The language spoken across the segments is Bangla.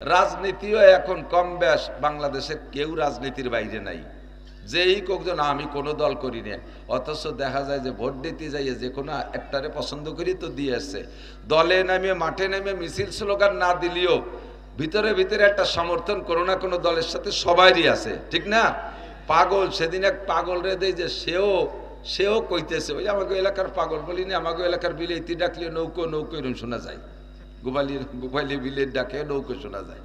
রাজনীতিও এখন কম বেশ বাংলাদেশে কেউ রাজনীতির বাইরে নাই। যেই কজন আমি কোনো দল করি না, অথচ দেখা যায় যে ভোট দিতে যাইয়ে যে কোনো একটারে পছন্দ করি তো দিয়ে আসছে। দলে নামে মাঠে নেমে মিছিল স্লোগান না দিলেও ভিতরে ভিতরে একটা সমর্থন কোনো না কোনো দলের সাথে সবারই আছে, ঠিক না? পাগল সেদিন এক পাগল রে দেয় যে সেও কইতেছে ওই আমাকে এলাকার পাগল বলিনি, আমাকে এলাকার বিলেতি ডাকলে নৌকো নৌকো এরকম শোনা যায়, গোপালি বিলের ডাকে নৌকো শোনা যায়।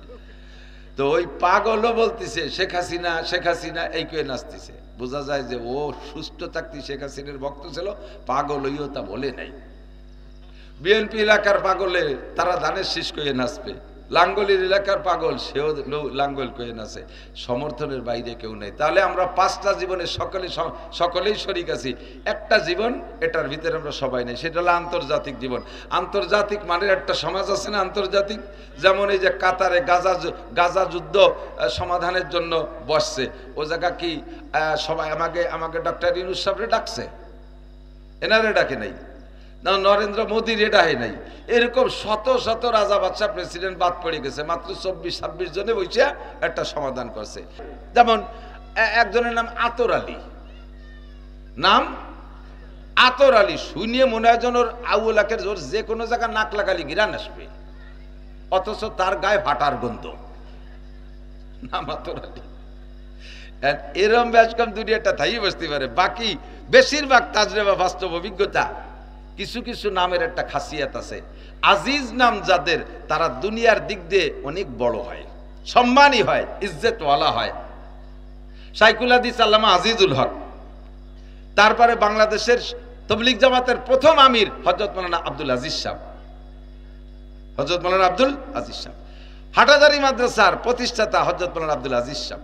তো ওই পাগলও বলতেছে শেখ হাসিনা এই কয়ে নাচতেছে। বোঝা যায় যে ও সুস্থ থাকতে শেখ হাসিনার ভক্ত ছিল, পাগল হইও তা বলে নাই। বিএনপি এলাকার পাগলে তারা ধানের শীষ কয়ে নাচবে, লাঙ্গলের এলাকার পাগল সেও লাঙ্গল কয়ে নাচে, সমর্থনের বাইরে কেউ নেই। তাহলে আমরা পাঁচটা জীবনে সকলেই শরিক আছি, একটা জীবন এটার ভিতরে আমরা সবাই নেই, সেটা হলো আন্তর্জাতিক জীবন। আন্তর্জাতিক মানের একটা সমাজ আছে না আন্তর্জাতিক, যেমন এই যে কাতারে গাজা যুদ্ধ সমাধানের জন্য বসছে, ও জায়গা কি সবাই আমাকে ডক্টর ইউনূস সাহেবরে ডাকছে? এনারে ডাকে নাই, নরেন্দ্র মোদীর এটা হয় নাই। এরকম শত শত রাজা বাদশা প্রেসিডেন্ট বাদ পড়ে গেছে, মাত্র 24-26 জনে বসে একটা সমাধান করছে। যেমন একজনের নাম আতর আলী, শুনিয়ে মনে হয় যেন আউলাকের জোর যে কোনো জায়গা নাক লাগালি গিরান আসবে, অথচ তার গায়ে ভাটার গন্ধ, নাম আতর আলী। এরম ব্যাসকম দুনিয়াটা থাই বসতে পারে, বাকি বেশিরভাগ তাজরেবা বাস্তব অভিজ্ঞতা। কিছু কিছু নামের একটা খাসিয়াত আছে, আজিজ নাম যাদের তারা দুনিয়ার দিক দিয়ে অনেক বড় হয়, সম্মানী হয়, ইজ্জতওয়ালা হয়। শাইখুল হাদিস আল্লামা আজিজুল হক, তারপরে বাংলাদেশের তবলিগ জামাতের প্রথম আমির হযরত মাওলানা আব্দুল আজিজ সাহেব, হাটাজারি মাদ্রাসার প্রতিষ্ঠাতা হযরত মাওলানা আব্দুল আজিজ সাহেব।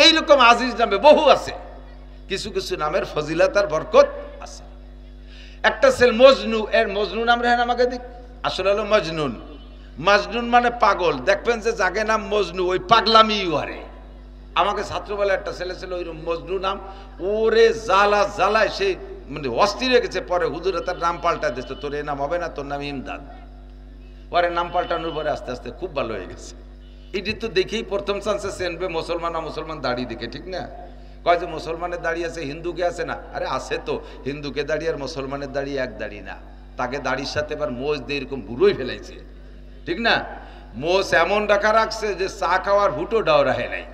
এইরকম আজিজ নামে বহু আছে, কিছু কিছু নামের ফজিলত আর বরকত আছে। একটা ছেলে মজনু, এর মজনু নাম রেহেন আমাকে দিক, আসলে হলো মজনুন মানে পাগল। দেখবেন যে জাগে নাম মজনু, ওই পাগলামি হারে। আমাকে ছাত্রবেলা একটা ছেলে ছিল ওই মজনু নাম, ওরে জ্বালায় সে মানে অস্থির হয়ে গেছে। পরে হুজুরে তার নাম পাল্টা দিচ্ছে, তোর এই নাম হবে না, তোর নাম ইমদাদ। পরে নাম পাল্টানোর পরে আস্তে আস্তে খুব ভালো হয়ে গেছে। এটি তো দেখেই প্রথম চান্সে চেনবে মুসলমান দাড়ি দেখে, ঠিক না? কয় যে মুসলমানের দাড়ি আছে, হিন্দুকে আছে না? আরে আছে তো, হিন্দুকে দাড়ি আর মুসলমানের দাড়ি এক দাড়ি না। তাকে দাড়ির সাথে এবার মোজ দিয়ে এরকম বুড়োই ফেলাইছে, ঠিক না? মোষ এমন ডাকা রাখছে যে চা খাওয়ার হুটো ডাও রাহে নাই,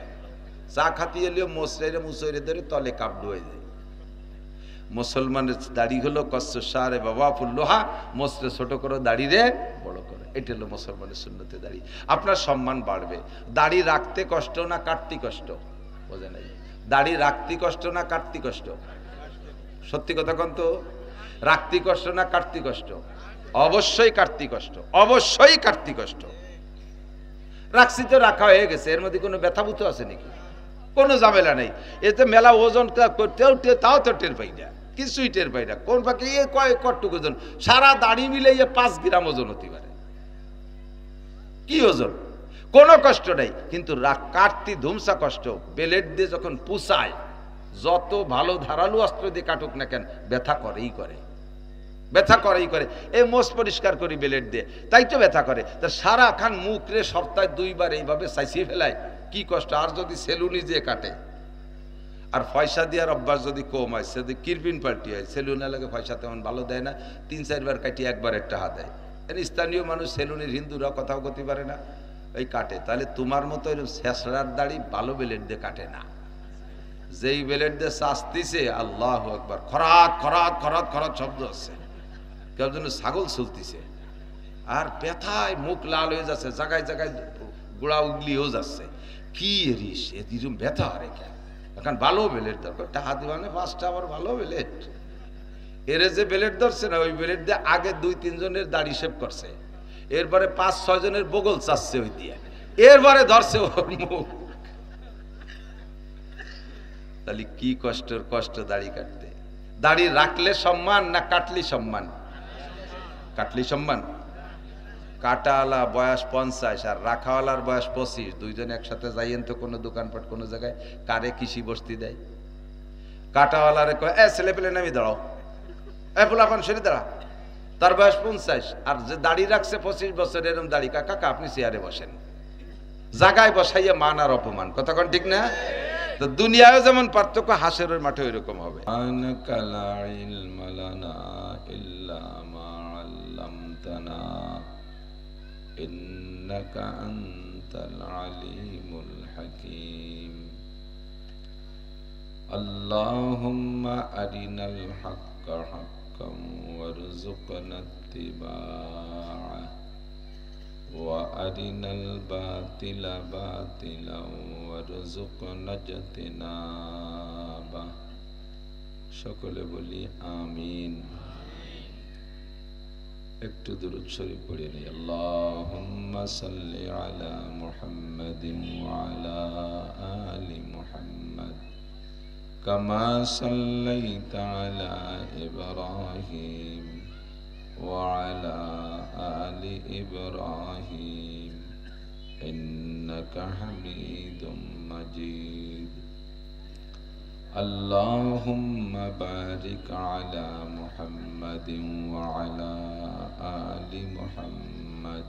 চা খাতি এলেও মোসরে মুসরে ধরে তলে কাপ ডুয়ে যায়। মুসলমানের দাড়ি হলো কচ্ছারে বাবা ফুল্লোহা, মোসরে ছোট করো, দাড়ি রে বড় করো, এটা হলো মুসলমানের সুন্নতে দাড়ি। আপনার সম্মান বাড়বে। দাড়ি রাখতে কষ্ট না কাটতে কষ্ট? বোঝে নাই। দাড়ি রাখতে কষ্ট না কাটতে কষ্ট? সত্যি কথা কন তো, রাখতে কষ্ট না কাটতে কষ্ট? অবশ্যই কাটতে কষ্ট। রাখছি তো রাখা হয়ে গেছে, এর মধ্যে কোনো ব্যথাভূত আছে নাকি? কোনো ঝামেলা নেই। এতে মেলা ওজন করতেও তাও তো টের পাই না, কিছুই টের পাই না। কোন পাখি কতটুকু ওজন, সারা দাড়ি মিলে 5 গ্রাম ওজন হতে পারে। কি ওজন? কোনো কষ্ট নাই, কিন্তু কাটতি ধুমসা কষ্ট। বেলেট দিয়ে যখন পুষায়, যত ভালো ধারালো অস্ত্র দিয়ে কাটুক না কেন, ব্যথা করেই করে। এই মোষ পরিষ্কার করি বেলেট দিয়ে, তাই তো ব্যথা করে। তা সারা খান মুখ রে সপ্তাহে 2 বার এইভাবে চাইছিয়ে ফেলায়, কি কষ্ট। আর যদি সেলুনি দিয়ে কাটে, আর পয়সা দেওয়ার অভ্যাস যদি কম হয়, যদি কিরপিন পাল্টি হয়, সেলুনে লাগে পয়সা তেমন ভালো দেয় না, 3-4 বার কাটি একবার একটা হাত দেয়। স্থানীয় মানুষ সেলুনের হিন্দুরা কথাও করতে পারে না, ওই কাটে। তাহলে তোমার মতো এরকম শেষরার দাড়ি ভালো বেলেট দিয়ে কাটে না। যেই বেলেট দিয়ে শাস্তিছে, আল্লাহু আকবার, খরাত শব্দ আছে, কেউ যেন ছাগল চলতিছে। আর ব্যথায় মুখ লাল হয়ে যাচ্ছে, জায়গায় জায়গায় গোড়া উগলিও যাচ্ছে। কি এরিস এরকম ব্যথা হারে কেন? এখন ভালো বেলেট দরকার, টাকা দিবানে 5টা আবার ভালো বেলেট। এর যে বেলেট ধরছে না, ওই বেলেট দিয়ে আগে 2-3 জনের দাড়ি শেভ করছে, এরপরে 5-6 জনের বগল চাচ্ছে ওই দিয়ে, এরপরে ধরছে ওর মুখ। তাহলে কি কষ্ট দাড়ি কাটতে। দাড়ি রাখলে সম্মান না কাটলি সম্মান? কাটলি সম্মান। কাটাওয়ালা বয়স 50 আর রাখাওয়ালার বয়স 25, দুইজন একসাথে যাইয়েন তো কোনো দোকানপাট কোনো জায়গায়, কারে কৃষি বস্তি দেয়। কাটাওয়ালারে কয়, ছেলে পেলে নামি দাঁড়াও, পোলাপান সেরে দাঁড়া, তার বয়স 50, আর যে দাড়ি রাখছে 25 বছর, এরকম দাড়ি, কাকা আপনি চেয়ারে বসেন, জায়গায় বসাইয়া মান আর অপমান, কথা কোন ঠিক না? তো দুনিয়ায় যেমন পার্থক্য, হাসরের মাঠে ওইরকম হবে। ইন্নাকা আনতাল আলিমুল হাকীম। আল্লাহুম্মা আরিনাল হাক্কা হাক্কাম ওয়ারযুকনা ইত্তিবাআহ ওয়া আরিনাল বাতিলা বাতিলাও ওয়ারযুকনা ইজতিনাবা। সকলে বলি আমিন। একটু দুরূদ শরীফ পড়ে নিই। আল্লাহুম্মা সাল্লি আলা মুহাম্মাদিন ওয়া আলা আলি মুহাম্মাদ কামা সাল্লাইতা আলা ইব্রাহিম ওয়া আলা আলি ইব্রাহিম ইন্নাকা হামিদুম মাজিদ। আল্লাহুম্মা বারিক আলা মুহাম্মাদিন ওয়া আলা আলি মুহাম্মাদ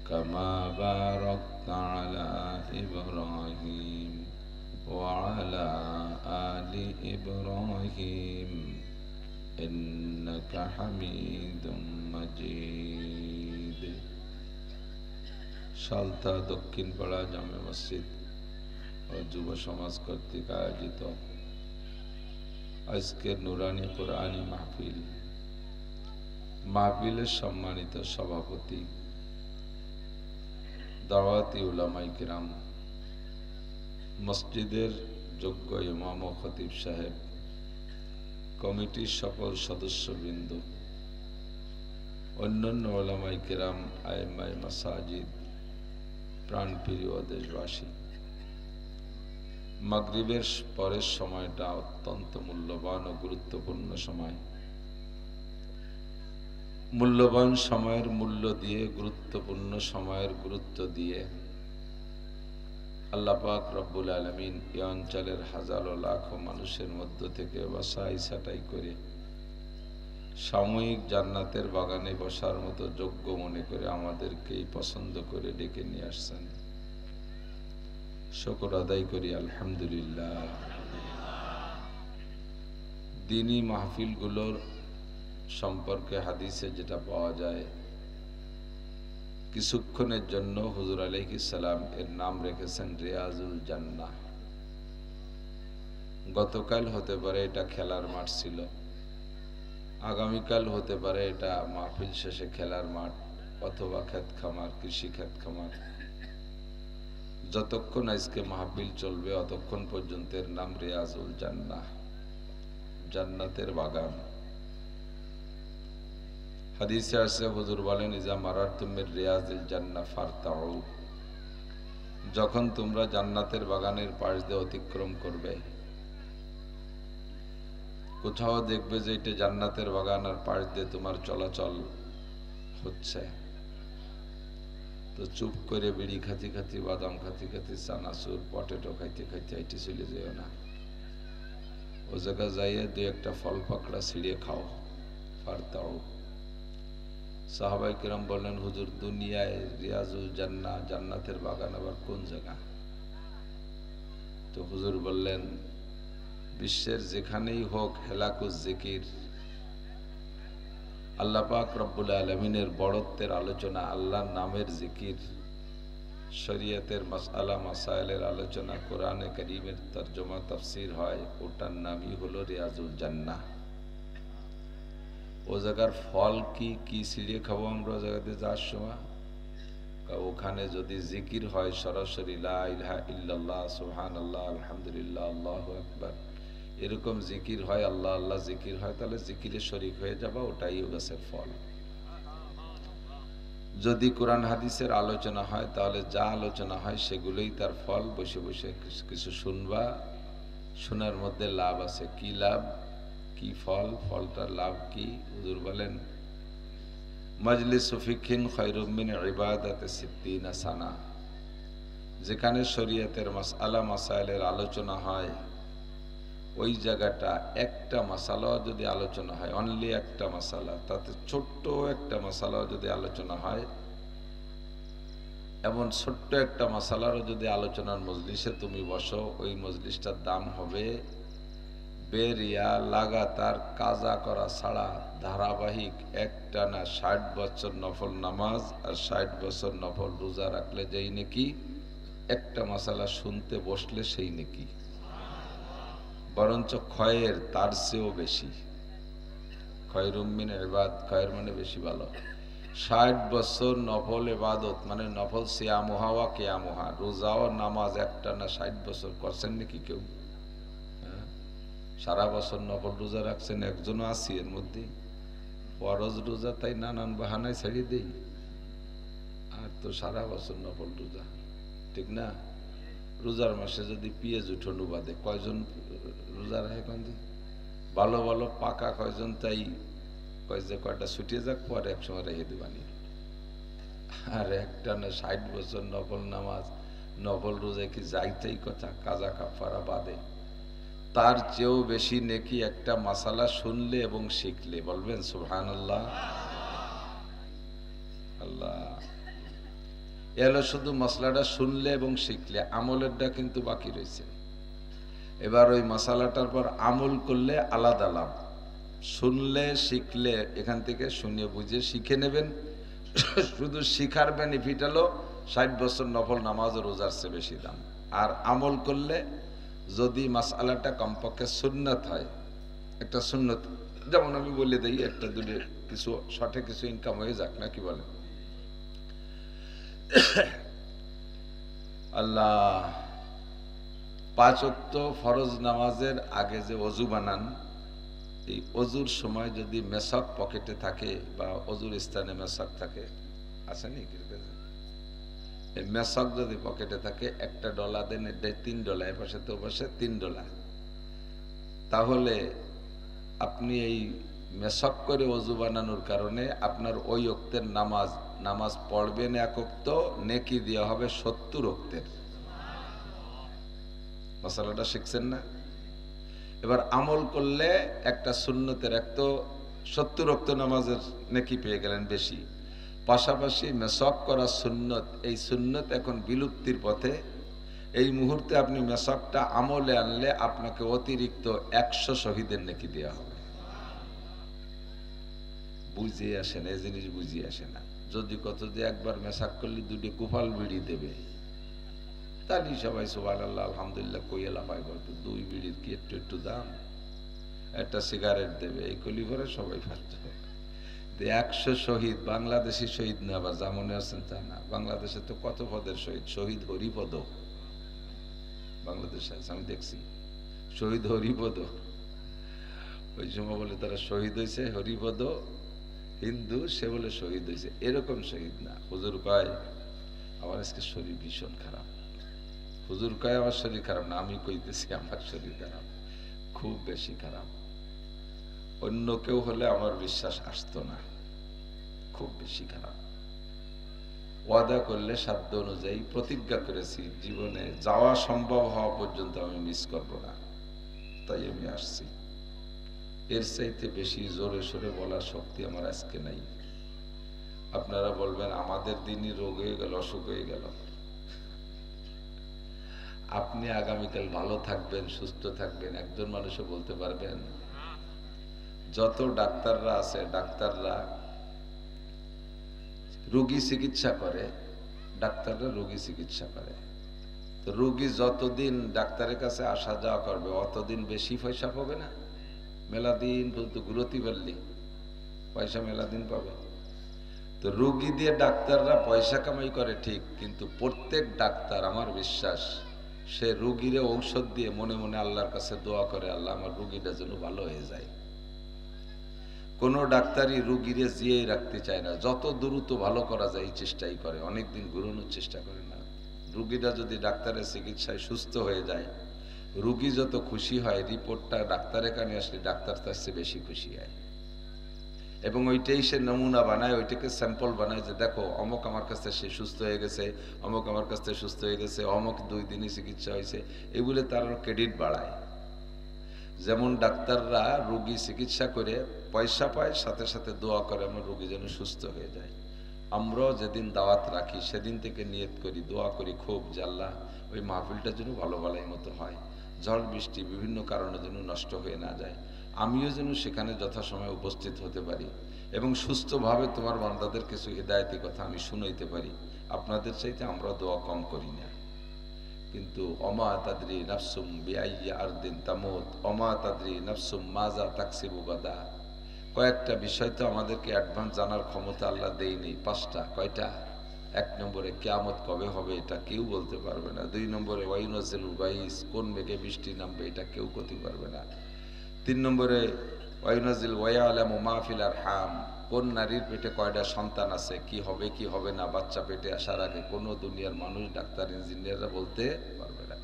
কামা বারাকতা আলা ইব্রাহিম ওয়া আলা আলি ইব্রাহিম ইন্নাকা হামিদুম মাজিদ। সালতা দক্ষিণ পাড়া জামে মসজিদ ও যুব সমাজ কর্তৃক আয়োজিত আজকের নুরানি কোরআনী মাহফিলের সম্মানিত সভাপতি দাওয়াতি উলামায়ে কিরাম, মসজিদের যোগ্য ইমাম ও খতিব সাহেব, কমিটির সকল সদস্যবৃন্দ, অন্যান্য উলামায়ে কিরাম, আইম্মায়ে মাসাজিদ, প্রাণপ্রিয় দেশবাসী, মাগরিবের পরের সময়টা অত্যন্ত মূল্যবান ও গুরুত্বপূর্ণ সময়। মূল্যবান সময়ের মূল্য দিয়ে, গুরুত্বপূর্ণ সময়ের গুরুত্ব দিয়ে আল্লাহ পাক রব্বুল আলামিন এই অঞ্চলের হাজারো লাখো মানুষের মধ্য থেকে বাছাই ছাঁটাই করে সাময়িক জান্নাতের বাগানে বসার মতো যোগ্য মনে করে আমাদেরকেই পছন্দ করে ডেকে নিয়ে আসছেন। শুকর আদায় করি আলহামদুলিল্লাহ। দ্বীনি মাহফিলগুলোর সম্পর্কে হাদিসে যেটা পাওয়া যায়, কিছুক্ষণের জন্য হুজুর আলাইহিস সালাম এর নাম রেখেছেন রিয়াজুল জান্নাহ। গতকাল হতে পারে এটা খেলার মাঠ ছিল, আগামীকাল হতে পারে এটা মাহফিল শেষে খেলার মাঠ অথবা ক্ষেত খামার, কৃষি ক্ষেত খামার। যতক্ষণ আজকে মাহফিল চলবে অতক্ষণ পর্যন্ত এর নাম রিয়াজুল জান্নাহ, জান্নাতের বাগান। হাদিসে আছে, হুজুর বলেন, ইজা মারারতুম মির রিয়াজিল জান্নাহ ফারতাউ, যখন তোমরা জান্নাতের বাগানের পাশ দিয়ে অতিক্রম করবে, কোথাও দেখবে যে এটা জান্নাতের বাগান আর পাশ দিয়ে তোমার চলাচল হচ্ছে, তো চুপ করে বিড়ি খাতি খাতি, বাদাম খাতি খাতি, চানাচুর, পটেটো খাইতে খাইতে হাইটে চলে যেও না। ও জায়গা যাইয়ে দু একটা ফল পাকড়া ছিঁড়ে খাও, ফারতাউ। সাহাবায়ে কিরাম বললেন, হুজুর দুনিয়ায় রিয়াজুল জান্নাহ, জান্নাতের বাগান আবার কোন জায়গা? তো হুজুর বললেন, বিশ্বের যেখানেই হোক হেলাকুজ জিকির, আল্লাহ পাক রব্বুল আলামিনের বড়ত্বের আলোচনা, আল্লাহর নামের জিকির, শরীয়তের মাসআলা মাসাইলের আলোচনা, কোরআনে কারীমের তরজমা তাফসীর হয়, ওটার নামই হলো রিয়াজুল জান্নাহ। ও জায়গার ফল কি কি ছিঁড়ে খাবো আমরা জায়গাতে যাওয়ার সময়? ওখানে যদি জিকির হয় সরাসরি লা ইলাহা ইল্লাল্লাহ, সুবহানাল্লাহ, আলহামদুলিল্লাহ, আল্লাহু আকবার, এরকম জিকির হয়, আল্লাহ আল্লাহ জিকির হয়, তাহলে জিকিরে শরীক হয়ে যাবা, ওটাই গাছের ফল। যদি কোরআন হাদিসের আলোচনা হয় তাহলে যা আলোচনা হয় সেগুলোই তার ফল। বসে বসে কিছু শুনবা, শোনার মধ্যে লাভ আছে। কি লাভ, কি ফল, ফলটার লাভ কি? হুজুর বলেন, মাজলিসু ফিকহিন খায়রুম মিন ইবাদাতি 60 সানা, যেখানে শরীয়তের মাসআলা মাসাইলের আলোচনা হয় ওই জায়গাটা একটা মাসালাও যদি আলোচনা হয়, অনলি একটা মাসালা, তাতে ছোট্ট একটা মাসালাও যদি আলোচনা হয়, এমন ছোট্ট একটা মাসালারও যদি আলোচনার মজলিসে তুমি বসো, ওই মজলিসটার দাম হবে বেরিয়া লাগাতার কাজা করা ছাড়া ধারাবাহিক একটানা 60 বছর নফল নামাজ আর 60 বছর নফল রোজা রাখলে যেই নাকি, একটা মাসালা শুনতে বসলে সেই নাকি, বরঞ্চ ক্ষয়ের তার চেয়েও বেশি। খয়রুম মিন ইবাদ, খয়ের মানে বেশি ভালো। 60 বছর নফল ইবাদত মানে নফল সিয়ামুহা ওয়া কিয়ামুহা, রোজা ও নামাজ একটানা 60 বছর করছেন নাকি কেউ? সারা বছর নফল রোজা রাখছেন একজনও আছি এর মধ্যে? ফরজ রোজা তাই নানান বাহানায় ছেড়ে দেই, আর তো সারা বছর নফল রোজা, ঠিক না? রোজার মাসে যদি পিঁয়াজ উঠোন বাদে কয়জন রোজা রাখে? কান্দি ভালো ভালো পাকা কয়জন, তাই কয় যে কয়টা ছুটিয়ে যাক, পরে এক সময় রেখে দেবানি। আর একটানা 60 বছর নফল নামাজ নফল রোজা কি যাইতেই কথা, কাজা কাফারা বাদে। তার চেয়েও বেশি নেকি একটা মাসালা শুনলে এবং শিখলে। বলবেন সুবহানাল্লাহ। আল্লাহ, এলো শুধু মশলাটা শুনলে এবং শিখলে, আমলেরটা কিন্তু বাকি রয়েছে। এবার ওই মশালাটার পর আমল করলে আলাদা লাভ। শুনলে শিখলে এখান থেকে শুনে বুঝে শিখে নেবেন। শুধু শিখার বেনিফিট হলো 60 বছর নফল নামাজ ও রোজার চেয়ে বেশি দাম। আর আমল করলে যদি মাসআলাটা কমপক্ষে সুন্নত হয়, একটা সুন্নত, যেমন আমি বলে দিই, একটা দুটো কিছু শর্টে কিছু ইনকাম হয়ে যাক, না কি বলেন? আল্লাহ, 5 ওয়াক্ত ফরজ নামাজের আগে যে অজু বানান, এই অজুর সময় যদি মেসক পকেটে থাকে বা অজুর স্থানে মেসক থাকে, আসেনি? এই মেসক যদি পকেটে থাকে, একটা ডলা দেন, এটা $3, এপাশে তো পাশে $3, তাহলে আপনি এই মেসক করে অজু বানানোর কারণে আপনার ওই ওক্তের নামাজ পড়বেন 1 ওক্ত, নেকি দেওয়া হবে 70 ওক্তের। মশালাটা শিখছেন না? এবার আমল করলে একটা সুন্নতের এক তো 70 ওক্ত নামাজের নেকি পেয়ে গেলেন বেশি, পাশাপাশি মেসক করা সুন্নত, এই সুন্নত এখন বিলুপ্তির পথে। এই মুহূর্তে আপনি মেসকটা আমলে আনলে আপনাকে অতিরিক্ত 100 শহীদের নেকি দেওয়া হবে। বুঝে আসে না, এই জিনিস বুঝিয়ে আসে না। যদি কত যে একবার মেসাক করলে 2টি কুফাল বিড়ি দেবে, তাহলে সবাই সুবহানাল্লাহ আলহামদুলিল্লাহ কইয়া লাফাই করতো। 2 বিড়ির কি একটু দাম? একটা সিগারেট দেবে, এই কলি ভরে সবাই খাচ্ছে। 100 শহীদ, বাংলাদেশি শহীদ না, আবার জামনে আছেন তা না। বাংলাদেশে তো কত পদের শহীদ, শহীদ হরিপদ বাংলাদেশে আছে, আমি দেখছি। শহীদ হরিপদ, ওই সময় বলে তারা শহীদ হয়েছে, হরিপদ হিন্দু, সে বলে শহীদ হয়েছে, এরকম শহীদ না। হুজুর কয় আমার আজকে শরীর ভীষণ খারাপ। হুজুর কয় আমার শরীর খারাপ না, আমি কইতেছি আমার শরীর খারাপ, খুব বেশি খারাপ। অন্য কেউ হলে আমার বিশ্বাস আসতো না, খুব বেশি খারাপ। ওয়াদা করলে সাধ্য অনুযায়ী প্রতিজ্ঞা করেছি, জীবনে যাওয়া সম্ভব হওয়া পর্যন্ত আমি মিস করব না, তাই আমি আসছি। এর চাইতে বেশি জোরে সোরে বলার শক্তি আমার আজকে নাই। আপনারা বলবেন আমাদের দিনই রোগ হয়ে গেল, অসুখ হয়ে গেল। আপনি আগামীকাল ভালো থাকবেন, সুস্থ থাকবেন, একজন মানুষও বলতে পারবেন? যত ডাক্তাররা আছে, ডাক্তাররা রোগী চিকিৎসা করে, ডাক্তাররা রোগী চিকিৎসা করে। তো রোগী যতদিন ডাক্তারের কাছে আসা যাওয়া করবে, অতদিন বেশি পয়সা পাবে না? মেলাদিন পর্যন্ত ঘুরতি পারলে পয়সা মেলাদিন পাবে। তো রোগী দিয়ে ডাক্তাররা পয়সা কামাই করে ঠিক, কিন্তু প্রত্যেক ডাক্তার, আমার বিশ্বাস, সে রোগীরে ঔষধ দিয়ে মনে মনে আল্লাহর কাছে দোয়া করে, আল্লাহ আমার রোগীটা যেন ভালো হয়ে যায়। কোনো ডাক্তারই রোগীরে জিয়ে রাখতে চায় না, যত দ্রুত ভালো করা যায় এই চেষ্টাই করে, অনেকদিন ঘুরানোর চেষ্টা করে না। রোগীরা যদি ডাক্তারের চিকিৎসায় সুস্থ হয়ে যায়, রোগী যত খুশি হয়, রিপোর্টটা ডাক্তারের কানে আসলে ডাক্তার তার চেয়ে বেশি খুশি হয়, এবং ওইটাই সে নমুনা বানায়, ওইটাকে স্যাম্পল বানায় যে দেখো অমুক আমার কাছ থেকে সে সুস্থ হয়ে গেছে, অমুক আমার কাছ থেকে সুস্থ হয়ে গেছে, অমুক 2 দিনই চিকিৎসা হয়েছে, এগুলো তার ক্রেডিট বাড়ায়। যেমন ডাক্তাররা রোগী চিকিৎসা করে পয়সা পায়, সাথে সাথে দোয়া করে আমার রোগী যেন সুস্থ হয়ে যায়। আমরাও যেদিন দাওয়াত রাখি সেদিন থেকে নিয়ত করি, দোয়া করি খুব, যে আল্লাহ ওই মাহফিলটা যেন ভালো ভালোই মতো হয়, ঝড় বৃষ্টি বিভিন্ন কারণে যেন নষ্ট হয়ে না যায়, আমিও যেন সেখানে যথাসময়ে উপস্থিত হতে পারি এবং সুস্থভাবে তোমার বান্দাদের কিছু হিদায়তি কথা আমি শুনাইতে পারি। আপনাদের চাইতে আমরা দোয়া কম করি না। কিন্তু অমা তাদরি নাফসুম বিআইয়ি আরদিন তামুত, অমা তাদরি নাফসুম মাজা তাকসিবু গাদা। কয়েকটা বিষয় তো আমাদেরকে অ্যাডভান্স জানার ক্ষমতা আল্লাহ দেয়নি। 5টা। কয়টা? 1 নম্বরে কিয়ামত কবে হবে এটা কেউ বলতে পারবে না। 2 নম্বরে ওয়ায়ুনাজিলুল গাইস, কোন মেঘে বৃষ্টি নামবে এটা কেউ করতে পারবে না। 3 নম্বরে ওয়ায়ুনাজিল ওয়ায়ালামু মা ফিল আরহাম, কোন নারীর পেটে কয়টা সন্তান আছে, কি হবে কি হবে না বাচ্চা পেটে আসার আগে কোনো দুনিয়ার মানুষ, ডাক্তার, ইঞ্জিনিয়াররা বলতে পারবে না।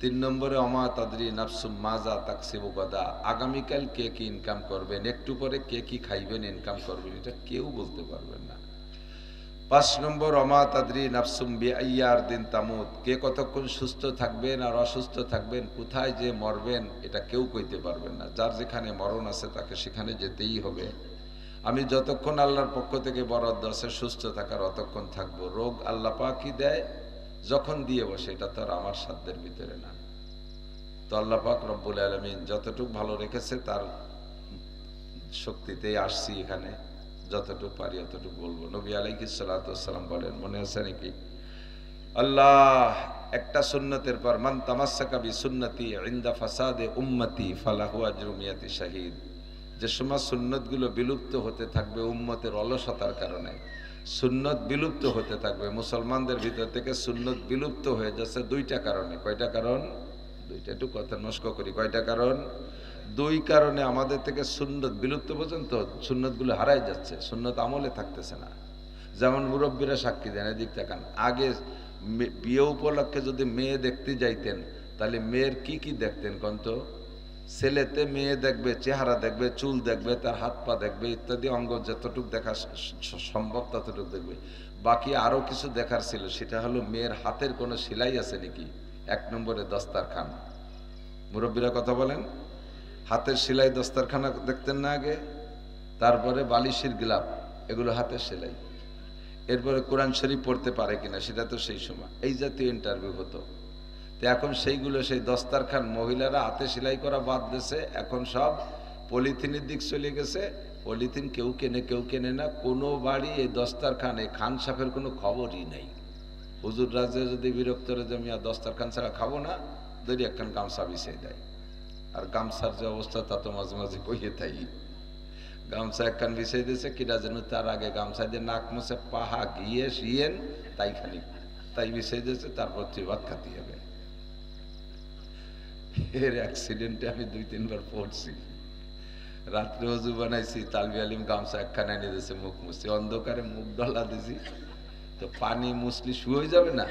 3 নম্বরে অমা তাদরি নাফসুম মাজা তাকসিবু গাদা, আগামীকাল কে কি ইনকাম করবেন, একটু পরে কে কি খাইবেন ইনকাম করবেন এটা কেউ বলতে পারবেন না। 5 নম্বর অমা তাদরি নাফসুম বিআইয়ি আরদিন তামুত, কে কতক্ষণ সুস্থ থাকবেন আর অসুস্থ থাকবেন, কোথায় যে মরবেন এটা কেউ কইতে পারবেন না। যার যেখানে মরণ আছে তাকে সেখানে যেতেই হবে। আমি যতক্ষণ আল্লাহর পক্ষ থেকে বরাদ্দ আছে সুস্থ থাকার অতক্ষণ থাকবো। রোগ আল্লাহ পাকই দেয়, যখন দিয়ে বসে এটা তো আর আমার সাধ্যের ভিতরে না। তো আল্লাহ পাক রব্বুল আলামিন যতটুকু ভালো রেখেছে তার শক্তিতেই আসছি এখানে, যতটুকু পারি অতটুকু বলবো। নবী আলাইহিস সালাতু ওয়াস সালাম বলেন, মনে আছে নাকি, আল্লাহ একটা সুন্নতের পর মান তামাসসাকা বি সুন্নতি ইনদা ফাসাদে উম্মতি ফালাহু আজরু মিয়াতি শাহীদ, যে সময় সুন্নতগুলো বিলুপ্ত হতে থাকবে উম্মতের অলসতার কারণে, সুন্নত বিলুপ্ত হতে থাকবে, মুসলমানদের ভিতর থেকে সুন্নত বিলুপ্ত হয়ে যাচ্ছে 2টা কারণে। কয়টা কারণ? 2টা। একটু কথা নষ্ট করি। কয়টা কারণ? 2 কারণে আমাদের থেকে সুন্নত বিলুপ্ত পর্যন্ত সুন্নতগুলো হারাই যাচ্ছে, সুন্নত আমলে থাকতেছে না। যেমন মুরব্বীরা সাক্ষী দেন, এদিক তাকান, আগে বিয়ে উপলক্ষে যদি মেয়ে দেখতে যাইতেন তাহলে মেয়ের কি কি দেখতেন কন্ত? ছেলেতে মেয়ে দেখবে, চেহারা দেখবে, চুল দেখবে, তার হাত পা দেখবে ইত্যাদি অঙ্গ যতটুকু দেখা সম্ভব ততটুকু দেখবে। বাকি আরো কিছু দেখার ছিল, সেটা হলো মেয়ের হাতের কোনো সেলাই আছে নাকি। 1 নম্বরে দস্তারখান। মুরব্বীরা কথা বলেন, হাতের সেলাই দস্তারখানা দেখতেন না আগে। তারপরে বালিশের গ্লাভ, এগুলো হাতের সেলাই। এরপরে কোরআন শরীফ পড়তে পারে কিনা সেটা তো সেই সময় এই জাতীয় ইন্টারভিউ হতো। তো এখন সেইগুলো, সেই দস্তারখান মহিলারা হাতে সেলাই করা বাদ দিয়েছে, এখন সব পলিথিনের দিক চলে গেছে। পলিথিন কেউ কেনে কেউ কেনে না। কোনো বাড়ি এই দস্তারখান, এই খান সাফের কোনো খবরই নেই। হুজুর রাজে যদি বিরক্ত রে জমিয়া দস্তারখান ছাড়া খাবো না, যদি একখান গামছা বিছিয়ে দেয়। আর গামছার যে অবস্থা তা তো মাঝে মাঝে কইয়ে তাই, গামছা একখান বিছিয়ে দিয়েছে কিনা যেন, তার আগে গামছা দিয়ে নাক মুছে পাহা গিয়ে শিয়েন তাই খানি তাই বিছিয়ে দিয়েছে, তারপর ভাত খাতে হবে। এর অ্যাক্সিডেন্টে আমি 2-3 বার পড়ছি। রাত্রে অজু বানাইছি, তালবি আলিম গামছা একখানা এনে দিয়েছে, মুখ মুছছি, অন্ধকারে মুখ ডলা দিছি, তো পানি মুছলি শুয়ে যাবে না,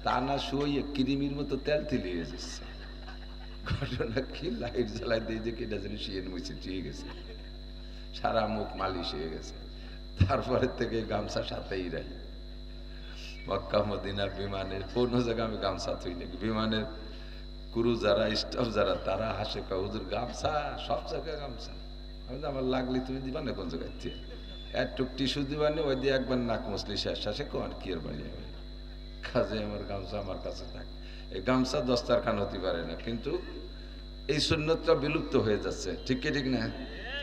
তা না শুয়ে কৃমির মতো তেল তিলি হয়ে যাচ্ছে। ঘটনা কি, লাইট জ্বালাই দিয়ে যে কেটা যেন শুয়ে মুছে ঠিক গেছে, সারা মুখ মালিশ হয়ে গেছে। তারপরে থেকে গামছা সাথেই রাই। মক্কা মদিনার বিমানের কোনো জায়গায় আমি গামছা থুই নাকি, বিমানের ক্রু যারা, স্টাফ যারা, তারা হাসে, হুজুর গামছা সব জায়গায় গামছা। আমি তো, আমার লাগলি তুমি দিবা না কোন জায়গায়, একটু টিস্যু দিবা না, ওই দিয়ে একবার নাক মুসলি শেষ, শেষে কোন কি আর বাড়ি হবে। কাজে আমার গামছা আমার কাছে থাকে। এই গামছা দস্তারখান হতে পারে না, কিন্তু এই সুন্নতটা বিলুপ্ত হয়ে যাচ্ছে। ঠিক কি ঠিক না?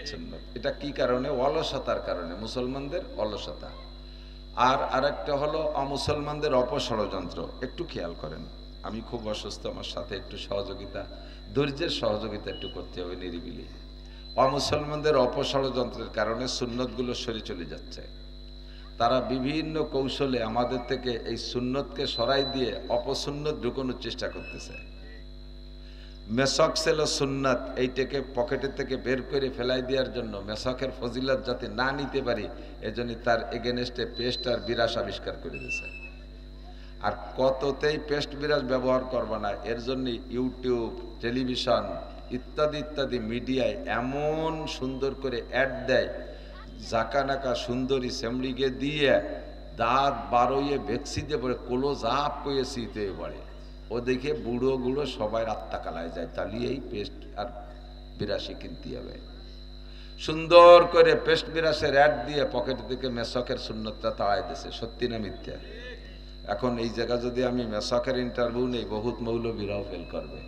সুন্নত এটা কি কারণে? অলসতার কারণে, মুসলমানদের অলসতা। আর আরেকটা হলো অমুসলমানদের অপষড়যন্ত্র। একটু খেয়াল করেন, আমি খুব অসুস্থ, আমার সাথে একটু সহযোগিতা, ধৈর্যের সহযোগিতা একটু করতে হবে নিরিবিলি। অমুসলমানদের অপষড়যন্ত্রের কারণে সুন্নতগুলো সরে চলে যাচ্ছে। তারা বিভিন্ন কৌশলে আমাদের থেকে এই সুন্নতকে সরাই দিয়ে অপসুন্নত ঢুকানোর চেষ্টা করতেছে। মেসক ছিল সুন্নাত, এইটাকে পকেটের থেকে বের করে ফেলাই দেওয়ার জন্য, মেসকের ফজিলত যাতে না নিতে পারি এজন্য তার এগেনস্টে পেস্ট আর বিরাস আবিষ্কার করে দিয়েছে। আর কততেই পেস্ট বিরাস ব্যবহার করবা না, এর জন্য ইউটিউব, টেলিভিশন ইত্যাদি ইত্যাদি মিডিয়ায় এমন সুন্দর করে অ্যাড দেয়, জাকানাকা সুন্দরী সেমড়িকে দিয়ে দাঁত বারোইয়ে ভেক্সি দিয়ে পড়ে কোলো জাপ কয়ে শীতে পড়ে। ও দেখে বুড়ো গুঁড়ো সবাই আত্মা কালায় যায়, তাহলে এই পেস্ট আর বিরাশি কিনতে হবে। সুন্দর করে পেস্ট বিরাশের অ্যাড দিয়ে পকেট থেকে মেসকের সুন্নতটা তাড়াই দিছে। সত্যি না মিথ্যা? এখন এই জায়গা যদি আমি মেসকের ইন্টারভিউ নেই, বহুত মৌলবীরাও ফেল করবে।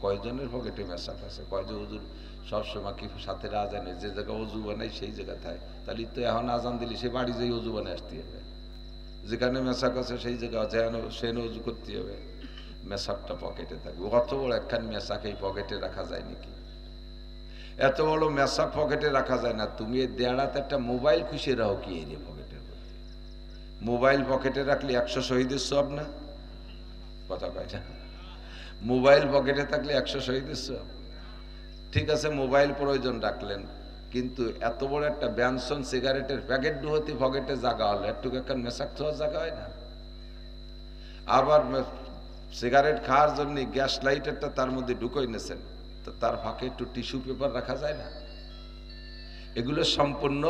কয়জনের পকেটে মেসাক আছে? কয়জন হুজুর সবসময় কি সাথে আজানে যে জায়গায় অজু বানাই সেই জায়গা থাকে, তাহলে তো এখন আজান দিলে সে বাড়ি যেয়ে অজু বানায় আসতে হবে। যেখানে মেসাক আছে সেই জায়গায় যেন সেখানে অজু করতে হবে। মেসাকটা পকেটে থাকবে। অত বড় একখান মেসাক এই পকেটে রাখা যায় নাকি? এত বড় মেসাক পকেটে রাখা যায় না। তুমি এই দেড়াতে একটা মোবাইল খুশি রাখো কি এই পকেটের মধ্যে? মোবাইল পকেটে রাখলে 100 শহীদের সব না? কথা কয় না? মোবাইল পকেটে থাকলে 100 শহীদের সব। ঠিক আছে, মোবাইল প্রয়োজন রাখলেন, কিন্তু এত বড় একটা ব্যানসন সিগারেটের প্যাকেট ডুহতি পকেটে জায়গা হলো, একটু একখান মেসাক তো জায়গা হয় না? আবার সিগারেট খাওয়ার জন্য গ্যাস লাইটারটা তার মধ্যে ঢুকোই নেছেন, তো তার ফাঁকে একটু টিস্যু পেপার রাখা যায় না? এগুলো সম্পূর্ণ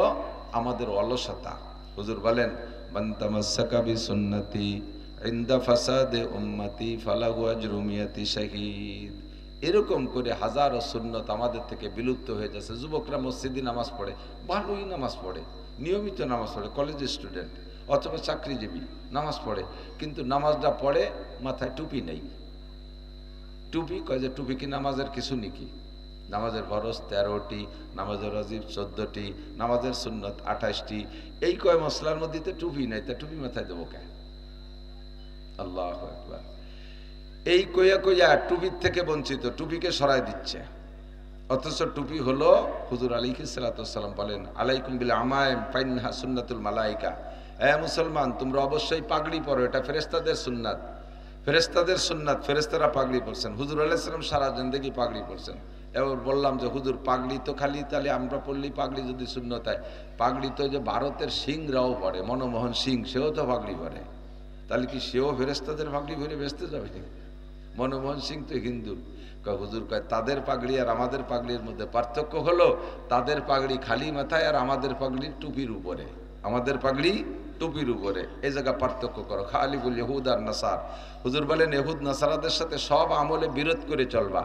আমাদের অলসতা। হুজুর বলেন, মান তামাসসাকা বিসুন্নতি ইনদা ফাসাদে উম্মতি ফালাহু আজরু মিয়াতি শাহীদ। এরকম করে হাজারো সুন্নত আমাদের থেকে বিলুপ্ত হয়ে যাচ্ছে। যুবকরা মসজিদে নামাজ পড়ে, ভালোই নামাজ পড়ে, নিয়মিত নামাজ পড়ে, কলেজ স্টুডেন্ট অথবা চাকরিজীবী নামাজ পড়ে, কিন্তু নামাজটা পড়ে মাথায় টুপি নেই। টুপি কয় যে টুপি কি নামাজের কিছু নাকি? নামাজের ফরজ 13টি, নামাজের ওয়াজিব 14টি, নামাজের সুন্নত 28টি। এই কয় মশলার মধ্যে টুপি নাই, তা টুপি মাথায় দেবো কেন? আল্লাহু আকবার। এই কইয়া কইয়া টুপির থেকে বঞ্চিত, টুপিকে সরাই দিচ্ছে। অথচ টুপি হলো হুজুর আলাইহিস সালাতু ওয়াস সালাম বলেন, আলাইকুম বিল আমাইম ফাইনহা সুন্নাতুল মালাইকা। হে মুসলমান, তোমরা অবশ্যই পাগড়ি পরো, এটা ফেরেশতাদের সুন্নাত। ফেরেশতাদের সুন্নাত, ফেরেশতারা পাগড়ি পরছেন। হুজুর আলাইহিস সালাম সারা জিন্দেগি পাগড়ি পরছেন। এবার বললাম যে হুজুর পাগড়ি তো খালি তাহলে আমরা পড়লেই পাগড়ি যদি সুন্নত হয়, পাগড়ি তো যে ভারতের সিংরাও পরে, মনমোহন সিং সেও তো পাগড়ি পরে, তাহলে কি সেও ফেরেশতাদের পাগড়ি ভরে বেচতে যাবে? মনমোহন সিং তো হিন্দু। হুজুর কয় তাদের পাগড়ি আর আমাদের পাগড়ির মধ্যে পার্থক্য হলো, তাদের পাগড়ি খালি মাথায় আর আমাদের পাগড়ি টুপির উপরে। আমাদের পাগড়ি টুপির উপরে, এই জায়গা পার্থক্য করো। খালি বলি ইহুদ আর নাসার। হুজুর বলেন ইহুদ নাসারাদের সাথে সব আমলে বিরোধ করে চলবা।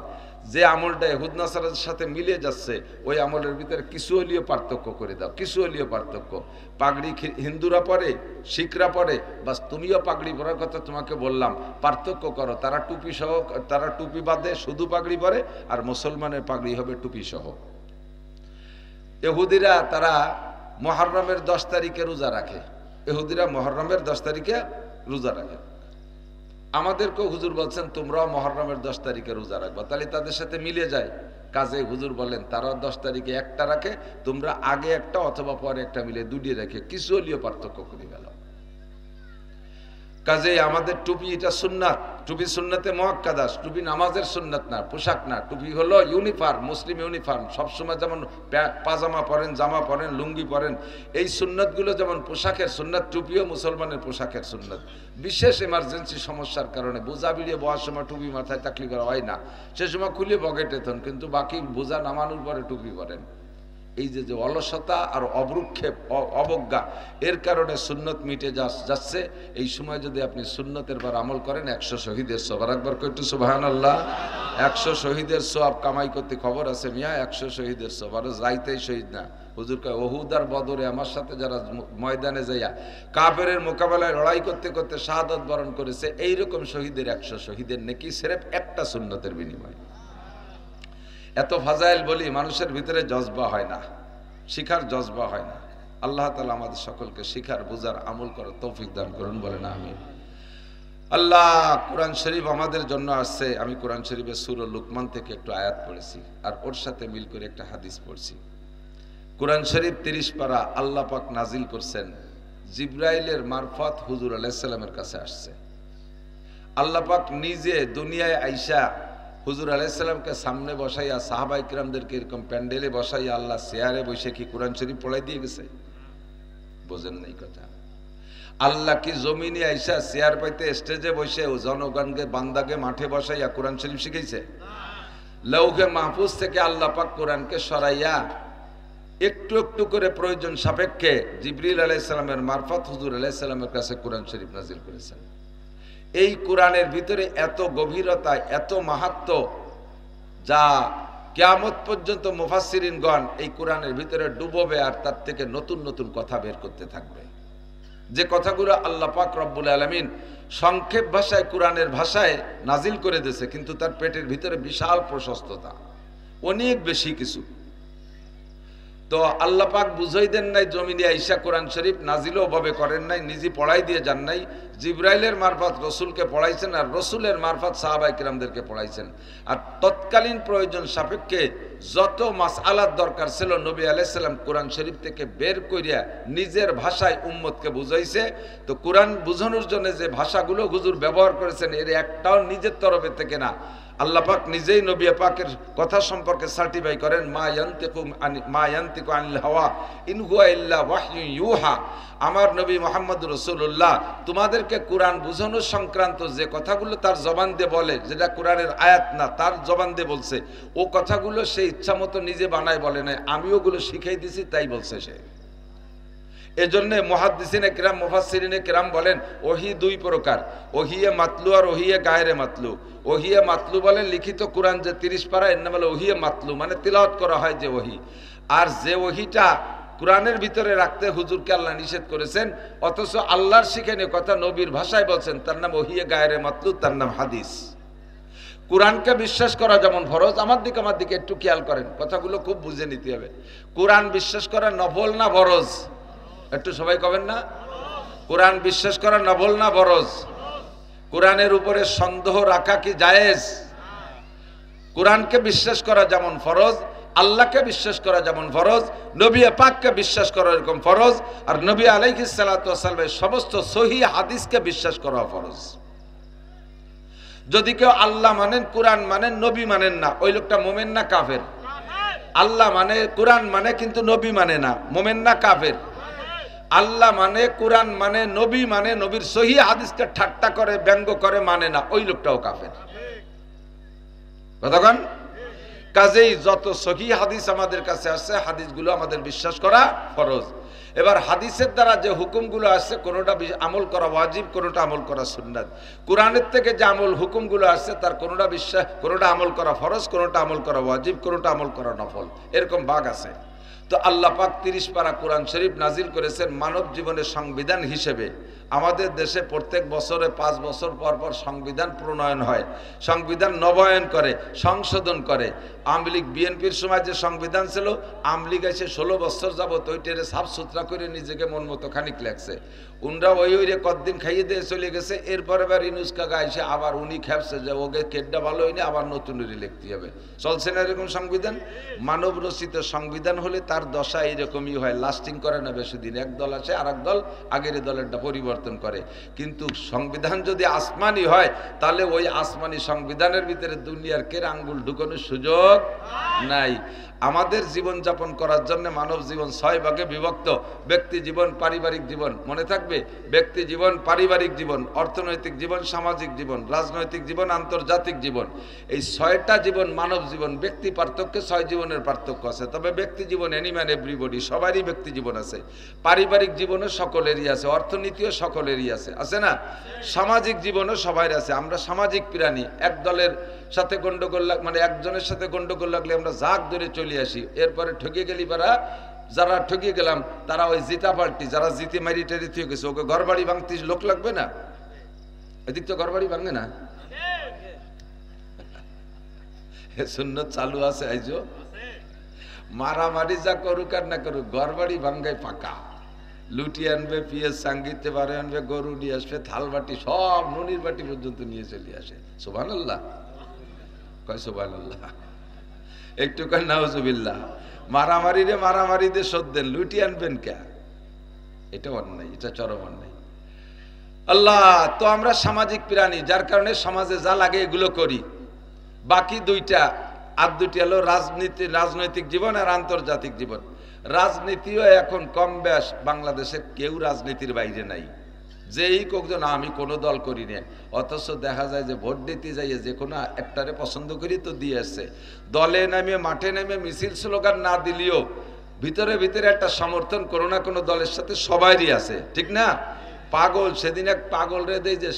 যে আমলটা ইহুদ নাসারাদের সাথে মিলে যাচ্ছে ওই আমলের ভিতরে কিছু হলেও পার্থক্য করে দাও, কিছু হলেও পার্থক্য। পাগড়ি হিন্দুরা পরে, শিখরা পরে, বাস তুমিও পাগড়ি পরার কথা তোমাকে বললাম, পার্থক্য করো। তারা টুপি সহ, তারা টুপি বাদে শুধু পাগড়ি পরে, আর মুসলমানের পাগড়ি হবে টুপি সহ। ইহুদিরা তারা মুহররমের 10 তারিখে রোজা রাখে। ইহুদিরা মুহররমের 10 তারিখে রোজা রাখে। আমাদেরকেও হুজুর বলছেন তোমরাও মুহররমের 10 তারিখে রোজা রাখবা, তাহলে তাদের সাথে মিলে যায়। কাজে হুজুর বলেন তারাও 10 তারিখে একটা রাখে, তোমরা আগে একটা অথবা পরে একটা মিলে দুটিয়ে রাখে, কিছু হলেও পার্থক্য করে গেল। কাজে আমাদের টুপি এটা সুন্নাত, টুপি সুন্নাতে মুআক্কাদা। টুপি নামাজের সুন্নাত না, পোশাক না। টুপি হলো ইউনিফর্ম, মুসলিম ইউনিফর্ম। সবসময় যেমন পাজামা পরেন, জামা পরেন, লুঙ্গি পরেন, এই সুন্নাতগুলো যেমন পোশাকের সুন্নাত, টুপিও মুসলমানের পোশাকের সুন্নাত। বিশেষ এমার্জেন্সি সমস্যার কারণে বোঝা বিড়িয়ে বওয়ার সময় টুপি মাথায় থাকলে করা হয় না, সে সময় খুলে পকেটে থন, কিন্তু বাকি বোঝা নামানোর পরে টুপি পরেন। এই যে যে অলসতা আর অবরুক্ষেপ, অবজ্ঞা, এর কারণে সুন্নত মিটে যাচ্ছে। এই সময় যদি আপনি সুন্নতের বার আমল করেন 100 শহীদের সওয়াব। আর একবার কইটু সুবহানাল্লাহ। 100 শহীদের সওয়াব কামাই করতে খবর আছে মিয়া, 100 শহীদের সওয়াব। আর যাইতেই শহীদ না। হুজুর কয় উহুদ আর বদরে আমার সাথে যারা ময়দানে যাইয়া কাফেরের মোকাবেলায় লড়াই করতে করতে শাহাদাত বরণ করেছে, এইরকম শহীদের 100 শহীদের নেকি সির্ফ একটা সুন্নতের বিনিময়ে। এত ফাজাইল বলি মানুষের ভিতরে জজবা হয় না, শিখার জজবা হয় না। আল্লাহ তাআলা আমাদের সকলকে শিখার, বুঝার, আমল করার তৌফিক দান করুন, বলেন আমিন। আল্লাহ কোরআন শরীফ আমাদের জন্য আসছে। আমি কোরআন শরীফের সূরা লুকমান থেকে একটু আয়াত পড়েছি, আর ওর সাথে মিল করে একটা হাদিস পড়ছি। কোরআন শরীফ 30 পারা আল্লাহ পাক নাজিল করছেন, জিবরাইলের মারফত হুজুর আলাইহিস সালামের কাছে আসছে। আল্লাহ পাক নিজে দুনিয়ায় আইসা হুজুর আলাইহিস সালামকে সামনে বসাইয়া সাহাবায়ে কিরামদেরকে এরকম প্যান্ডেলে বসাইয়া আল্লাহ চেয়ারে বসে কি কোরআন শরীফ পড়াই দিয়ে গেছে? বোঝেন নাই কথা। আল্লাহ কি জমিনে আইসা চেয়ার পাইতে স্টেজে বসে ও জনগণকে বান্দাকে মাঠে বসাইয়া কোরআন শরীফ শিখাইছে? লৌহে মাহফুজ থেকে আল্লাহ পাক কোরআনকে সরাইয়া একটু একটু করে প্রয়োজন সাপেক্ষে জিবরিল আলাইহিস সালামের মারফত হুজুর আলাইহিস সালামের কাছে কোরআন শরীফ নাজিল করেছেন। এই কোরআনের ভিতরে এত গভীরতা, এত মাহাত্ম্য, যা কিয়ামত পর্যন্ত মুফাসসিরিনগণ এই কোরআনের ভিতরে ডুববে আর তার থেকে নতুন নতুন কথা বের করতে থাকবে, যে কথাগুলো আল্লাহ পাক রব্বুল আলামিন সংক্ষেপ ভাষায় কোরআনের ভাষায় নাজিল করে দিয়েছে, কিন্তু তার পেটের ভিতরে বিশাল প্রশস্ততা, অনেক বেশি কিছু। তো আল্লাহ পাক বুঝাই দেন নাই জমিনে আইসা কোরআন শরীফ নাজিলও ভাবে করেন নাই, নিজে পড়াই দিয়ে যান নাই, জিব্রাইলের মারফত রসুলকে পড়াইছেন আর রসুলের মারফত সাহাবায়ে কিরামদেরকে পড়াইছেন। আর তৎকালীন প্রয়োজন সাপেক্ষে যত মাসআলার দরকার ছিল নবী আলাইহিস সালাম কোরআন শরীফ থেকে বের করিয়া নিজের ভাষায় উম্মতকে বুঝাইছে। তো কোরআন বুঝানোর জন্য যে ভাষাগুলো হুজুর ব্যবহার করেছেন এর একটাও নিজের তরফে থেকে না, আল্লাহ পাক নিজেই নবী পাকের কথা সম্পর্কে সার্টিফাই করেন, মা ইয়ান্তিকু আনিল হাওয়া ইন হুয়া ইল্লা ওয়াহয়ুন ইউহা। আমার নবী মুহাম্মদ রাসূলুল্লাহ তোমাদেরকে কোরআন বুঝানো সংক্রান্ত যে কথাগুলো তার জবান দিয়ে বলে, যেটা কোরআনের আয়াত না তার জবান দিয়ে বলছে, ও কথাগুলো সে ইচ্ছা মতো নিজে বানায় বলে নাই, আমি ওগুলো শিখাই দিছি তাই বলছে সে। এজন্য মুহাদ্দিসিনে কিরাম মুফাসসিরিনে কিরাম বলেন ওহী দুই প্রকার, ওহিয়ে মাতলু আর ওহিয়ে গায়রে মাতলু। ওহিয়ে মাতলু বলেন লিখিত কোরআন যে 30 পারা, এর নাম হলো ওহিয়ে মাতলু, মানে তিলাওয়াত করা হয় যে ওহী। আর যে ওহীটা কোরআনের ভিতরে রাখতে হুজুরকে আল্লাহ নিষেধ করেছেন, অথচ আল্লাহর শিখানো কথা নবীর ভাষায় বলছেন, তার নাম ওহিয়ে গায়রে মাতলু, তার নাম হাদিস। কোরআনকে বিশ্বাস করা যেমন ফরজ, আমার দিকে একটু খেয়াল করেন, কথাগুলো খুব বুঝে নিতে হবে। কোরআন বিশ্বাস করা নফল না ফরজ? একটু সবাই কবেন না? কোরআন বিশ্বাস করা নফল না ফরজ? কোরআনের উপরে সন্দেহ রাখা কি জায়েজ? কোরআনকে বিশ্বাস করা যেমন ফরজ, আল্লাহকে বিশ্বাস করা যেমন ফরজ, নবী পাককে বিশ্বাস করা এরকম ফরজ, আর নবী আলাইহিস সালাতু ওয়াস সালামের সমস্ত সহিহ হাদিসকে বিশ্বাস করা ফরজ। যদি কেউ আল্লাহ মানেন, কোরআন মানেন, নবী মানেন না, ওই লোকটা মুমিন না কাফের? আল্লাহ মানে, কোরআন মানে, কিন্তু নবী মানে না, মুমিন না কাফের? আল্লাহ মানে, কোরআন মানে, নবী মানে, নবীর সহিহ হাদিসকে ঠাট্টা করে ব্যঙ্গ করে মানে না, ওই লোকটাও কাফের। কতক্ষণ? কাজেই যত সহিহ হাদিস আমাদের কাছে আসছে, হাদিসগুলো আমাদের বিশ্বাস করা ফরজ। এবার হাদিসের দ্বারা যে হুকুমগুলো আসছে, কোনোটা আমল করা ওয়াজিব, কোনোটা আমল করা সুন্নাত। কোরআনের থেকে যে আমল হুকুমগুলো আসছে তার কোনোটা আমল করা ফরজ, কোনোটা আমল করা ওয়াজিব, কোনোটা আমল করা নফল, এরকম ভাগ আছে। তো আল্লাহ পাক 30 পারা কোরআন শরীফ নাজিল করেছেন মানব জীবনের সংবিধান হিসেবে। আমাদের দেশে প্রত্যেক বছরে 5 বছর পর পর সংবিধান প্রণয়ন হয়, সংবিধান নবায়ন করে, সংশোধন করে। আওয়ামী লীগ বিএনপির সময় যে সংবিধান ছিল, আওয়ামী লীগ এসে 16 বছর যাবত ওইটারে সাফ সুতরা করে নিজেকে মন মতো খানিক লাগছে। উনরা ওইরে কতদিন খাইয়ে দিয়ে চলে গেছে। এরপরে এবার ইনুস কাকা এসে আবার উনি খেপছে যে ওকে কেডটা ভালো হয়নি, আবার নতুন লিখতে হবে। চলছে না এরকম সংবিধান? মানব রচিত সংবিধান হলে তার দশা এইরকমই হয়, লাস্টিং করে না বেশি দিন। এক দল আসে, আর এক দল আগের দলেরটা পরিবর্তন করে। কিন্তু সংবিধান যদি আসমানি হয়, তাহলে ওই আসমানি সংবিধানের ভিতরে দুনিয়ার কের আঙ্গুল ঢুকানোর সুযোগ নাই। আমাদের জীবন যাপন করার জন্য মানব জীবন 6 ভাগে বিভক্ত। ব্যক্তি জীবন, পারিবারিক জীবন, মনে থাকবে, ব্যক্তি জীবন, পারিবারিক জীবন, অর্থনৈতিক জীবন, সামাজিক জীবন, রাজনৈতিক জীবন, আন্তর্জাতিক জীবন। এই 6টা জীবন মানব জীবন। ব্যক্তি পার্থক্যে 6 জীবনের পার্থক্য আছে, তবে ব্যক্তি জীবন এনিম্যান এভরিবডি, সবারই ব্যক্তি জীবন আছে। পারিবারিক জীবনও সকলেরই আছে, অর্থনীতিও সকলেরই আছে, আছে না? সামাজিক জীবনও সবাই আছে। আমরা সামাজিক প্রাণী। এক দলের সাথে গন্ডগোল মানে একজনের সাথে গন্ডগোল লাগলে আমরা জাগ ধরে চলে আসি। এরপরে ঠকে গেলি পারা, যারা ঠকিয়ে গেলাম তারা ওই জিতা পাল্টি, যারা জিতে মারি টেরি থেকে গেছে, ওকে ঘর বাড়ি ভাঙতে লোক লাগবে না? এদিক তো ঘর বাড়ি ভাঙে না, সুন্নত চালু আছে। আইজো মারামারি যা করুক আর না করুক, ঘর বাড়ি ভাঙ্গাই পাকা। লুটি আনবে, পিএস সাঙ্গিতে বারে আনবে, গরু নিয়ে আসবে, থাল বাটি সব নুনির বাটি পর্যন্ত নিয়ে চলে আসে। সুবহানাল্লাহ কয়, সুবহানাল্লাহ একটু কয় নাউজুবিল্লাহ। মারামারি রে মারামারি দিয়ে শোধ দেন, লুটি আনবেন কে? এটা অন্যায়, এটা চরম অন্যায়। আল্লাহ, তো আমরা সামাজিক প্রাণী, যার কারণে সমাজে যা লাগে এগুলো করি। বাকি দুইটা হলো রাজনৈতিক জীবন আর আন্তর্জাতিক জীবন। রাজনীতিও এখন কম বেশ বাংলাদেশে কেউ রাজনীতির বাইরে নাই। যেই কয়েকজন আমি কোনো দল করি না, অথচ দেখা যায় যে ভোট দিতে যাইয়ে যে কোনো একটারে পছন্দ করি তো দিয়ে আসছে। দলে নামে, মাঠে নেমে মিছিল স্লোগান না দিলেও ভিতরে ভিতরে একটা সমর্থন কোনো না কোনো দলের সাথে সবারই আছে, ঠিক না? পাগল, সেদিন এক পাগল রে দেয় যে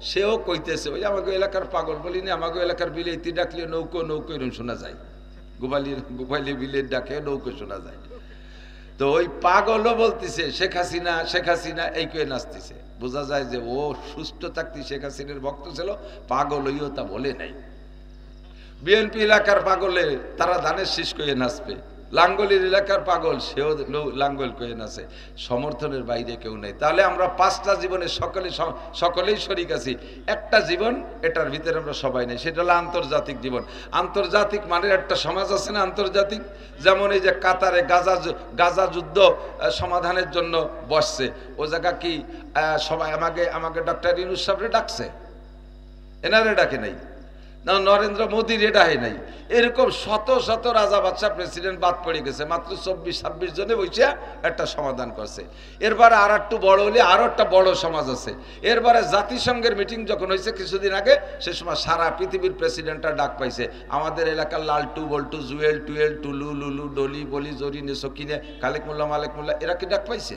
সেও কইতেছে, ওই আমাকে এলাকার পাগল বলি না, আমাকে এলাকার বিলেতি ডাকলে নৌকো নৌকো এরকম শোনা যায়। গোপালি বিলের ডাকে নৌকো শোনা যায়। তো ওই পাগলও বলতেছে শেখ হাসিনা শেখ হাসিনা এই করে নাচতেছে। বোঝা যায় যে ও সুস্থ থাকতে শেখ হাসিনার ভক্ত ছিল, পাগল হইও তা বলে নাই। বিএনপি এলাকার পাগলে তারা ধানের শীষ করে নাচবে, লাঙ্গলের এলাকার পাগল সেও লাঙ্গল করে নাচে, সমর্থনের বাইরে কেউ নেই। তাহলে আমরা পাঁচটা জীবনে সকলেই শরিক আছি, একটা জীবন এটার ভিতরে আমরা সবাই নেই, সেটা হলো আন্তর্জাতিক জীবন। আন্তর্জাতিক মানে একটা সমাজ আছে না আন্তর্জাতিক, যেমন এই যে কাতারে গাজা যুদ্ধ সমাধানের জন্য বসছে, ও জায়গা কি সবাই আমাকে ডক্টর ইউনূস সাহেবরে ডাকছে? এনারে ডাকে নাই, নরেন্দ্র মোদীর এটা হয় নাই। এরকম শত শত রাজা বাদশা প্রেসিডেন্ট বাদ পড়ে গেছে, মাত্র 24-26 জনে বসে একটা সমাধান করছে। এরপরে আর একটু বড় হলে আরো একটা বড় সমাজ আছে। এরপরে জাতিসংঘের মিটিং যখন হয়েছে কিছুদিন আগে, সে সময় সারা পৃথিবীর প্রেসিডেন্টরা ডাক পাইছে। আমাদের এলাকার লালটু বল্টু জুয়েল টুয়েল টুলু লুলু ডলি বলি জরিনে সকিনে খালেক মোল্লা মালেক মোল্লা এরা কি ডাক পাইছে?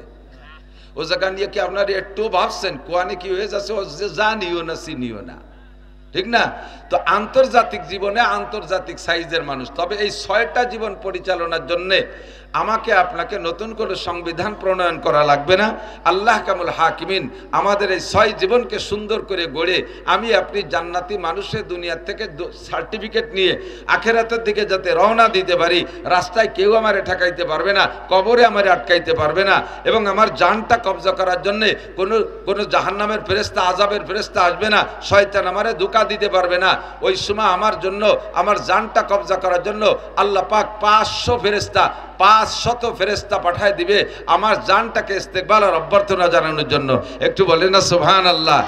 ও জায়গা নিয়ে কি আপনার একটু ভাবছেন কোয়ানে কি হয়ে যাচ্ছে? ও জানিও না চিনিও না, ঠিক না? তো আন্তর্জাতিক জীবনে আন্তর্জাতিক সাইজের মানুষ। তবে এই 6টা জীবন পরিচালনার জন্য আমাকে আপনাকে নতুন করে সংবিধান প্রণয়ন করা লাগবে না। আল্লাহ কামুল হাকিমিন আমাদের এই 6 জীবনকে সুন্দর করে গড়ে আমি আপনি জান্নাতি মানুষের দুনিয়ার থেকে সার্টিফিকেট নিয়ে আখেরাতের দিকে যাতে রওনা দিতে পারি। রাস্তায় কেউ আমারে ঠেকাইতে পারবে না, কবরে আমারে আটকাইতে পারবে না, এবং আমার জানটা কবজা করার জন্য কোনো জাহান্নামের ফেরেশতা আযাবের ফেরেশতা আসবে না, শয়তান আমারে ধোঁকা দিতে পারবে না। ওই সময় আমার জন্য আমার জানটা কবজা করার জন্য আল্লাহ পাক 500 ফেরেশতা 500 ফেরেশতা পাঠায় দিবে আমার জানটাকে ইস্তেকবাল আর অভ্যর্থনা জানানোর জন্য। একটু বলেন না সুবহানাল্লাহ।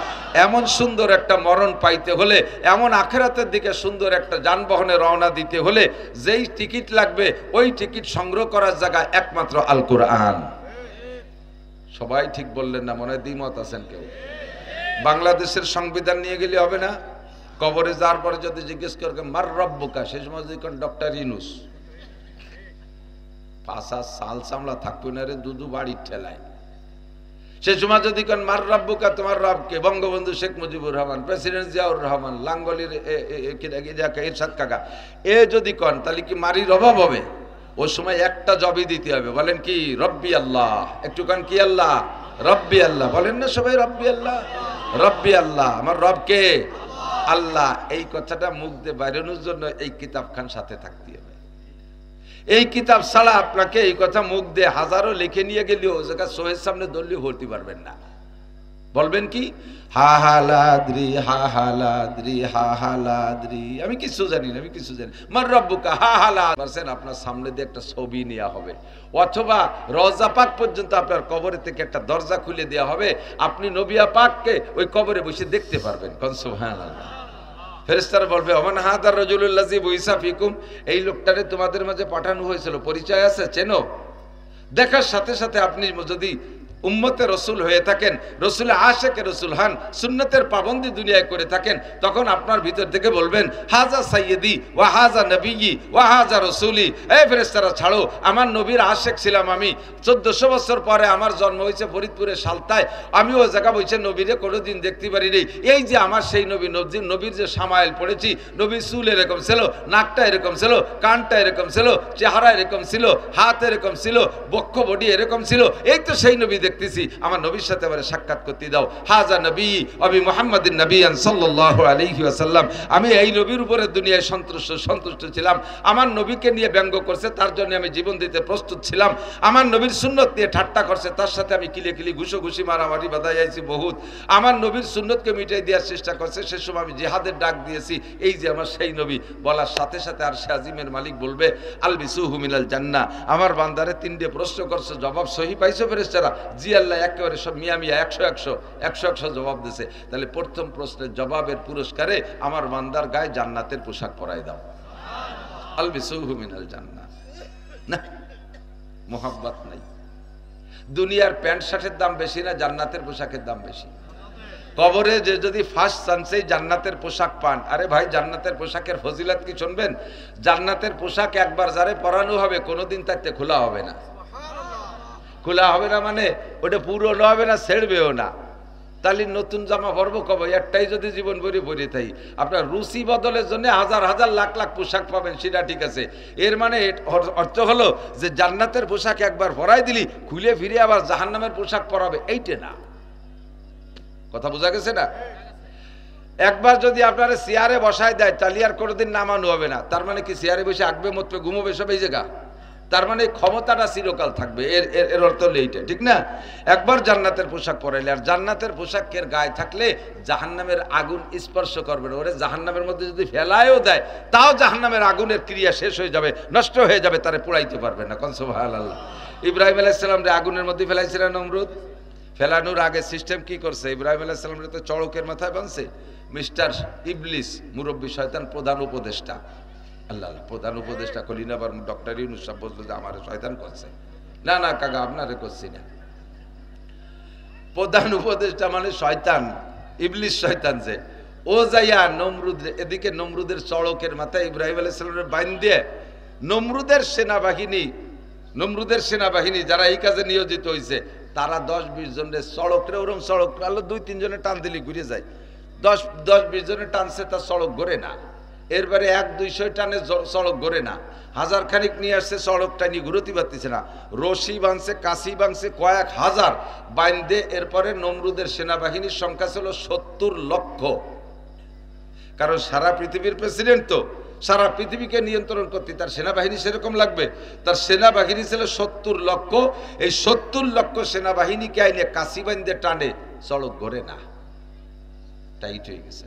এমন সুন্দর একটা মরণ পাইতে হলে, এমন আখিরাতের দিকে সুন্দর একটা যানবাহনে রওনা দিতে হলে যেই টিকিট লাগবে ওই টিকিট সংগ্রহ করার জায়গা একমাত্র আল কোরআন। সবাই ঠিক বললেন না, মনে হয় দ্বিমত আছেন কেউ? বাংলাদেশের সংবিধান নিয়ে গেলে হবে না? কবরে যাওয়ার পরে যদি জিজ্ঞেস করে মার রব্বুকা, সেই সময় যদি কোন ডক্টর ইউনূস পাশা সাল সামলা থাকবে না রে দুদু বাড়ির ঠেলায়। সে সময় যদি কোন মার রব্বুকা, তোমার রবকে? বঙ্গবন্ধু শেখ মুজিবুর রহমান, প্রেসিডেন্ট জিয়াউর রহমান, লাঙ্গলির এরশাদ কাকা, এ যদি কন তাহলে কি মারির অভাব হবে? ওই সময় একটা জবই দিতে হবে। বলেন কি? রব্বি আল্লাহ। একটু কান কি আল্লাহ? রব্বি আল্লাহ। বলেন না সবাই রব্বি আল্লাহ? রব্বি আল্লাহ, আমার রবকে আল্লাহ। এই কথাটা মুখ দিয়ে বাইরানোর জন্য এই কিতাব খান সাথে থাকতে হবে। এই কিতাব ছাড়া আপনাকে এই কথা মুখ দিয়ে হাজারো লিখে নিয়ে গেলেও জায়গা সোহের সামনে দলীয় ভর্তি পারবেন না। বলবেন কি? হা হালাদ্রি হা হালাদ্রি হা হালাদ্রি, আমি কিছু জানি না, আমি কিছু জানি। মার রব্বুকা হা হালাদ পারছেন, আপনার সামনে দিয়ে একটা ছবি নেওয়া হবে, অথবা রওজা পাক পর্যন্ত আপনার কবরে থেকে একটা দরজা খুলে দেওয়া হবে, আপনি নবিয়া পাককে ওই কবরে বসে দেখতে পারবেন। কোন সুবহানাল্লাহ। ফেরেশতারা বলবে ওমান হাদার রাজুলুল্লাযী বুইসা ফিকুম, এই লোকটারে তোমাদের মাঝে পাঠানো হয়েছিল, পরিচয় আছে, চেনো? দেখার সাথে সাথে আপনি যদি উম্মতে রসুল হয়ে থাকেন, রসুল আশেকে রসুল হান, সুন্নতের পাবন্দি দুনিয়ায় করে থাকেন, তখন আপনার ভিতর থেকে বলবেন হাজা সাইয়্যিদি ওয়া হাজা নবিয়্যি ওয়া হাজা রসুলি। এই ফেরেশতারা ছাড়ো, আমার নবীর আশেক ছিলাম আমি। 1400 বছর পরে আমার জন্ম হয়েছে ফরিদপুরের সালতায়, আমি ও জায়গা বলছে নবীরে কোনোদিন দেখতে পারিনি। এই যে আমার সেই নবীর যে সামাইল পড়েছি, নবীর চুল এরকম ছিল, নাকটা এরকম ছিল, কানটা এরকম ছিল, চেহারা এরকম ছিল, হাত এরকম ছিল, বক্ষ বডি এরকম ছিল। এই তো সেই নবী দেখতেছি, আমার নবীর সাথে আবার সাক্ষাৎ করতে দাও। হাজা নবী আবি মুহাম্মাদিন নবিয়ান সাল্লাল্লাহু আলাইহি ওয়াসাল্লাম। আমি এই নবীর উপরে দুনিয়ায় সন্তুষ্ট ছিলাম। আমার নবীকে নিয়ে ব্যঙ্গ করছে, তার জন্য আমি জীবন দিতে প্রস্তুত ছিলাম। আমার নবীর সুন্নত নিয়ে ঠাট্টা করছে, তার সাথে আমি কিলি ঘুষি মারামারি বাধাই আইছি বহুত। আমার নবীর সুন্নতকে মিটাই দেওয়ার চেষ্টা করছে, সে সময় আমি জিহাদের ডাক দিয়েছি। এই যে আমার সেই নবী বলার সাথে সাথে আর শাজিমের মালিক বলবে আলবিসুহু মিনাল জান্নাহ। আমার বান্দারে 3টে প্রশ্ন করছে, জবাব সহি পাইছো ফেরেশতারা? জি আল্লাহ, একেবারে সব মিয়া 100 জবাব দিছে। তাহলে প্রথম প্রশ্নের জবাবের পুরস্কারে আমার বান্দার গায়ে জান্নাতের পোশাক পরাই দাও। আলবিসুহু মিনাল জান্নাহ। না, মোহাব্বত নাই। দুনিয়ার প্যান্ট শার্টের দাম বেশি না জান্নাতের পোশাকের দাম বেশি? কবরে যে যদি ফার্স্ট চান্সেই জান্নাতের পোশাক পান, আরে ভাই জান্নাতের পোশাকের ফজিলত কি শুনবেন? জান্নাতের পোশাক একবার যারে পরানো হবে কোনোদিন তাতে খোলা হবে না। খোলা হবে না মানে ওটা পুরনো হবে না, ছেড়বেও না। তাহলে নতুন জামা পরবো কবে? একটাই যদি জীবন ভরে ভরে থাই। আপনার রুচি বদলের জন্য হাজার হাজার লাখ লাখ পোশাক পাবেন, সেটা ঠিক আছে। এর মানে অর্থ হলো যে জান্নাতের পোশাক একবার পরাই দিলি খুলে ফিরে আবার জাহান্নামের পোশাক পরাবে, এইটা না। কথা বোঝা গেছে না? একবার যদি আপনারা চেয়ারে বসায় দেয় তাহলে আর কোনোদিন নামানো হবে না। তার মানে কি চেয়ারে বসে আঁকবে, মতবে, ঘুমোবে, সব এই জায়গা। তার মানে ক্ষমতাটা চিরকাল থাকবে, এর অর্থ হলো এইটা, ঠিক না? একবার জান্নাতের পোশাক পরাইলে, আর জান্নাতের পোশাকের গায়ে থাকলে জাহান্নামের আগুন স্পর্শ করবে না। ওরে জাহান্নামের মধ্যে যদি ফেলায়ও দেয় তাও জাহান্নামের আগুনের ক্রিয়া শেষ হয়ে যাবে, নষ্ট হয়ে যাবে, তারে পোড়াইতে পারবে না। কোন সুবহানাল্লাহ। ইব্রাহিম আলাইহিস সালাম রে আগুনের মধ্যে ফেলাইছিলেন নমরুদ। ফেলানোর আগে সিস্টেম কি করছে? ইব্রাহিম আলাইহিস সালাম রে তো চড়কের মাথায় বাঁধছে মিস্টার ইবলিস, মুরব্বী শয়তান, প্রধান উপদেষ্টা। আল্লাহ প্রধান উপদেষ্টা করি না, আবার ডক্টর ইউনূস সাহেব বলতো যে আমার শয়তান করছে। না না কাকা, আপনারে করছি না। প্রধান উপদেষ্টা মানে শয়তান, ইবলিস শয়তান। যে ও যাইয়া নমরুদ, এদিকে নমরুদের চড়কের মাথায় ইব্রাহিম আলাইহিস সালামের বাইন দিয়ে নমরুদের সেনাবাহিনী যারা এই কাজে নিয়োজিত হয়েছে তারা 10-20 জনের চড়করে, ওরম চড়ক আলো 2-3 জনে টান দিলে ঘুরে যায়। 10-20 জনে টানছে, তার চড়ক গড়ে না। এরপরে 100-200 টানে চড়ক গড়ে না। হাজার খানিক নিয়ে আসছে, চড়ক টানি ঘুরতে পারতেছে না। রশি বাঁধছে, কাশি বাঁধছে, কয়েক হাজার বাইন্দে। এরপরে নমরুদের সেনাবাহিনীর সংখ্যা ছিল 70 লক্ষ। কারণ সারা পৃথিবীর প্রেসিডেন্ট, তো সারা পৃথিবীকে নিয়ন্ত্রণ করতে তার সেনাবাহিনী সেরকম লাগবে। তার সেনাবাহিনী ছিল 70 লক্ষ। এই 70 লক্ষ সেনাবাহিনীকে আইনে কাশি বাঁধে টানে, চড়ক গড়ে না, টাইট হয়ে গেছে।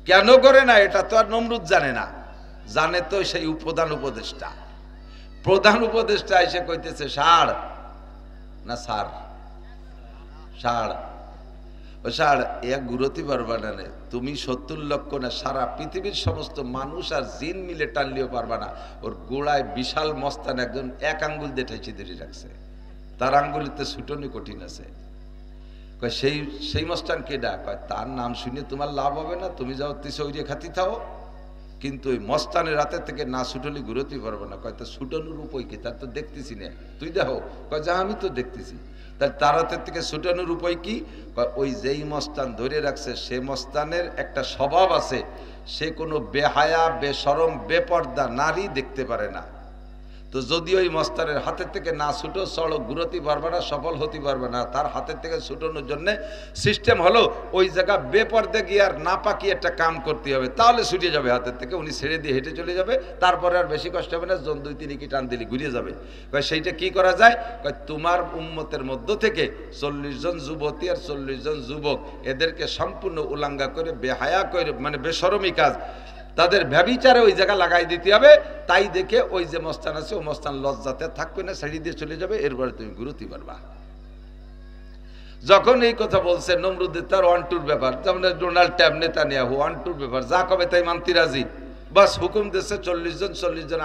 কেন করে না এটা তো আর নমরুদ জানে না, জানে তো সেই প্রধান উপদেষ্টা। প্রধান উপদেষ্টা এসে কইতেছে ষাড় না সার, ষাড় ও ষাড় এক ঘুরতে পারবা না, তুমি 70 লক্ষ না, সারা পৃথিবীর সমস্ত মানুষ আর জিন মিলে টানলেও পারবা না। ওর গোড়ায় বিশাল মস্তান একজন এক আঙ্গুল দিয়ে ঠেঁচি ধরে রাখছে, তার আঙ্গুলিতে ছুটনি কঠিন আছে। সেই মস্তান কেডা? কয় তার নাম শুনে তোমার লাভ হবে না, তুমি যাও তিসৌরিয়ে খাতি থাও, কিন্তু ওই মস্তানের রাতের থেকে না ছুটলি ঘুরতে পারবে না। কয় তা ছুটানোর উপায় কি? তার তো দেখতেছি না, তুই দেখো। কয় যা আমি তো দেখতেছি। তার তার হাতের থেকে ছুটানোর উপায় কি? কয় ওই যেই মস্তান ধরে রাখছে সে মস্তানের একটা স্বভাব আছে, সে কোনো বেহায়া, বেশরম, বেপর্দা নারী দেখতে পারে না। তো যদি ওই মস্তানের হাতের থেকে না ছুটো, সড়ক ঘুরতে পারবে না, সফল হতে পারবে না। তার হাতের থেকে ছুটানোর জন্য সিস্টেম হলো ওই জায়গা বেপর্দে গিয়ে আর না পাকি একটা কাম করতে হবে, তাহলে ছুটে যাবে হাতের থেকে। উনি ছেড়ে দিয়ে হেঁটে চলে যাবে, তারপরে আর বেশি কষ্ট হবে না, জন 2-3 কি টান দিলে ঘুরিয়ে যাবে। সেইটা কি করা যায়? তোমার উম্মতের মধ্য থেকে 40 জন যুবতী আর 40 জন যুবক, এদেরকে সম্পূর্ণ উলাঙ্গা করে, বেহায়া করে, মানে বেশরমি কাজ, তাদের ব্যভিচারে ওই জায়গা লাগাই দিতে হবে। তাই দেখে ওই যে মস্তান আছে, ও মস্তান লজ্জাতে থাকবে না, ছেড়ে দিয়ে চলে যাবে, এরপরে তুমি ঘুরতে পারবা। যখন এই কথা বলছে নমরুদের তার 1-2 ব্যাপার, যেমন ডোনাল্ড ট্রাম্প, নেতানিয়াহু 1-2 ব্যাপার, যা কবে তাই মানতে রাজি। বাস হুকুম দিচ্ছে 40 জন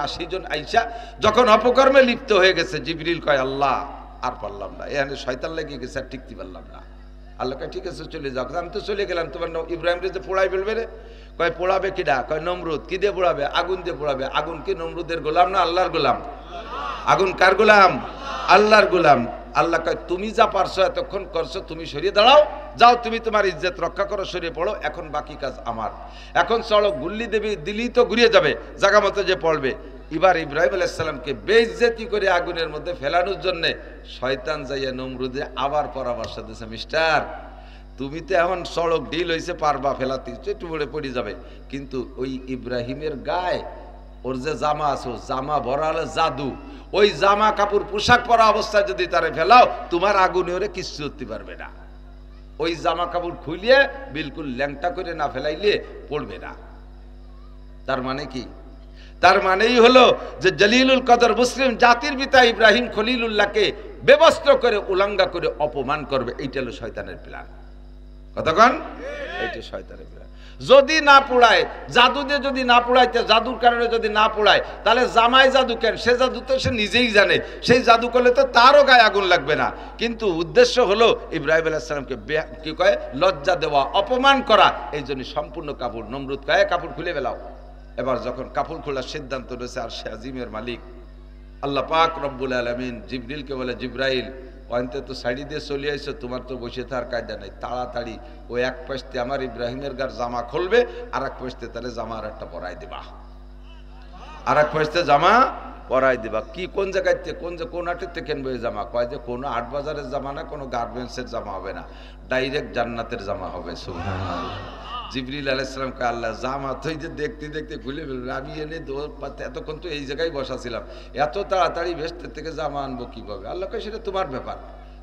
80 জন আইসা যখন অপকর্মে লিপ্ত হয়ে গেছে, জিবরিল কয় আল্লাহ আর পারলাম না, এখানে শয়তান লেগে গেছে, আর টিকতে পারলাম না। আল্লাহ কয় ঠিক আছে চলে যাও। আমি তো চলে গেলাম, তোমার ইব্রাহিম রে পোড়াই ফেলবে রে। কয় পোড়াবে কিডা? কয় নমরুদ। কি দিয়ে পোড়াবে? আগুন দিয়ে পোড়াবে। আগুন কি নমরুদের গোলাম না আল্লাহর গোলাম? আগুন কার গোলাম? আল্লাহর গোলাম। আল্লাহ কয় তুমি যা পারছো এতক্ষণ করছো, তুমি সরিয়ে দাঁড়াও, যাও তুমি তোমার ইজ্জত রক্ষা করো, সরিয়ে পড়ো, এখন বাকি কাজ আমার। এখন চলো, গুল্লি দেবী দিলি তো ঘুরিয়ে যাবে, জায়গা মতো যে পড়বে। এবার ইব্রাহিম আলাইহিস সালামকে বেইজ্জতি করে আগুনের মধ্যে ফেলানোর জন্য শয়তান যাইয়া নমরুদে আবার পরামর্শ দিয়েছে, মিস্টার তুমি তো এখন সড়ক ঢিল হয়েছে, পারবা ফেলাতে, একটু বড়ে পড়ে যাবে, কিন্তু ওই ইব্রাহিমের গায়ে ওর যে জামা আছে, জামা ভরা হলে জাদু, ওই জামা কাপড় পোশাক পরা অবস্থায় যদি তারে ফেলাও, তোমার আগুনে ওরে কিচ্ছু করতে পারবে না। ওই জামা কাপড় খুলিয়ে বিলকুল ল্যাংটা করে না ফেলাইলে পড়বে না। তার মানে কি? তার মানেই হলো যে জলিলুল কদর মুসলিম জাতির পিতা ইব্রাহিম খলিলুল্লাহকে বেবস্ত্র করে, উলাঙ্গা করে অপমান করবে। এইটা হলো শয়তানের প্ল্যান। কতক্ষণ? এইটা শয়তানের প্ল্যান। যদি না পোড়ায়, জাদু দিয়ে যদি না পোড়াইতে, জাদুর কারণে যদি না পোড়ায়, তাহলে জামাই জাদু কেন? সে জাদু তো সে নিজেই জানে, সেই জাদু করলে তো তারও গায়ে আগুন লাগবে না। কিন্তু উদ্দেশ্য হলো ইব্রাহিম আলাইহিস সালামকে কি কয়, লজ্জা দেওয়া, অপমান করা। এই জন্য সম্পূর্ণ কাপড়, নমরুদ কয় কাপড় খুলে ফেলাও। এবার যখন কাপড় খোলার সিদ্ধান্ত রয়েছে, আর সে আজিমের মালিক আল্লাহ পাক রব্বুল আলামিন জিবরিলকে বলে, জিব্রাইল অন্তে তো শাড়ি দিয়ে চলে আইছো, তোমার তো বসে থাকার কায়দা নাই, তাড়াতাড়ি ওই এক পাশতে আমার ইব্রাহিমের গার জামা খুলবে, আর এক পাশতে তাহলে জামা আর একটা পরাই দিবা, আর এক পাশতে জামা পরাই দিবা। কি কোন জায়গায় কোন হাটের থেকে কিনবে জামা? কয় যে কোনো আট বাজারের জামা না, কোনো গার্মেন্টসের জামা হবে না, ডাইরেক্ট জান্নাতের জামা হবে। সুবহানাল্লাহ। জিবরিল আলাইহিস সালামকে আল্লাহ জামা তুই যে দেখতে দেখতে খুলে ফেলবে, আমি এনে এতক্ষণ তো এই জায়গায় বসা ছিলাম, এত তাড়াতাড়ি ভেস্তের থেকে জামা আনবো কিভাবে? আল্লাহ কয় সেটা তোমার ব্যাপার।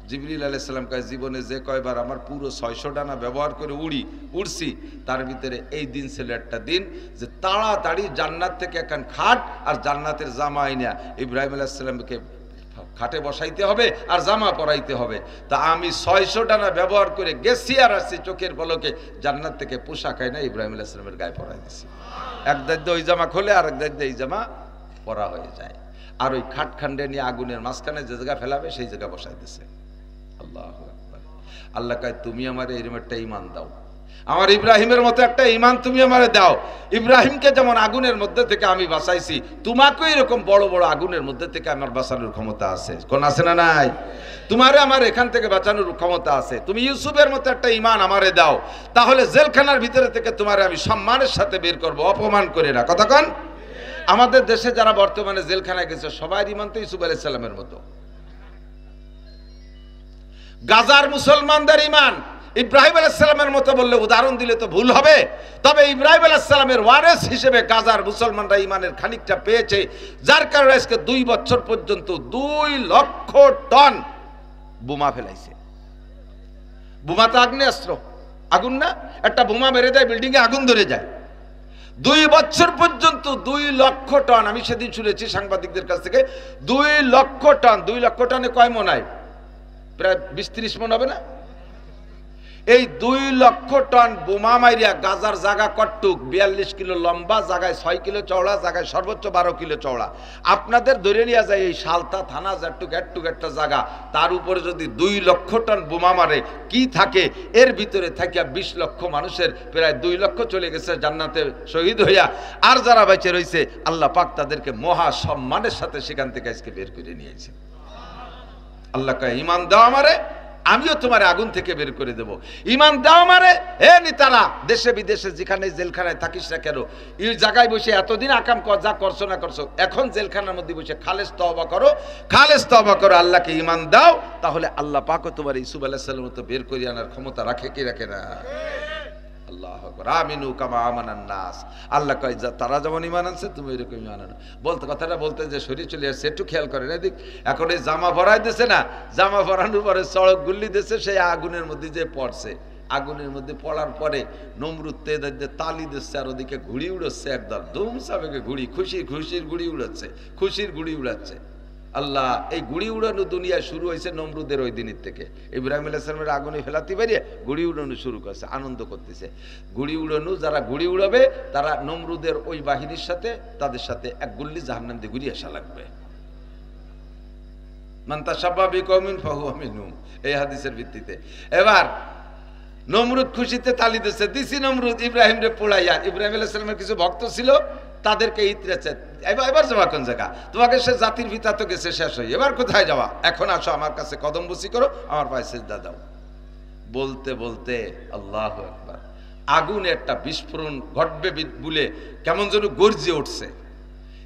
জিবরিল আলাইহিস সালাম কয় জীবনে যে কয়বার আমার পুরো 600 ডানা ব্যবহার করে উড়ছি, তার ভিতরে এই দিন ছিল একটা দিন যে তাড়াতাড়ি জান্নাত থেকে একখান খাট আর জান্নাতের জামা আইনা ইব্রাহিম আলাইহিস সালামকে খাটে বসাইতে হবে আর জামা পরাইতে হবে। তা আমি 600 ডানা ব্যবহার করে গেছি আর আসছি, চোখের পলকে জান্নাত থেকে পোশাক আইনা ইব্রাহিম আলাইহিস সালামের গায়ে পরাই দিছি। এক দায়িত্ব ওই জামা খোলে, আর এক দায়িত্ব এই জামা পরা হয়ে যায়। আর ওই খাটখান্ডে নিয়ে আগুনের মাঝখানে যে জায়গা ফেলাবে সেই জায়গা বসাই দিছে। আল্লাহু আকবার। আল্লাহ কয় তুমি আমার এরকম একটা ঈমান দাও, আমার ইব্রাহিমের মতো একটা ঈমান তুমি আমারে দাও। ইব্রাহিমকে যেমন আগুনের মধ্যে থেকে আমি বাঁচাইছি, তোমাকেও এরকম বড় বড় আগুনের মধ্যে থেকে আমার বাঁচানোর ক্ষমতা আছে। কোন আছে না নাই? তোমারে আমার এখান থেকে বাঁচানোর ক্ষমতা আছে। তুমি ইউসুফের মতো একটা ঈমান আমারে দাও, তাহলে জেলখানার ভিতরে থেকে তোমারে আমি সম্মানের সাথে বের করব, অপমান করে না। কতক্ষণ আমাদের দেশে যারা বর্তমানে জেলখানায় গেছে সবাই ঈমান তো ইউসুফ আলাইহিস সালামের মতো। গাজার মুসলমানদের ঈমান ইব্রাহিম আলাইহিস সালামের মতো বললে উদাহরণ দিলে তো ভুল হবে। তবে ইব্রাহিম আলাইহিস সালামের ওয়ারিস হিসেবে গাজার মুসলমানরা ঈমানের খানিকটা পেয়েছে, যার কারণে আজকে 2 বছর পর্যন্ত 2 লক্ষ টন বোমা ফেলাইছে। বোমা তো আগ্নেয়াস্ত্র, আগুন না? একটা বোমা মেরে দেয়, বিল্ডিং এ আগুন ধরে যায়। 2 বছর পর্যন্ত 2 লক্ষ টন, আমি সেদিন শুনেছি সাংবাদিকদের কাছ থেকে, 2 লক্ষ টন। 2 লক্ষ টনে কয় মন হয়? প্রায় 20-30 মন হবে না? এই 2 লক্ষ টন বোমা মাইরিয়া গাজার জায়গা কট্টুক 42 কিলো লম্বা, জায়গায় 6 কিলো চওড়া, জায়গায় সর্বোচ্চ 12 কিলো চওড়া। আপনাদের ধরে নিয়ে যায় এই সালতা থানা যেটুক একটা জায়গা, তার উপরে যদি 2 লক্ষ টন বোমা মারে, কি থাকে এর ভিতরে থাকিয়া 20 লক্ষ মানুষের প্রায় 2 লক্ষ চলে গেছে জান্নাতে শহীদ হইয়া। আর যারা বেঁচে রয়েছে আল্লাহ পাক তাদেরকে মহা সম্মানের সাথে সেখান থেকে আজকে বের করে নিয়েছে। আল্লাহ কয় ঈমান দাও আমারে, আমিও তোমার আগুন থেকে বের করে দেব। ঈমান দাও আমারে। হে নেতারা, দেশে বিদেশে যেখানে জেলখানায় থাকিস না কেন, এই জায়গায় বসে এতদিন আকাম যা করছো না করছো, এখন জেলখানার মধ্যে বসে খালেস তওবা করো, খালেস তওবা করো, আল্লাহকে ঈমান দাও, তাহলে আল্লাহ পাকও তোমার ইউসুফ আলাইহিস সালামের মতো বের করে আনার ক্ষমতা রাখে কি রাখে না? আল্লাহু আকবার। আমিনু কামা আমানান নাস। আল্লাহ কয় তারা যেমন ঈমান আনছে তুমি এরকম ঈমান আনো। কথাটা বলতে যে শরীর চলে আসছে, একটু খেয়াল করেন এদিক। এখন এই জামা ভরাই দিছে না, জামা ভরানোর পরে সড়ক গুল্লি দিছে, সেই আগুনের মধ্যে যে পড়ছে, আগুনের মধ্যে পড়ার পরে নমরুদ তালি দিচ্ছে, আর ওদিকে ঘুড়ি উড়াচ্ছে, একদম ধুম সাবেকে ঘুড়ি, খুশির ঘুড়ি উড়াচ্ছে, খুশির ঘুড়ি উড়াচ্ছে। আল্লাহ, এই গুড়ি উড়ানো দুনিয়া শুরু হয়েছে নমরুদের ওই দিনের থেকে। ইব্রাহিম আলাইহিস সালামের আগুনে ফেলাতে পারিয়ে গুড়ি উড়ানো শুরু করছে, আনন্দ করতেছে। গুড়ি উড়ানো, যারা গুড়ি উড়াবে তারা নমরুদের ওই বাহিনীর সাথে, তাদের সাথে এক গুল্লি জাহান্নাম দিয়ে ঘুরিয়ে আসা লাগবে। মান তাশাব্বাহা বিকওমিন ফাহুয়া মিনহুম, এই হাদিসের ভিত্তিতে। এবার নমরুদ খুশিতে তালি দিছি নমরুদ ইব্রাহিম রে পোড়াইয়া। ইব্রাহিম আলাইহিস সালামের কিছু ভক্ত ছিল, তাদেরকে ইতরেছে, এবার যাওয়া কোন জায়গা? তোমাকে সে জাতির পিতা তো গেছে শেষ হয়ে, এবার কোথায় যাওয়া? এখন আসো আমার কাছে কদম বসি করো, আমার পায়ে সিজদা দাও। বলতে বলতে আল্লাহু আকবার, আগুনে একটা বিস্ফোরণ ঘটবে বলে কেমন যেন গর্জে উঠছে।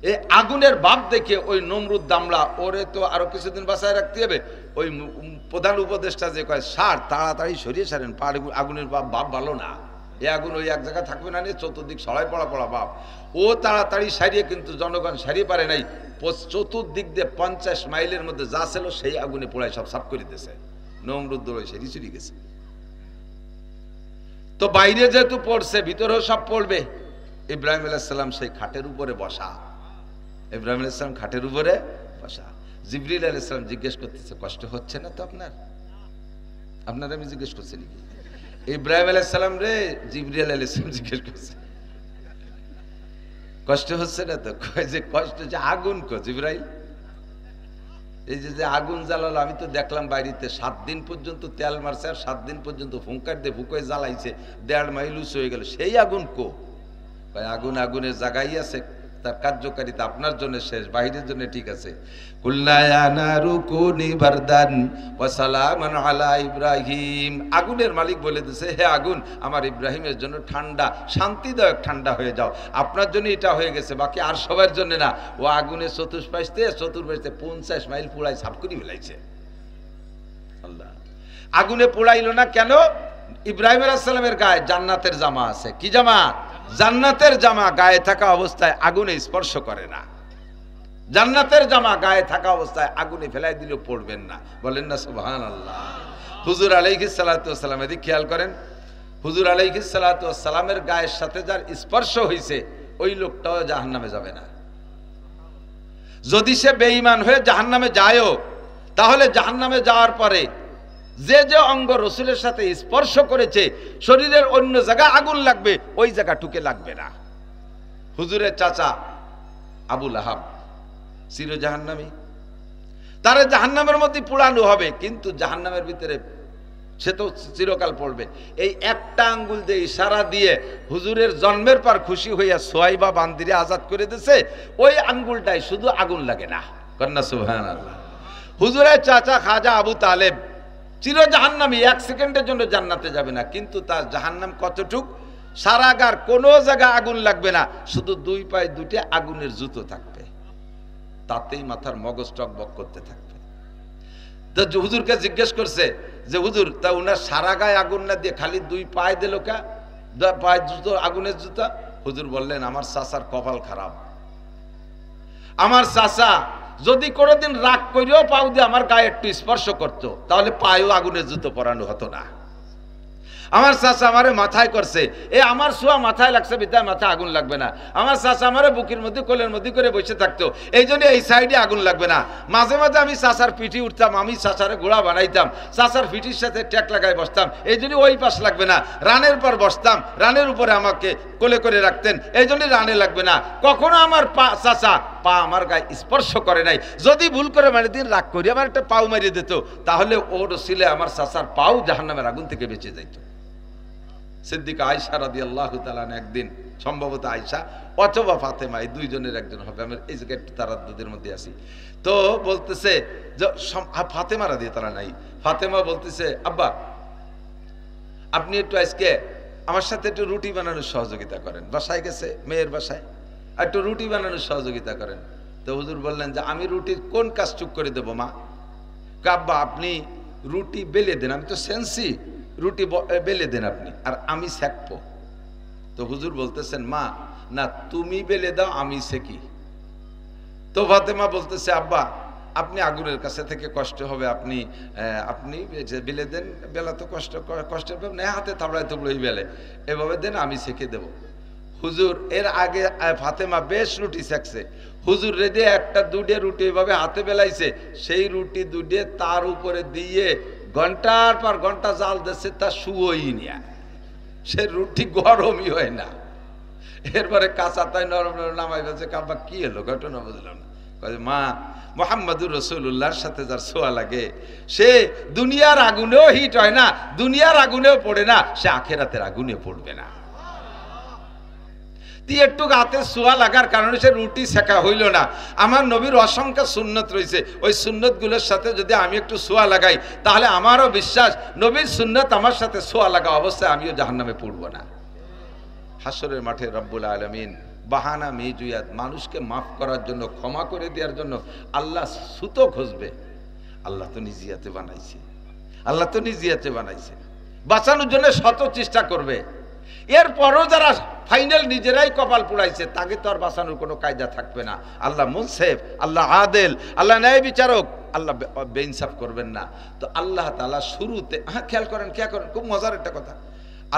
এই আগুনের ভাব দেখে ওই নমরুদ দামড়া, ওরে তো আরো কিছুদিন বাঁচায় রাখতে হবে। ওই প্রধান উপদেষ্টা যে কয় সার, তাড়াতাড়ি সরিয়ে সারেন, আগুনের ভাব ভালো না, এই আগুন ওই এক জায়গায় থাকবে না, নিয়ে চতুর্দিক সরাই পড়া ভাব। ও তাড়াতাড়ি সারিয়ে, কিন্তু জনগণ সারিয়ে পারে নাই। চতুর্দিক দিয়ে 50 মাইলের মধ্যে যা ছিল সেই আগুনে পোড়ায় সব সাফ করে দিতেছে। নমরুদ দৌড়ে সেরি চুরি গেছে। তো বাইরে যেহেতু পড়ছে, ভিতরেও সব পড়বে। ইব্রাহিম আলাইহিস সালাম সেই খাটের উপরে বসা, ইব্রাহিম আলাইহিস সালাম খাটের উপরে বসা। জিবরিল আলাইহিস সালাম জিজ্ঞেস করতেছে, কষ্ট হচ্ছে না তো আপনার? আমি জিজ্ঞেস করছি নাকি? ইব্রাহিম আলাইহিস সালাম রে জিবরিল আলাইহিস সালাম জিজ্ঞেস করছে, কষ্ট হচ্ছে না তো? কয় যে কষ্ট যে আগুন কো জিবরাইল, এই যে আগুন জ্বালালো, আমি তো দেখলাম বাইরেতে 7 দিন পর্যন্ত তেল মারছে, আর 7 দিন পর্যন্ত ফুঙ্কার দিয়ে ফুঁকে জ্বালাইছে, 1.5 মাইল উঁচু হয়ে গেল, সেই আগুন কো? আগুন আগুনের জায়গায় আছে, তার কার্যকারিতা আপনার জন্য শেষ, বাহিরের জন্য ঠিক আছে। কুল্লা ইয়া নারু কুনি বারদান ওয়া সালামান আলা ইব্রাহিম, আগুনের মালিক বলে দিয়েছে, হে আগুন আমার ইব্রাহিমের জন্য ঠান্ডা, শান্তিদায়ক ঠান্ডা হয়ে যাও। আপনার জন্য এটা হয়ে গেছে, বাকি আর সবার জন্য না। ও আগুনের চতুর্পাশে 50 মাইল পুড়াই সাফ করে ফেলাইছে। আল্লাহ আগুনে পোড়াইল না কেন? ইব্রাহিম আলাইহিস সালামের গায়ে জান্নাতের জামা আছে। কি জামা? জান্নাতের জামা গায়ে থাকা অবস্থায় আগুনে স্পর্শ করে না। জান্নাতের জামা গায়ে থাকা অবস্থায় আগুনে ফেলাই দিলেও পড়বেন না। বলেন না সুবহানাল্লাহ। হুজুর আলাইহিস সালাতু ওয়াস সালাম, এদিকে খেয়াল করেন, হুজুর আলাইহিস সালাতু ওয়াস সালামের গায়ের সাথে যার স্পর্শ হয়েছে ওই লোকটাও জাহান্নামে যাবে না। যদি সে বেঈমান হয়ে জাহান্নামে যায়ও, তাহলে জাহান্নামে যাওয়ার পরে যে যে অঙ্গ রসুলের সাথে স্পর্শ করেছে শরীরের অন্য জায়গা আগুন লাগবে, ওই জায়গাটুকে লাগবে না। হুজুরের চাচা আবু লাহাব চির জাহান্নামী, তারা জাহান্নামের মধ্যে পোড়ানো হবে, কিন্তু জাহান্নামের ভিতরে সে তো চিরকাল পড়বে। এই একটা আঙ্গুল দিয়ে ইশারা দিয়ে হুজুরের জন্মের পর খুশি হইয়া সোয়াইবা বান্দিরে আজাদ করে দিয়েছে, ওই আঙ্গুলটাই শুধু আগুন লাগে না। কন্যা সুবহানাল্লাহ। হুজুরের চাচা খাজা আবু তালেব চির জাহান্নামী, 1 সেকেন্ডের জন্য জান্নাতে যাবে না, কিন্তু তার জাহান্নাম কতটুক? সারাগার কোনো জায়গা আগুন লাগবে না, শুধু 2 পায়ে 2টা আগুনের জুতো থাকবে, তাতেই মাথার মগজ টকবক করতে থাকবে। তো হুজুরকে জিজ্ঞেস করছে যে হুজুর, তা উনার সারা গায়ে আগুন না দিয়ে খালি 2 পায়ে দিল কা? 2 পায়ে জুতো, আগুনের জুতা। হুজুর বললেন, আমার চাচার কপাল খারাপ। আমার চাচা যদি কোনোদিন রাগ করেও পাও দিয়ে আমার গায়ে একটু স্পর্শ করতো, তাহলে পায়েও আগুনের জুতো পরানো হতো না। আমার চাচা আমারে মাথায় করছে, এ আমার ছোঁয়া মাথায় লাগছে বিধায় মাথায় আগুন লাগবে না। আমার চাচা আমারে বুকের মধ্যে কোলের মধ্যে করে বসে থাকতো, এই জন্য এই সাইডে আগুন লাগবে না। মাঝে মাঝে আমি চাচার পিঠি উঠতাম, আমি চাচারে ঘোড়া বানাইতাম, চাচার পিঠির সাথে ট্যাক লাগাই বসতাম, এই জন্য ওই পাশ লাগবে না। রানের পর বসতাম, রানের উপরে আমাকে কোলে করে রাখতেন, এই জন্য রানে লাগবে না। কখনো আমার চাচা পা আমার গায়ে স্পর্শ করে নাই। যদি ভুল করে মানে দিন রাগ করি আমার একটা পাও মারিয়ে দিত, তাহলে ওর ছিলে আমার চাচার পাও জাহান্নামের আগুন থেকে বেঁচে যাইত। সিদ্দিকা আয়েশা রাদিয়াল্লাহু তাআলা একদিন, সম্ভবত আয়েশা অথবা ফাতেমা, এই দুইজনের একজন হবে, আমি এই জায়গায় একটু তারাদ্দুদের মধ্যে আছি, তো বলতেছে যে ফাতেমা রাদিয়াল্লাহু তাআলা নাই, ফাতেমা বলতেছে, আব্বা আপনি একটু আজকে আমার সাথে একটু রুটি বানানোর সহযোগিতা করেন। বাসায় গেছে, মেয়ের বাসায়, একটু রুটি বানানোর সহযোগিতা করেন। তো হুজুর বললেন যে আমি রুটির কোন কাজ চুপ করে দেবো মা? আব্বা আপনি রুটি বেলে দেন, আমি তো সেন্সি, রুটি বেলে দেন আপনি, আর আমি সেকবো। তো হুজুর বলতেছেন, মা না তুমি বেলে দাও, আমি সেকি। তো ফাতেমা বলতেছে, আব্বা আপনি আগুনের কাছে থেকে কষ্ট হবে, আপনি আপনি বেলে দেন, বেলা তো কষ্টের ব্যাপার নেই, হাতে থাবড়ায় থুবড়াই বেলে, এভাবে দেন, আমি সেকে দেবো। হুজুর এর আগে ফাতেমা বেশ রুটি সেকছে, হুজুর রেডি একটা 2টে রুটি এভাবে হাতে বেলাইছে, সেই রুটি 2টে তার উপরে দিয়ে ঘন্টার পর ঘন্টা জাল দিচ্ছে, তা শুয়োই না, সে রুটি গরমই হয় না। এরপরে কাঁচা তাই নরম নরম নামাই ফেলছে। কাব্বা কি হলো, ঘটনা বুঝলাম না। মা মুহাম্মদুর রাসূলুল্লাহর সাথে যার ছোঁয়া লাগে সে দুনিয়ার আগুনেও হিট হয় না, দুনিয়ার আগুনেও পড়ে না, সে আখেরাতের আগুনে পড়বে না। একটু হাতে ছোঁয়া লাগার কারণে সে রুটি শেখা হইল না। আমার নবীর অসংখ্য সুন্নত রয়েছে, ওই সুন্নতগুলোর সাথে যদি আমি একটু ছোঁয়া লাগাই, তাহলে আমারও বিশ্বাস নবীর সুন্নত আমার সাথে ছোঁয়া লাগা অবস্থায় আমিও জাহান্নামে পড়ব না। হাসরের মাঠে রব্বুল আলামিন বাহানা মেজুয়াত, মানুষকে মাফ করার জন্য, ক্ষমা করে দেওয়ার জন্য আল্লাহ সুতো খুঁজবে। আল্লাহ তো নিজিয়াতে বানাইছে, আল্লাহ তো নিজিয়াতে বানাইছে, বাঁচানোর জন্য শত চেষ্টা করবে। এরপরও যারা ফাইনাল নিজেরাই কপাল পুড়াইছে, তাকে তো আর বাঁচানোর কোনো কায়দা থাকবে না। আল্লাহ মুনসিফ, আল্লাহ আদেল, আল্লাহ ন্যায় বিচারক, আল্লাহ বেইনসাফ করবেন না। তো আল্লাহ তাআলা শুরুতে, খেয়াল করেন, খুব মজার একটা কথা,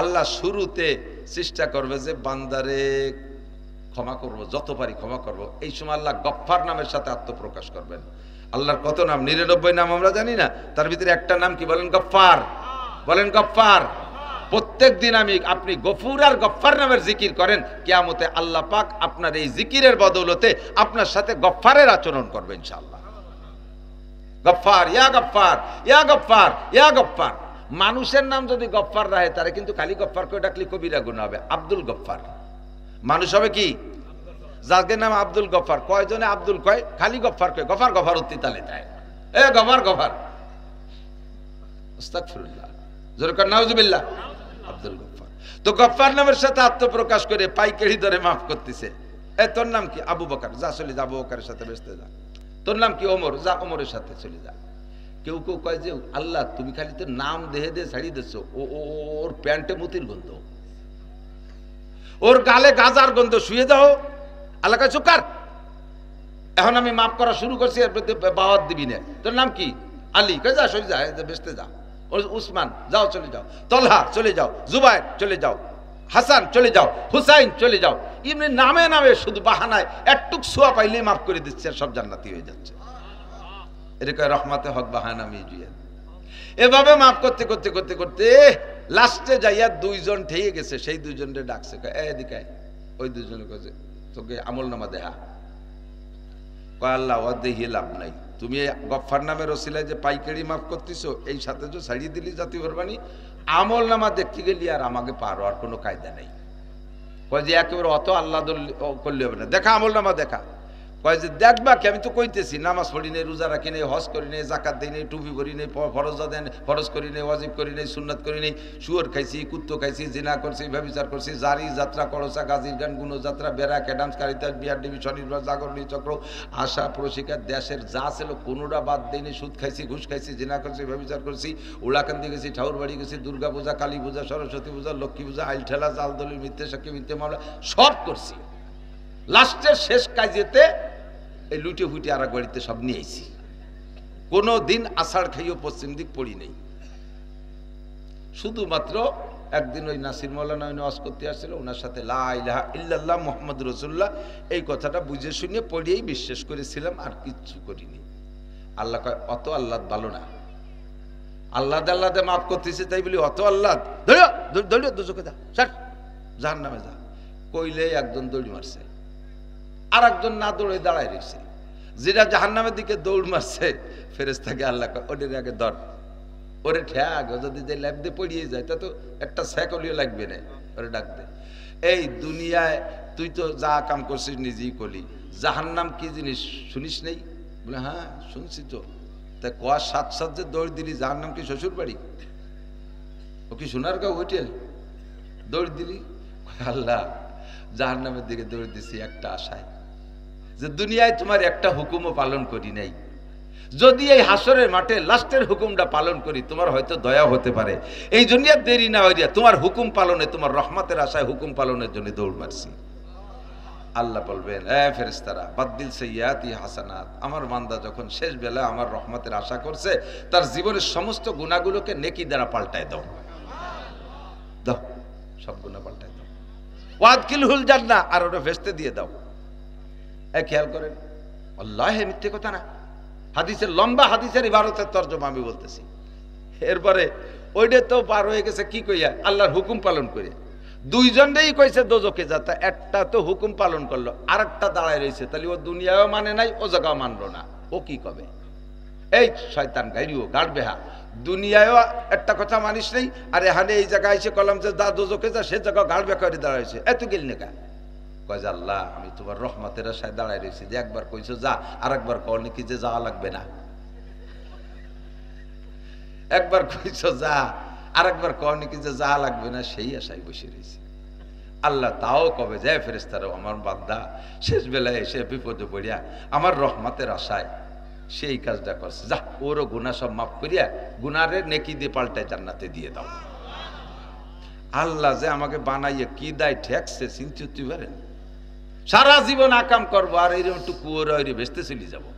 আল্লাহ শুরুতে চেষ্টা করবে যে বান্দারে ক্ষমা করব, যত পারি ক্ষমা করব। এই সময় আল্লাহ গফফার নামের সাথে আত্মপ্রকাশ করবেন। আল্লাহর কত নাম? 99 নাম আমরা জানি না, তার ভিতরে একটা নাম কি বলেন? গফফার। বলেন গফফার। প্রত্যেক দিন আপনি গফুর আর গফফার নামের জিকির করেন, কিয়ামতে আল্লাহ পাক আপনার এই জিকিরের বদৌলতে আপনার সাথে গফফারের আচরণ করবে ইনশাআল্লাহ। গফফার, ইয়া গফফার, ইয়া গফফার, ইয়া গফফার। মানুষের নাম যদি গফফার রাখে, তারে কিন্তু খালি গফফার করে ডাকলে কবিরা গুনাহ হবে। আব্দুল গফফার মানুষ হবে কি? যাকে নাম আব্দুল গফার, কয়জনে আব্দুল কয়, খালি গফার কয়, গফার গফার উত্তি তালে তাই, এ গফার গফার, আস্তাগফিরুল্লাহ, জোরে কর নাউজুবিল্লাহ। আব্দুল গফার, তো গফার নামের সাথে আত্মপ্রকাশ করে পাইকারি দরে মাফ করতেছে। এ তোর নাম কি? আবু বকর, যা চলে যা, আবু বকরের সাথে বেচতে যা। তোর নাম কি? ওমর, যা ওমরের সাথে চলে যা। কেউ কেউ কয় যে আল্লাহ তুমি খালি তো নাম দেহে দিয়ে ছাড়িয়ে দিচ্ছ, ওর প্যান্টে মুতির গন্ধ, ওর গালে গাজার গন্ধ, শুয়ে যাও। আল্লাহ কয় চুকার, এখন আমি মাফ করা শুরু করছি, এর প্রতি বাওয়াত দিবি না। তোর নাম কি? আলী, কয় যা চলে যা, বেচতে যা। উসমান, যাও চলে যাও। তলহা, চলে যাও। জুবাইর, চলে যাও। হাসান, চলে যাও। হুসাইন, চলে যাও। এমনি নামে নামে শুধু বাহানায় একটুক ছোঁয়া পাইলেই মাফ করে দিচ্ছে, আর সব জান্নাতি হয়ে যাচ্ছে। এটা কয় রহমাতে হক বাহানা মিজিয়ে। এভাবে মাফ করতে করতে করতে করতে লাস্টে যাইয়া দুইজন ঠেয়ে গেছে, সেই দুইজনকে ডাকছে, এদিকে ওই দুইজনে কাছে তোকে আমল নামা দেহা। কয় আল্লাহ ও দেখিয়ে লাভ নাই, তুমি গফফার নামের ওসিলায় যে পাইকারি মাফ করতেছো, এই সাথে যে ছাড়িয়ে দিলি জাতি কোরবানি, আমল নামা দেখতে গেলি আর আমাকে পারো, আর কোনো কায়দা নেই। কয় যে একেবারে অত আল্লাহ করলে হবে না, দেখা আমল নামা দেখা। কয় যে দেখবা কি, আমি তো কইতেছি নামাজ পড়ি নেই, রোজা রাখি নেই, হজ করি নেই, জাকাত দিই নেই, টুপি পরি নেই, ফরজ দেন ফরজ করি নেই, ওয়াজিব করি নেই, সুন্নাত করি নেই, শুয়োর খাইছি, কুত্তো খাইছি, জিনা করছি, ব্যভিচার করছি, জারি যাত্রা, করসা, গাজীর গান, গুণযাত্রা, বেড়া, ক্যাডামস, কারিতাস, বিহার ডিবি, স্বনির্ভর, জাগরণী চক্র, আশা, প্রশিকার, দেশের যা ছিল কোনোটা বাদ দিইনি। সুদ খাইছি, ঘুষ খাইছি, জিনা করছি, ব্যভিচার করছি, উলাকান্দি গেছি, ঠাউর বাড়ি গেছি, দুর্গা পূজা, কালী পূজা, সরস্বতী পূজা, লক্ষ্মী পূজা, আইল ঠেলা, জাল দলিল, মিথ্যে সাক্ষী, মিথ্যে মামলা, সব করছি। লাস্টের শেষ কাজেতে এই লুটে ফুটে আর এক বাড়িতে সব নিয়ে আইছি। কোনো দিন আষাঢ় খাইও পশ্চিম দিক পড়ি নেই। শুধুমাত্র একদিন ওই নাসির মৌলানা ওয়াজ করতে আসছিল, ওনার সাথে লা ইলাহা ইল্লাল্লাহ মুহাম্মাদুর রাসূলুল্লাহ এই কথাটা বুঝে শুনে পড়িয়েই বিশ্বাস করেছিলাম, আর কিচ্ছু করিনি। আল্লাহ কয় অত আল্লাহ ভালো না, আল্লাহ আল্লাহ মাফ করতেছে তাই বলি অত আল্লাহ দৌড়িও দুজকে যা, স্যার জাহান্নামে যা। কইলে একজন দৌড়ি মারছে, আর একজন না দৌড়ে দাঁড়ায় রয়েছে। যেটা জাহান্নামের দিকে দৌড় মারছে, ফেরেশতাকে আল্লাহ ওদের আগে ধর, ওরে ঠ্যাক, যদি যে ল্যাব দিয়ে পড়িয়ে যায় তা তো একটা সাইকলিও লাগবে না, ওরে ডাক দে। এই দুনিয়ায় তুই তো যা কাম করছিস নিজেই করলি, জাহান্নাম কি জিনিস শুনিস নেই? বলে হ্যাঁ শুনছি তো। তা কোয়ার সাত সাত যে দৌড় দিলি, জাহান্নাম কি শ্বশুর বাড়ি? ও কি সোনার গাঁও হোটেল? দৌড় দিলি? আল্লাহ জাহান্নামের দিকে দৌড় দিছি একটা আশায়, যে দুনিয়ায় তোমার একটা হুকুমও পালন করি নাই, যদি এই হাসরের মাঠে লাস্টের হুকুমটা পালন করি তোমার হয়তো দয়া হতে পারে। এই জন্য দেরি না হইয়া তোমার হুকুম পালনে, তোমার রহমতের আশায় হুকুম পালনের জন্য দৌড় মারছি। আল্লাহ বলবেন এ ফেরেশতারা বাদদিল সাইয়্যাতি হাসানাত, আমার বান্দা যখন শেষ বেলা আমার রহমতের আশা করছে, তার জীবনের সমস্ত গুনাহগুলোকে নেকি দ্বারা পাল্টায় দাও, দাও সব গুনাহ পাল্টায় দাও। ওয়াদখিলহুল জান্নাহ, আর ওটা ভেস্তে দিয়ে দাও। খেয়াল করেন, আল্লাহ মিথ্যে কথা না, হাদিসের লম্বা হাদিসের ইবারতের তর্জমা আমি বলতেছি। এরপরে ওইটা তো পার হয়ে গেছে কি কইয়া, আল্লাহর হুকুম পালন করে। দুইজনেই কইছে দোজকে যা, তা একটা তো হুকুম পালন করলো, আর একটা দাঁড়ায় রয়েছে, তাহলে ও দুনিয়াও মানে নাই, ও জায়গাও মানলো না, ও কি কবে? এই শয়তান গাইরিও গাড় বেহা, দুনিয়ায়ও একটা কথা মানিস নেই, আর এখানে এই জায়গায় এসে কলাম যে যা দোজকে যা, সে জায়গা গাড় বেকারে দাঁড়াইছে, এত গেল নেকা। কয় যে আল্লাহ আমি তোমার রহমতের আশায় দাঁড়ায় রয়েছি, যে একবার কইছো যা, আর একবার কও নাকি যে যাওয়া লাগবে না, একবার কইছো যা, আর একবার কও নাকি যে যাওয়া লাগবে না, সেই আশায় বসে রয়েছি। আল্লাহ তাও কবে যায় ফেরেশতারা আমার বান্দা শেষ বেলায় এসে বিপদে পড়িয়া আমার রহমতের আশায় সেই কাজটা করছে, যা ওরও গুনাহ সব মাফ করিয়া গুনারের নেকি দিয়ে পাল্টায় জান্নাতে দিয়ে দাও। আল্লাহ যে আমাকে বানাইয়ে কি দায় ঠেকছে চিন্তিত পারেন। সারা জীবন আকাম করবো, আর এইরকম একটু কুয়োর ভেস্তে চলে যাবো।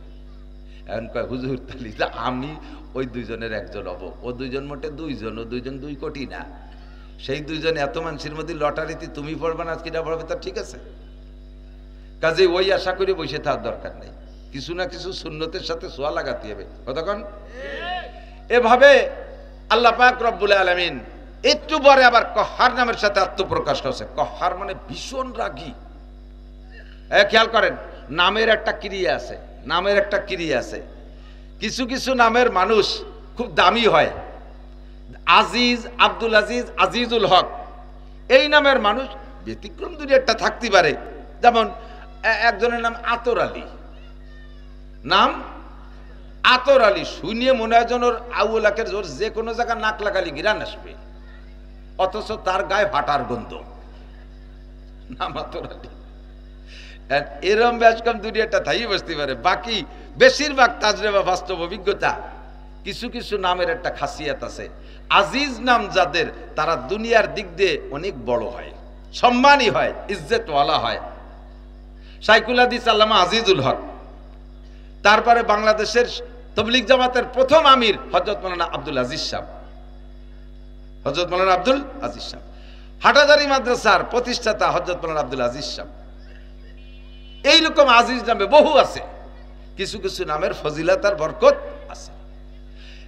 এখন কয় হুজুর তাহলে আমি ওই দুইজনের একজন হব। ও দুইজন মোটে দুইজন, ও দুইজন 2 কোটি না। সেই দুইজন এত মানুষের মধ্যে লটারিতে তুমি পড়বে না, কিনা পড়বে তা ঠিক আছে, কাজে ওই আশা করে বসে থাকার দরকার নেই, কিছু না কিছু সুন্নতের সাথে সোয়া লাগাতে হবে। কতক্ষণ এভাবে আল্লাহ পাক রব্বুল আলামিন একটু পরে আবার কহার নামের সাথে আত্মপ্রকাশ করছে। কহার মানে ভীষণ রাগী। খেয়াল করেন, নামের একটা ক্রিয়া আছে, নামের একটা ক্রিয়া আছে। কিছু কিছু নামের মানুষ খুব দামি হয়, আজিজ, আব্দুল আজিজ, আজিজুল হক, এই নামের মানুষ ব্যতিক্রম দুনিয়া একটা থাকতে পারে। যেমন একজনের নাম আতর আলী, নাম আতর আলী। শুনিয়ে মনে হয় যেন আউলাকের জোর যে কোনো জায়গায় নাক লাগালি গিরান আসবে, অথচ তার গায়ে ভাটার গন্ধ, নাম আতর আলী। এরম ব্যাসকম দুনিয়াটা থাই বসতে পারে। বাকি বেশিরভাগ তাজরেবা বাস্তব অভিজ্ঞতা, কিছু কিছু নামের একটা খাসিয়াত আছে। আজিজ নাম যাদের, তারা দুনিয়ার দিক দিয়ে অনেক বড় হয়, সম্মানী হয়, ইজ্জতওয়ালা হয়। শাইখুল হাদিস আল্লামা আজিজুল হক, তারপরে বাংলাদেশের তবলিগ জামাতের প্রথম আমির হযরত মাওলানা আব্দুল আজিজ সাহেব, হযরত মাওলানা আব্দুল আজিজ সাহেব। হাটাজারি মাদ্রাসার প্রতিষ্ঠাতা হযরত মাওলানা আব্দুল আজিজ সাহেব। এইরকম আজিজ নামে বহু আছে, কিছু কিছু নামের ফজিলত আর বরকত আছে।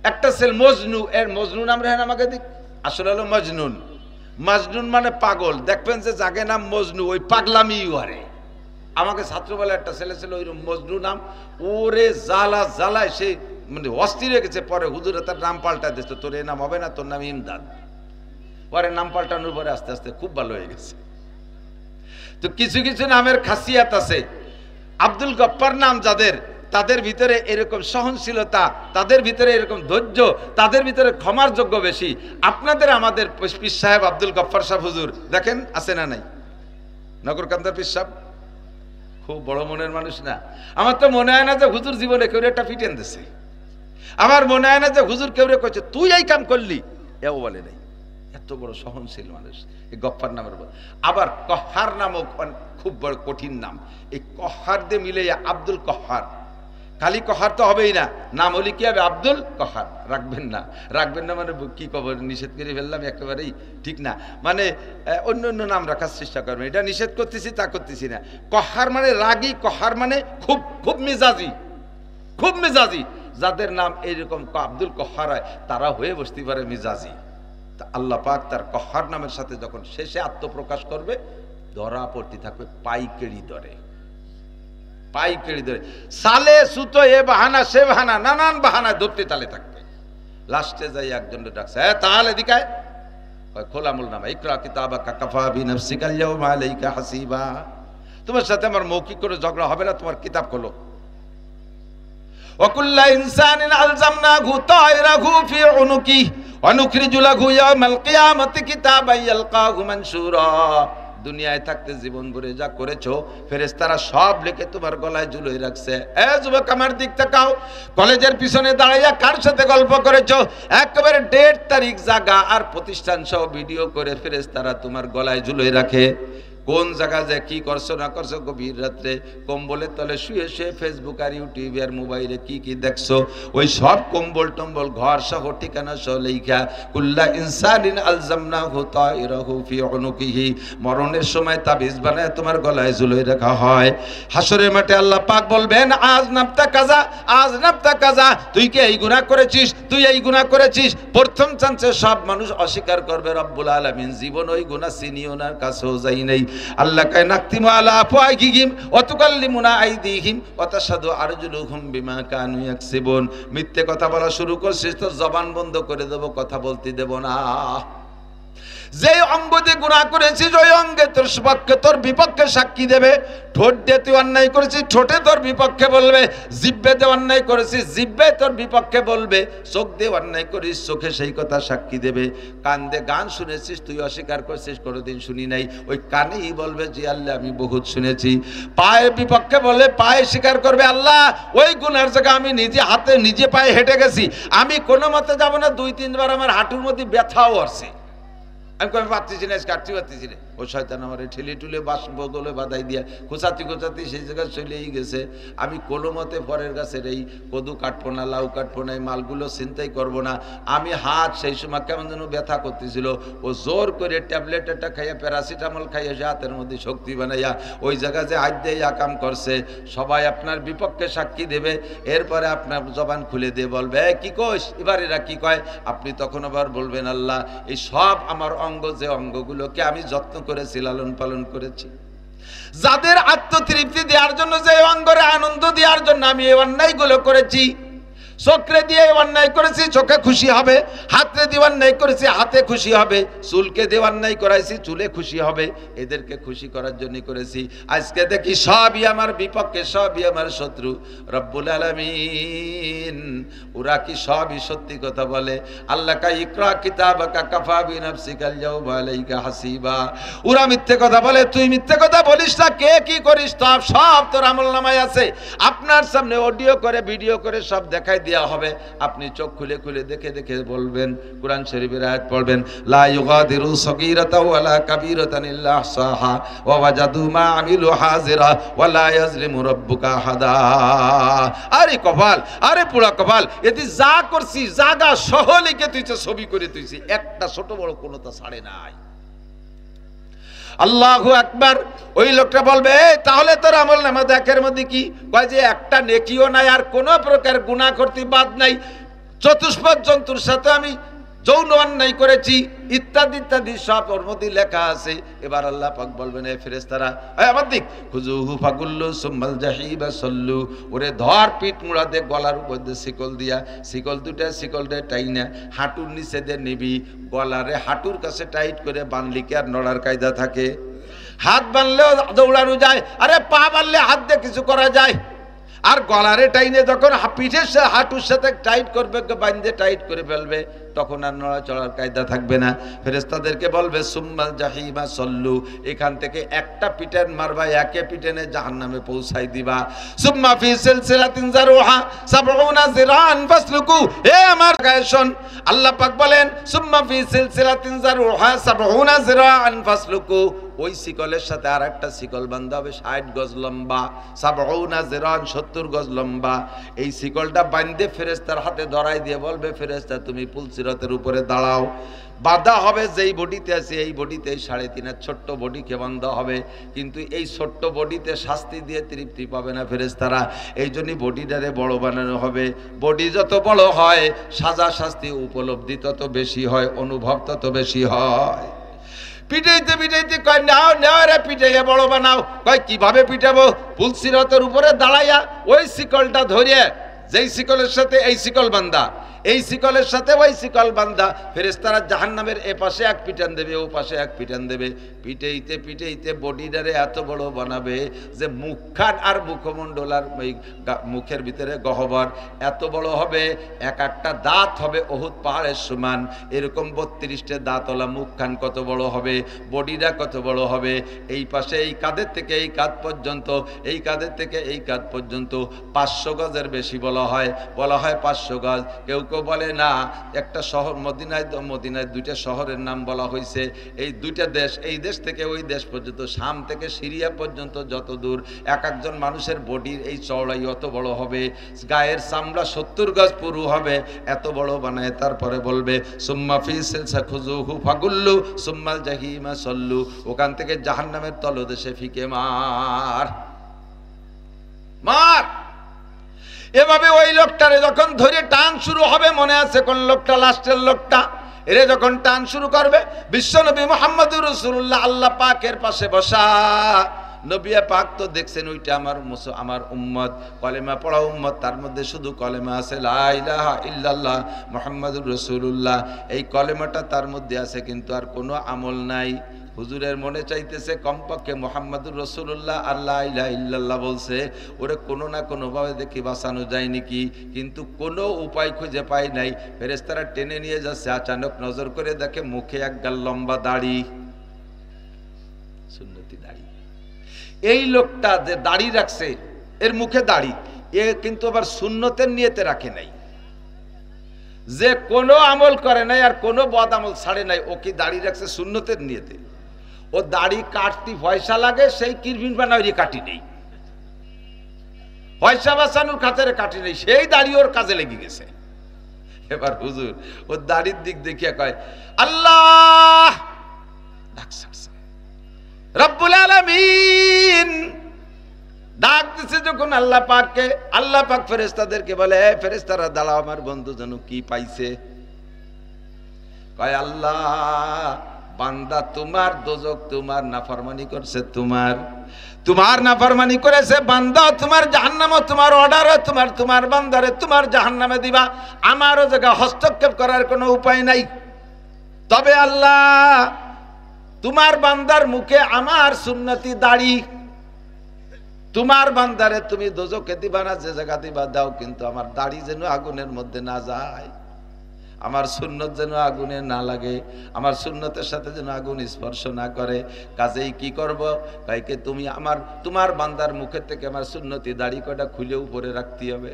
একটা ছেল মজনু, এর মজনু নাম রেহেন আমাকে দিক, আসলে হলো মজনুন। মজনুন মানে পাগল। দেখবেন যে জাগে নাম মজনু, ওই পাগলামি হারে। আমাকে ছাত্রবেলা একটা ছেলে ছিল ওইরকম মজনু নাম, ওরে জ্বালা জ্বালায় সে মানে অস্থির হয়ে গেছে। পরে হুজুরে তার নাম পাল্টা দিচ্ছে, তোর এই নাম হবে না, তোর নাম ইমদাদ। পরে নাম পাল্টানোর পরে আস্তে আস্তে খুব ভালো হয়ে গেছে। তো কিছু কিছু নামের খাসিয়াত আছে। আব্দুল গফফার নাম যাদের, তাদের ভিতরে এরকম সহনশীলতা, তাদের ভিতরে এরকম ধৈর্য, তাদের ভিতরে ক্ষমার যোগ্য বেশি। আপনাদের আমাদের পীর সাহেব আব্দুল গফফার সাহেব হুজুর দেখেন আছে না নাই? নগরকান্দার পীর সাহেব খুব বড় মনের মানুষ না? আমার তো মনে হয় না যে হুজুর জীবনে কেউ একটা ফিটেন দিছে। আমার মনে হয় না যে হুজুর কেউ কইছে তুই এই কাম করলি, এও বলে নাই। এত বড় সহনশীল মানুষ এই গফফার নামের। আবার কহার নামও খুব বড় কঠিন নাম। এই কহার দিয়ে মিলে আব্দুল কহার, খালি কহার তো হবেই না, নাম হলে কি হবে? আব্দুল কহার। রাখবেন না, রাখবেন না মানে কি খবর, নিষেধ করে ফেললাম একেবারেই ঠিক না। মানে অন্য অন্য নাম রাখার চেষ্টা করবেন, এটা নিষেধ করতেছি তা করতেছি না। কহার মানে রাগী, কহার মানে খুব খুব মেজাজি, খুব মেজাজি। যাদের নাম এইরকম আব্দুল কহার হয়, তারা হয়ে বসতে পারে মেজাজি। তা আল্লাহ পাক তার কহার নামের সাথে যখন শেষে আত্মপ্রকাশ করবে, ধরা পড়তে থাকবে পাইকেড়ি দরে, পাইকেড়ি ধরে। সালে সুতো এ বাহানা সে বাহানা, নানান বাহানায় ধরতে তালে থাকবে। লাস্টে যাই একজন ডাকছে, তাহলে এদিকায় খোলামুল নামা, ইকরা কিতাবাকা কাফা বিনাফসিকাল ইয়াউমা আলাইকা হাসিবা। তোমার সাথে আমার মৌখিক করে ঝগড়া হবে না, তোমার কিতাব খোলো। ওয়াকুল্লা ইনসানিন আলজামনাহু তায়রাহু ফি উনুকি ওয়া নুখরিজু লাহু ইয়াওমাল কিয়ামাতি কিতাবান ইয়ালকাহু মানশুরা। দুনিয়ায় থাকতে জীবন ভরে যা করেছো, ফেরেশতারা সব লিখে তোমার গলায় ঝুলিয়ে রাখছে। এ যুবক, আমার দিক তাকাও। কলেজের পিছনে দাঁড়াইয়া কার সাথে গল্প করেছো, একেবারে ডেট, তারিখ, জায়গা আর প্রতিষ্ঠান সহ ভিডিও করে ফেরেশতারা তোমার গলায় ঝুলিয়ে রাখে। কোন জায়গা যে কি করছো না করছো, গভীর রাত্রে কম্বলের তলে শুয়ে শুয়ে ফেসবুক আর ইউটিউব আর মোবাইলে কি কি দেখছো, ওই সব কম্বল টম্বল ঘর সহ ঠিকানা সহ লেখা কুল্লা ইনসানিন আলজামনাহু তায়রাহু ফি উনুকিহি। মরণের সময় তাবিজ বানায় তোমার গলায় ঝুলিয়ে রাখা হয়। হাসরের মাঠে আল্লাহ পাক বলবেন, আজ নাফতা কাজা, আজ নাফতা কাজা, তুই কি এই গুনাহ করেছিস, তুই এই গুনাহ করেছিস। প্রথম চান্সে সব মানুষ অস্বীকার করবে, রব্বুল আলামিন জীবন ওই গুনাহ চিনিও না, কাছেও যাই নাই। আল্লাহ কয় নাকতিমু আলা আফওয়াহিহিম ওয়া তুকাল্লিমুনা আইদিহিম ওয়া তাশহাদু আরজুলুহুম বিমা কানু ইয়াকসিবুন। মিথ্যে কথা বলা শুরু করছিস তো জবান বন্ধ করে দেব, কথা বলতে দেব না। যে অঙ্গ দিয়ে গুনাহ করেছিস, ওই অঙ্গে তোর পক্ষে তোর বিপক্ষে সাক্ষী দেবে। ঠোঁট দিয়ে তুই অন্যায় করেছিস, ঠোঁটে তোর বিপক্ষে বলবে। জিহ্বে দিয়ে অন্যায় করেছিস, জিহ্বে তোর বিপক্ষে বলবে। চোখ দিয়ে অন্যায় করিস, চোখে সেই কথা সাক্ষী দেবে। কান দিয়ে গান শুনেছিস, তুই অস্বীকার করছিস কোনোদিন শুনি নাই, ওই কানেই বলবে যে আল্লাহ আমি বহুত শুনেছি। পায়ের বিপক্ষে বলে, পায়ে স্বীকার করবে আল্লাহ ওই গুনার জায়গায় আমি নিজে হাতে নিজে পায়ে হেঁটে গেছি, আমি কোনো মতে যাবো না। 2-3 বার আমার হাঁটুর মধ্যে ব্যথাও আসছে, আমি কবে পারতেছি না, কাটতে পারতেছি না। ও শয়তান আমার ঠেলে টুলে বাস বদলে বাধাই দিয়া খোঁচাতে খোঁচাতে সেই জায়গায় চলেই গেছে। আমি কোনো মতে পরের গাছের এই কদু কাটবো না, লাউ কাটবো না, এই মালগুলো চিন্তাই করবো না। আমি হাত সেই সময় কেমন যেন ব্যথা করতেছিল, ও জোর করে ট্যাবলেট একটা খাইয়া প্যারাসিটামল খাইয়া সে হাতের মধ্যে শক্তি বানাইয়া ওই জায়গায় যে আজ দিয়ে আকাম করছে। সবাই আপনার বিপক্ষে সাক্ষী দেবে, এরপরে আপনার জবান খুলে দিয়ে বলবে কি কইস, এবার এরা কি কয়। আপনি তখন আবার বলবেন আল্লাহ এই সব আমার অঙ্গ, যে অঙ্গগুলোকে আমি যত্ন করেছি, লালন পালন করেছি, যাদের আত্মতৃপ্তি দেওয়ার জন্য, যে অঙ্গরে আনন্দ দেওয়ার জন্য আমি এই অন্যায়গুলো করেছি, চোখে দিয়ে অন্যায় করেছি, চোখে খুশি হবে। হাতে দিয়ে অন্যায় করেছি, হাতে খুশি হবে। চুলকে দিয়ে অন্যায় করাইছি, চুলে খুশি হবে। এদেরকে খুশি করার জন্য করেছি। আজকে দেখি সবই আমার বিপক্ষে, সবই আমার শত্রু। রব্বুল আলামিন ওরা কি সবই সত্যি কথা বলে? আল্লাহ কা ইকরা কিতাবাকা কাফা বিনাফসিকাল ইয়াউমা আলাইকা হাসিবা। ওরা মিথ্যে কথা বলে, তুই মিথ্যে কথা বলিস না। কে কি করিস সব তোর আমলনামায় আছে। আপনার সামনে অডিও করে, ভিডিও করে সব দেখাই দেওয়া হবে। আপনি চোখ খুলে খুলে দেখে দেখে বলবেন, কোরআন শরীফের আয়াত পড়বেন, লা ইউগাদিরু সগীরাতাও ওয়ালা কাবীরাতান ইল্লা আহসাহা ওয়া ওয়াজাদু মা আমিলু হাজিরা ওয়া লা ইয়াজলিমু রাব্বুকা আহাদা। আরে কপাল, আরে পুরা কপাল, এতে যা করছি জায়গা সহ লিখে তুইছে, ছবি করে তুইছে, একটা ছোট বড় কোনোটা ছাড়ে নাই। আল্লাহু আকবার। ওই লোকটা বলবে, তাহলে তোর আমলনামা দেখার মধ্যে কি? কয় যে একটা নেকিও নাই, আর কোন প্রকার গুনাহ করতে বাদ নাই। চতুষ্পদ জন্তুর সাথে আমি যৌন অন্যায় করেছি, ইত্যাদি ইত্যাদি সব ওর মধ্যে লেখা আছে। এবার আল্লাহ পাক বলবেন, এই ফেরেশতারা আমার দিক, খুজুহু ফাগুল্লু সুম্মাল জাহিবা সল্লু। ওরে ধর, পিঠ মুড়া দে, গলার উপর দিয়ে শিকল দিয়া, শিকল দুটা শিকলটা টাইনা হাঁটুর নিচে দিয়ে নিবি। গলারে হাঁটুর কাছে টাইট করে বানলি কি আর নড়ার কায়দা থাকে? হাত বানলেও দৌড়ানো যায়, আরে পা বানলে হাত দিয়ে কিছু করা যায়। আর গলারে টাইনে যখন পিঠের হাঁটুর সাথে টাইট করবে, বাঁধে টাইট করে ফেলবে, তখন আর নড়াচড়ার কায়দা থাকবে না। ফেরেশতাদেরকে বলবে, সুম্মাল জাহিমা সল্লু। এখান থেকে একটা পিটেন মারবা, একে পিটেনে জাহান্নামে পৌঁছাই দিবা। সুম্মা ফি সিলসিলাতিন যারুহা সাবউনা যিরান ফাসলুকু। হে আমার গায়ে শোন, আল্লাহ পাক বলেন, সুম্মা ফি সিলসিলাতিন যারুহা সাবউনা যিরান ফাসলুকু। ওই শিকলের সাথে আর একটা শিকল বাঁধা হবে 60 গজ লম্বা, সাবউনা যিরান 70 গজ লম্বা। এই শিকলটা বাঁধে ফেরেশতার হাতে ধরাই দিয়ে বলবে, ফেরেশতা তুমি পুলসিরাতের উপরে দাঁড়াও। বাঁধা হবে যেই বডিতে আছে, এই বডিতে 3.5 ছোট্ট বডিকে বাঁধা হবে। কিন্তু এই ছোট্ট বডিতে শাস্তি দিয়ে তৃপ্তি পাবে না ফেরেশতারা, এই জন্যই বডিটারে বড় বানানো হবে। বডি যত বড় হয়, সাজা শাস্তি উপলব্ধি তত বেশি হয়, অনুভব তত বেশি হয়। পিটাইতে পিটাইতে কয়, নাও নাও রে পিটাইয়া বড় বানাও। কয় কিভাবে পিটাবো? পুলসিরাতের উপরে দাঁড়াইয়া ওই শিকলটা ধরিয়ে, যেই শিকলের সাথে এই শিকল বান্ধা, এই শিকলের সাথে ওই শিকল বান্ধা, ফেরেশতারা জাহান্নামের এ পাশে এক পিটান দেবে, ও পাশে এক পিটান দেবে। পিটাইতে পিটাইতে বডিটারে এত বড় বানাবে যে মুখখান আর মুখমণ্ডল আর মুখের ভিতরে গহ্বর এত বড় হবে, এক একটা দাঁত হবে অহুদ পাহাড়ের সমান। এরকম 32টে দাঁতওয়ালা মুখখান কত বড় হবে, বডিটা কত বড় হবে। এই পাশে এই কাঁধের থেকে এই কাঁধ পর্যন্ত, এই কাঁধের থেকে এই কাঁধ পর্যন্ত 500 গজের বেশি বলা হয় 500 গজ। কেউ বলে না, একটা শহর মদিনায় 2টা শহরের নাম বলা হয়েছে। এই 2টা দেশ, এই দেশ থেকে ওই দেশ পর্যন্ত, শাম থেকে সিরিয়া পর্যন্ত যত দূর, এক একজন মানুষের বডির এই চওড়াই অত বড় হবে। গায়ের চামড়া 70 গজ পুরু হবে, এত বড় বানায়। তারপরে বলবে, সুম্মা ফি সিলসা খুজুহু ফাগুল্লু সুম্মাল জাহিমা সল্লু। ওখান থেকে জাহান্নামের তলদেশে ফিকে মার মার। এভাবে ওই লোকটারে যখন ধরে টান শুরু হবে, মনে আছে কোন লোকটা? লাস্টের লোকটা। এরে যখন টান শুরু করবে, বিশ্বনবী মুহাম্মদুর রাসূলুল্লাহ আল্লাহ পাকের পাশে বসা। নবিয়া পাক তো দেখছেন, ওইটা আমার উম্মত, কলেমা পড়া উম্মত, তার মধ্যে শুধু কলেমা আছে লা ইলাহা ইল্লাল্লাহ মুহাম্মাদুর রাসূলুল্লাহ। এই কলেমাটা তার মধ্যে আছে, কিন্তু আর কোনো আমল নাই। হুজুরের মনে চাইতেছে কমপক্ষে মুহাম্মাদুর রাসূলুল্লাহ আর লা ইলাহা ইল্লাল্লাহ বলছে, ওরে কোনো না কোনোভাবে দেখি বাঁচানো যায় নাকি, কিন্তু কোনো উপায় খুঁজে পাই নাই। ফেরেশতারা টেনে নিয়ে যাচ্ছে, আচানক নজর করে দেখে মুখে এক গাল লম্বা দাড়ি, সুন্নতি দাড়ি। এই লোকটা যে দাড়ি রাখছে, এর মুখে দাড়ি, এ কিন্তু আবার সুন্নতের নিয়তে রাখে নাই, যে কোনো আমল করে নাই আর কোনো বদ আমল ছাড়ে নাই। ও কি দাড়ি রাখছে সুন্নতের নিয়তে? ও দাড়ি কাটতে পয়সা লাগে, সেই কিরবিন বানাই কাটি নেই, পয়সা বাঁচানোর খাতিরে কাটি নেই, সেই দাড়ি ওর কাজে লেগে গেছে। এবার হুজুর ওর দাড়ির দিক দেখিয়া কয়, আল্লাহ রব্বুল আলামিন ডাক দিছে যখন আল্লাহ পাককে, আল্লাহ পাক ফেরেশতাদেরকে বলে, ফেরেশতারা দাঁড়াও, আমার বন্ধু যেন কি পাইছে। কয় আল্লাহ বান্দা তোমার, দোজক তোমার, নাফরমানি করছে তোমার নাফরমানি করেছে বান্দা তোমার, জাহান্নামও তোমার, অর্ডারও তোমার, তোমার বান্দারে তোমার জাহান্নামে দিবা। আমারও জায়গা হস্তক্ষেপ করার কোনো উপায় নাই। তবে আল্লাহ তোমার বান্দার মুখে আমার সুন্নতি দাড়ি, তোমার বান্দারে তুমি দোজকে দিবা না, যে জায়গা দিবা দাও, কিন্তু আমার দাড়ি যেন আগুনের মধ্যে না যায়, আমার সুন্নত যেন আগুনে না লাগে, আমার সুন্নতের সাথে যেন আগুন স্পর্শ না করে। কাজেই কি করব? কাইকে তুমি আমার, তোমার বান্দার মুখের থেকে আমার সুন্নতি দাড়ি কয়টা খুলে উপরে রাখতে হবে।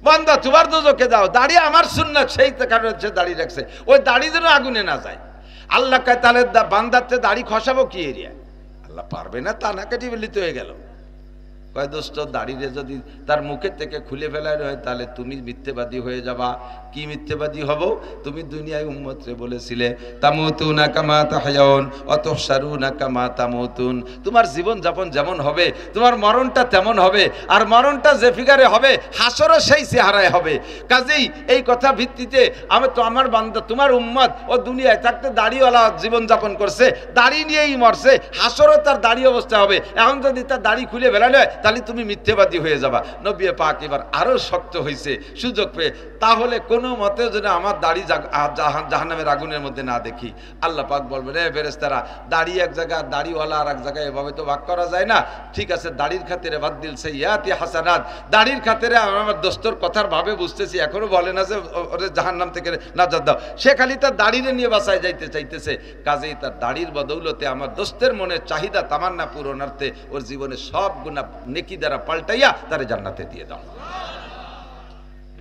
বান্দা তোমার দোজকে দাও, দাড়ি আমার সুন্নত, সেই কারণে হচ্ছে দাড়ি রাখছে, ওই দাড়ি যেন আগুনে না যায়। আল্লাহ কয় তাহলে বান্দারতে দাড়ি খসাবো কি এরিয়া? আল্লাহ পারবে না, তা না, কেটে ফেলিতে হয়ে গেল। কয় দোস্ত, দাড়িরে যদি তার মুখের থেকে খুলে ফেলার হয় তাহলে তুমি মিথ্যেবাদী হয়ে যাবা। কি মিথ্যেবাদী হব? তুমি দুনিয়ায় উম্মতরে বলেছিলে তামুতুনা কামা তাহয়াউন ওয়া তুহশারুনা কামা তামুতুন, তোমার জীবন যাপন যেমন হবে তোমার মরণটা তেমন হবে, আর মরণটা যে ফিগারে হবে হাসরও সেই চেহারায় হবে। কাজেই এই কথা ভিত্তিতে আমি তো, আমার বান্দা তোমার উম্মত ও দুনিয়ায় থাকতে দাড়িওয়ালা জীবন যাপন করছে, দাড়ি নিয়েই মরছে, হাসরও তার দাড়ি অবস্থা হবে। এখন যদি তার দাড়ি খুলে ফেলানো হয় তাহলে তুমি মিথ্যেবাদী হয়ে যাবা। নবী পাক এবার আরো শক্ত হয়েছে সুযোগ পেয়ে, তাহলে কোনো মতেও যেন আমার দাড়ি জাহান্নামের আগুনের মধ্যে না দেখি। আল্লাহ পাক বলবেন, রে ফেরেশতারা, দাড়ি এক জায়গায়, দাড়িওয়ালা আর এক জায়গায়, এভাবে তো ভাগ করা যায় না। ঠিক আছে, দাড়ির খাতিরে বাদ দিল সাইয়্যাতি হাসানাত, দাড়ির খাতিরে আমার দোস্তর কথার ভাবে বুঝতেছি, এখনো বলে না যে ওরে জাহান্নাম থেকে নাজাত দাও, সে খালি তার দাড়িরে নিয়ে বাঁচায় যাইতে চাইতেছে। কাজেই তার দাড়ির বদৌলতে আমার দোস্তের মনে চাহিদা তামান্না পূরণার্থে ওর জীবনে সব গুনাহ নেকি দ্বারা পাল্টাইয়া তারে জান্নাতে দিয়ে দাও।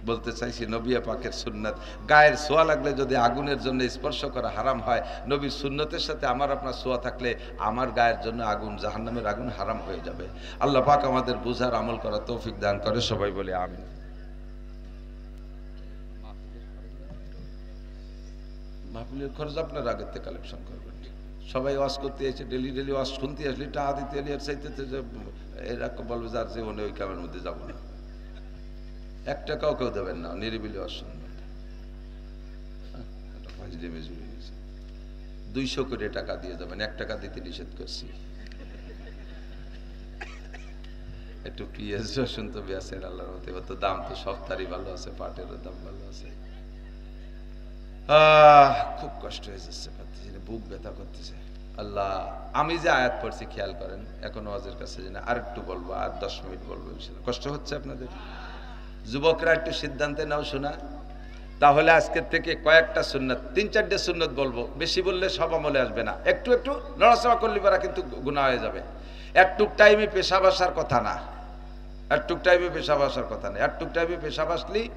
বলতে চাইছি, নবী পাকের সুন্নাত, গায়ের ছোঁয়া লাগলে যদি আগুনের জন্য স্পর্শ করা হারাম হয়, নবীর সুন্নতের সাথে আমার আপনার ছোঁয়া থাকলে আমার গায়ের জন্য আগুন, জাহান্নামের আগুন হারাম হয়ে যাবে। আল্লাহ পাক আমাদের বুঝার, আমল করার তৌফিক দান করে। সবাই বলে আমিন। মাহফিলের খরচ আপনার আগের থেকে কালেকশন করবেন। সবাই ওয়াজ করতে এসে ডেলি ওয়াজ শুনতে আসলে টাকা দিতে এলে আর চাইতে যে এরা বলবে যার জীবনে ওই কামের মধ্যে যাবো না, একটা কাউকেও দেবেন না, নিরিবিলি ওয়াজ শুনবেন। 200 করে টাকা দিয়ে যাবেন, 1 টাকা দিতে নিষেধ করছি। একটু পিঁয়াজ রসুন তো বেঁচেন আল্লাহর মতে, তো দাম তো সব তারই ভালো আছে, পাটেরও দাম ভালো আছে। খুব কষ্ট হয়ে যাচ্ছে, বুক ব্যথা করতেছে। আল্লাহ, আমি যে আয়াত পড়ছি খেয়াল করেন, এখন ওয়াজের কাছে জানি আর একটু বলবো, আর 10 মিনিট বলবো ইনশাআল্লাহ। কষ্ট হচ্ছে আপনাদের? যুবকরা একটু সিদ্ধান্তে নাও শোনা, তাহলে আজকের থেকে কয়েকটা সুন্নাত, 3-4টে সুন্নাত বলবো, বেশি বললে সব আমলে আসবে না। একটু একটু নড়াচড়া করলে পারা কিন্তু গুনাহ হয়ে যাবে। একটুক টাইমে পেশাব আসার কথা না, একটুক টাইমে পেশাব আসার কথা না। একটুক টাইমে পেশাব আসলেই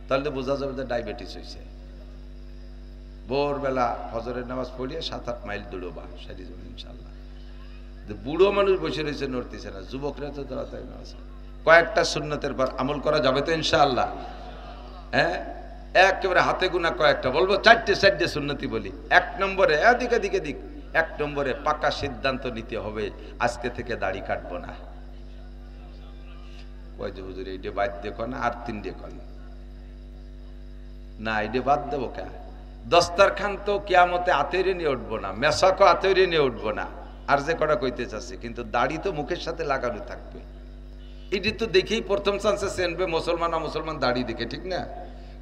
তাহলে বোঝা যাবে যে ডায়াবেটিস হয়েছে। ভোরবেলা ফজরের নামাজ পড়িয়ে 7-8 মাইল দৌড়বা, সারি যাবে ইনশাআল্লাহ। বুড়ো মানুষ বসে রয়েছে, নড়তেছে না, যুবকরা তো তাড়াতাড়ি নামাজ। কয়েকটা সুন্নতের পর আমল করা যাবে তো ইনশাআল্লাহ? হ্যাঁ, একেবারে হাতে গোনা কয়েকটা বলবো, 4টে সুন্নতি বলি। 1 নম্বরে, এদিক 1 নম্বরে পাকা সিদ্ধান্ত নিতে হবে, আজকে থেকে দাড়ি কাটবো না। কয় যে হুজুর এইটা বাদ দেখো না, আর 3টে কন না, এইটা বাদ দেবো কে? দস্তারখান তো কিয়ামতে আতৈরে নিয়ে উঠবো না, মেশাকও আতৈরে নিয়ে উঠবো না, আর যে কটা কইতে চাচ্ছি, কিন্তু দাড়ি তো মুখের সাথে লাগানো থাকবে। এটি তো দেখেই প্রথম চান্সে চেনবে মুসলমান আর মুসলমান দাড়ি দেখে, ঠিক না?